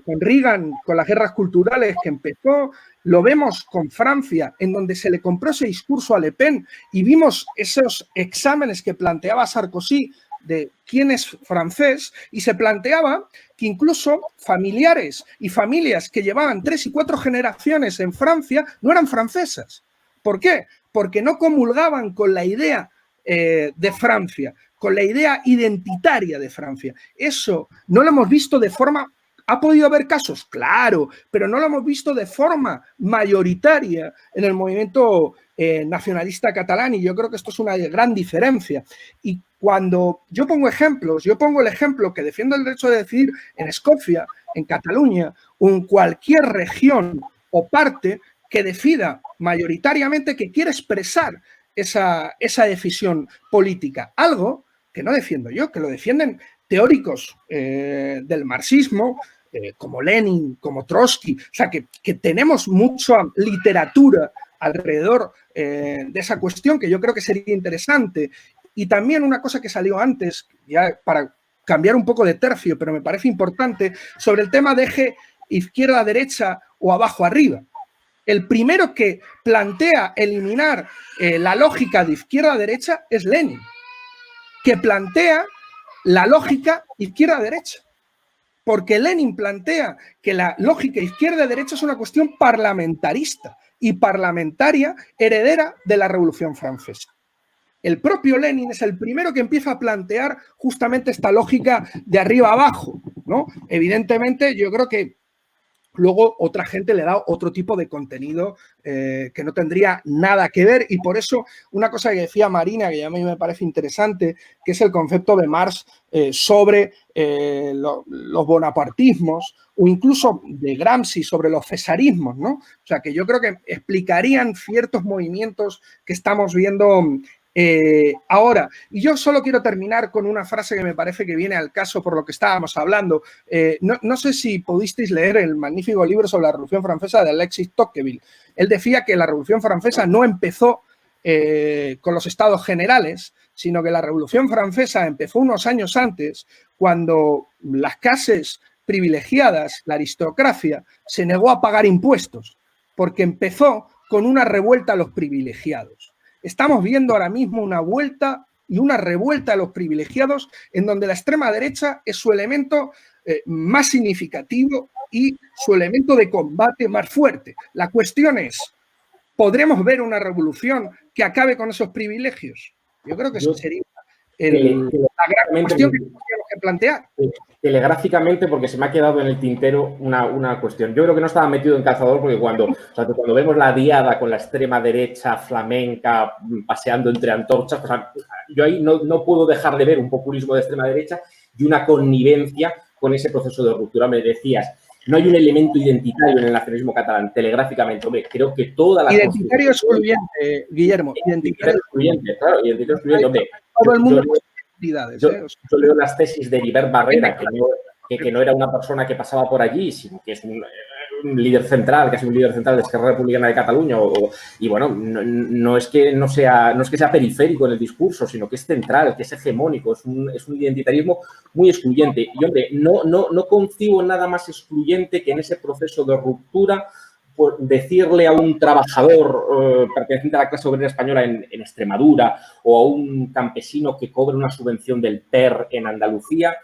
con Reagan, con las guerras culturales que empezó. Lo vemos con Francia, en donde se le compró ese discurso a Le Pen y vimos esos exámenes que planteaba Sarkozy de quién es francés, y se planteaba que incluso familiares y familias que llevaban 3 y 4 generaciones en Francia no eran francesas. ¿Por qué? Porque no comulgaban con la idea de Francia, con la idea identitaria de Francia. Eso no lo hemos visto de forma... ¿Ha podido haber casos? Claro, pero no lo hemos visto de forma mayoritaria en el movimiento nacionalista catalán, y yo creo que esto es una gran diferencia. Y cuando yo pongo ejemplos, yo pongo el ejemplo que defiendo el derecho de decidir en Escocia, en Cataluña o en cualquier región o parte que decida mayoritariamente que quiere expresar esa decisión política. Algo que no defiendo yo, que lo defienden teóricos del marxismo, como Lenin, como Trotsky. O sea, que tenemos mucha literatura alrededor de esa cuestión, que yo creo que sería interesante. Y también una cosa que salió antes, ya para cambiar un poco de tercio, pero me parece importante, sobre el tema de eje izquierda-derecha o abajo-arriba. El primero que plantea eliminar la lógica de izquierda-derecha es Lenin, que plantea la lógica izquierda-derecha. Porque Lenin plantea que la lógica izquierda-derecha es una cuestión parlamentarista y parlamentaria heredera de la Revolución Francesa. El propio Lenin es el primero que empieza a plantear justamente esta lógica de arriba abajo, ¿no? Evidentemente, yo creo que luego otra gente le da otro tipo de contenido que no tendría nada que ver, y por eso una cosa que decía Marina, que a mí me parece interesante, que es el concepto de Marx sobre los bonapartismos, o incluso de Gramsci sobre los cesarismos, ¿no? O sea, que yo creo que explicarían ciertos movimientos que estamos viendo ahora. Y yo solo quiero terminar con una frase que me parece que viene al caso por lo que estábamos hablando. No sé si pudisteis leer el magnífico libro sobre la Revolución Francesa de Alexis Tocqueville. Él decía que la Revolución Francesa no empezó con los estados generales, sino que la Revolución Francesa empezó unos años antes, cuando las clases privilegiadas, la aristocracia, se negó a pagar impuestos, porque empezó con una revuelta a los privilegiados. Estamos viendo ahora mismo una vuelta y una revuelta a los privilegiados, en donde la extrema derecha es su elemento más significativo y su elemento de combate más fuerte. La cuestión es, ¿podremos ver una revolución que acabe con esos privilegios? Yo creo que eso sería la gran cuestión que tendríamos que plantear. Telegráficamente, porque se me ha quedado en el tintero una cuestión. Yo creo que no estaba metido en calzador, porque cuando vemos la diada con la extrema derecha flamenca paseando entre antorchas, yo ahí no puedo dejar de ver un populismo de extrema derecha y una connivencia con ese proceso de ruptura. Me decías, no hay un elemento identitario en el nacionalismo catalán, telegráficamente. Hombre, creo que toda la... Identitario excluyente, Guillermo. Identitario excluyente, claro, identitario excluyente. Hombre, todo el mundo... Yo leo las tesis de Heribert Barrera, que no era una persona que pasaba por allí, sino que es un líder central, casi un líder central de Esquerra Republicana de Cataluña. Y bueno, no es que sea periférico en el discurso, sino que es central, que es hegemónico, es un identitarismo muy excluyente. Y hombre, no concibo nada más excluyente que en ese proceso de ruptura, por decirle a un trabajador perteneciente a la clase obrera española en Extremadura, o a un campesino que cobre una subvención del PER en Andalucía,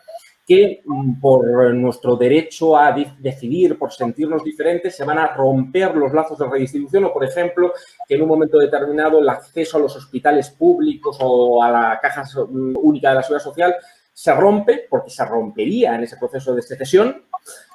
que por nuestro derecho a decidir, por sentirnos diferentes, se van a romper los lazos de redistribución o, por ejemplo, que en un momento determinado el acceso a los hospitales públicos o a la caja única de la seguridad social se rompe, porque se rompería en ese proceso de secesión,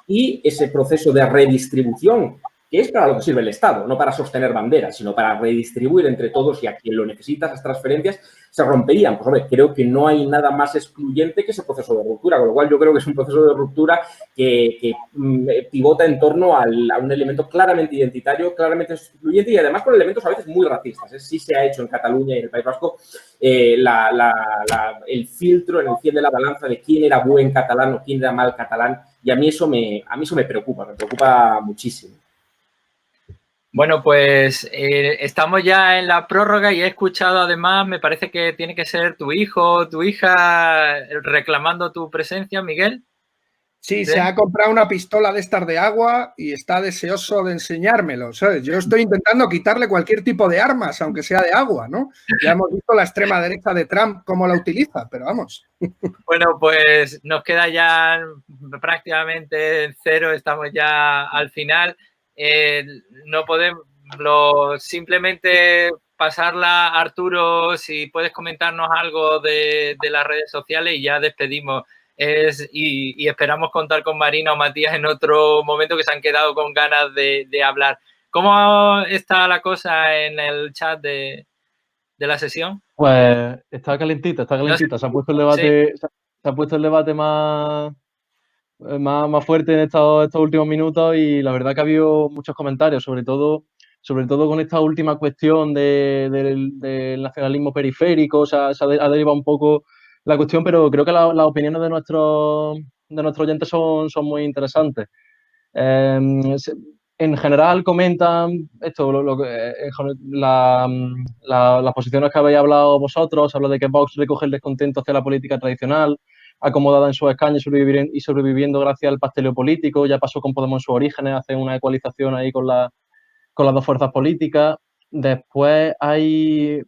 y ese proceso de redistribución, que es para lo que sirve el Estado, no para sostener banderas, sino para redistribuir entre todos y a quien lo necesita, esas transferencias se romperían. Pues, hombre, creo que no hay nada más excluyente que ese proceso de ruptura, con lo cual yo creo que es un proceso de ruptura que pivota en torno a un elemento claramente identitario, claramente excluyente y además con elementos a veces muy racistas. Sí se ha hecho en Cataluña y en el País Vasco el filtro en el fiel de la balanza de quién era buen catalán o quién era mal catalán, y a mí eso me preocupa muchísimo. Bueno, pues estamos ya en la prórroga y he escuchado además, me parece que tiene que ser tu hijo o tu hija reclamando tu presencia, Miguel. Sí, se ha comprado una pistola de estas de agua y está deseoso de enseñármelo, ¿sabes? Yo estoy intentando quitarle cualquier tipo de armas, aunque sea de agua, ¿no? Ya hemos visto la extrema derecha de Trump cómo la utiliza, pero vamos. Bueno, pues nos queda ya prácticamente cero, estamos ya al final. No podemos simplemente pasarla, Arturo, si puedes comentarnos algo de las redes sociales y ya despedimos. Y esperamos contar con Marina o Matías en otro momento, que se han quedado con ganas de hablar. ¿Cómo está la cosa en el chat de la sesión? Pues está calentita, está calentita. Se ha puesto el debate, sí. Se ha puesto el debate más fuerte en estos últimos minutos, y la verdad que ha habido muchos comentarios, sobre todo con esta última cuestión del nacionalismo periférico. O sea, ha derivado un poco la cuestión, pero creo que las opiniones de nuestros oyentes son muy interesantes. En general comentan esto, las posiciones que habéis hablado vosotros. Habla de que Vox recoge el descontento hacia la política tradicional, acomodada en sus escaños y sobreviviendo gracias al pasteleo político. Ya pasó con Podemos en sus orígenes, hace una ecualización ahí con las dos fuerzas políticas. Después hay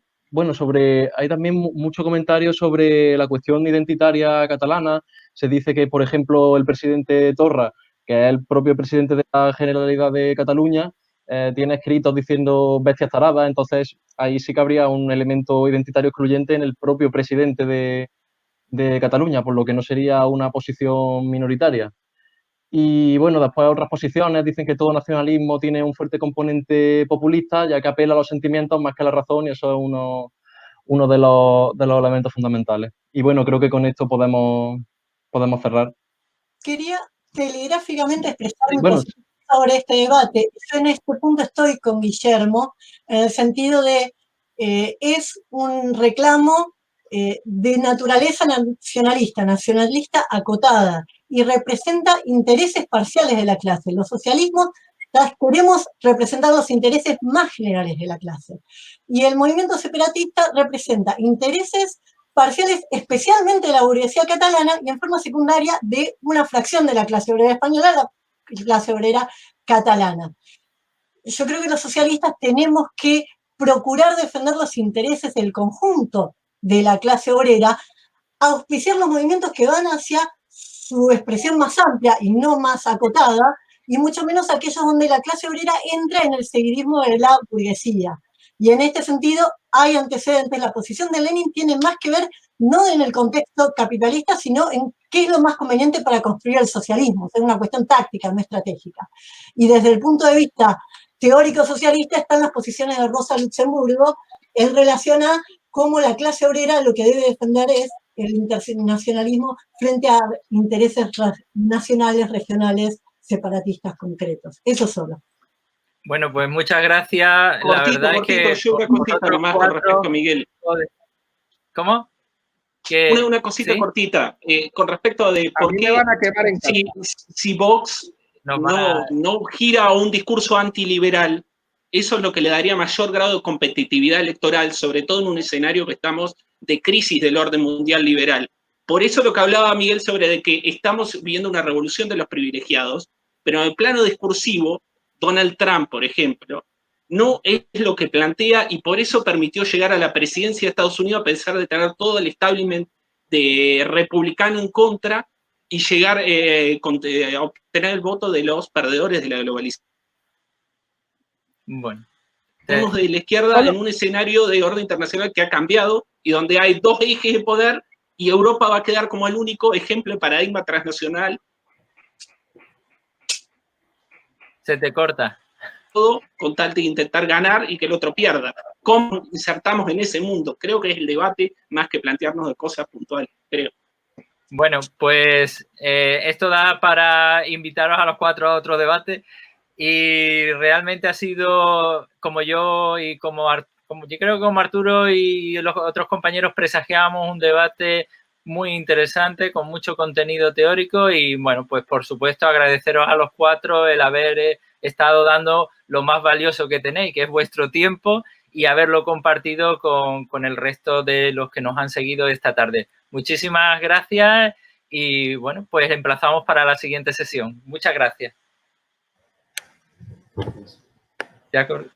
también mucho comentario sobre la cuestión identitaria catalana. Se dice que, por ejemplo, el presidente Torra, que es el propio presidente de la Generalidad de Cataluña, tiene escritos diciendo bestias taradas. Entonces ahí sí que habría un elemento identitario excluyente en el propio presidente de Cataluña, por lo que no sería una posición minoritaria. Y bueno, después otras posiciones dicen que todo nacionalismo tiene un fuerte componente populista, ya que apela a los sentimientos más que a la razón, y eso es uno de los elementos fundamentales. Y bueno, creo que con esto podemos cerrar. Quería telegráficamente expresar mi posición sobre este debate. Yo en este punto estoy con Guillermo, en el sentido de es un reclamo de naturaleza nacionalista acotada, y representa intereses parciales de la clase. Los socialismos queremos representar los intereses más generales de la clase, y el movimiento separatista representa intereses parciales, especialmente de la burguesía catalana, y en forma secundaria de una fracción de la clase obrera española, la clase obrera catalana. Yo creo que los socialistas tenemos que procurar defender los intereses del conjunto de la clase obrera, auspiciar los movimientos que van hacia su expresión más amplia y no más acotada, y mucho menos aquellos donde la clase obrera entra en el seguidismo de la burguesía. Y en este sentido hay antecedentes. La posición de Lenin tiene más que ver no en el contexto capitalista, sino en qué es lo más conveniente para construir el socialismo. Es una cuestión táctica, no estratégica. Y desde el punto de vista teórico socialista están las posiciones de Rosa Luxemburgo en relación a cómo la clase obrera lo que debe defender es el internacionalismo frente a intereses nacionales, regionales, separatistas concretos. Eso solo. Bueno, pues muchas gracias. Cortito, la verdad cortito, es que... yo una cosita nomás con respecto a Miguel. ¿Cómo? Una cosita ¿sí? Cortita, con respecto de por qué van a quemar en si Vox no gira a un discurso antiliberal, eso es lo que le daría mayor grado de competitividad electoral, sobre todo en un escenario que estamos de crisis del orden mundial liberal. Por eso lo que hablaba Miguel sobre de que estamos viviendo una revolución de los privilegiados, pero en el plano discursivo, Donald Trump, por ejemplo, no es lo que plantea, y por eso permitió llegar a la presidencia de Estados Unidos a pesar de tener todo el establishment de republicano en contra, y llegar a obtener el voto de los perdedores de la globalización. Bueno. Estamos de la izquierda en un escenario de orden internacional que ha cambiado y donde hay dos ejes de poder y Europa va a quedar como el único ejemplo de paradigma transnacional. Se te corta. Todo con tal de intentar ganar y que el otro pierda. ¿Cómo insertamos en ese mundo? Creo que es el debate más que plantearnos de cosas puntuales, creo. Bueno, pues esto da para invitaros a los cuatro a otro debate y realmente ha sido como yo y como yo creo que como Arturo y los otros compañeros presagiábamos un debate muy interesante con mucho contenido teórico y bueno, pues por supuesto agradeceros a los cuatro el haber estado dando lo más valioso que tenéis, que es vuestro tiempo y haberlo compartido con el resto de los que nos han seguido esta tarde. Muchísimas gracias y bueno, pues emplazamos para la siguiente sesión. Muchas gracias. De acuerdo.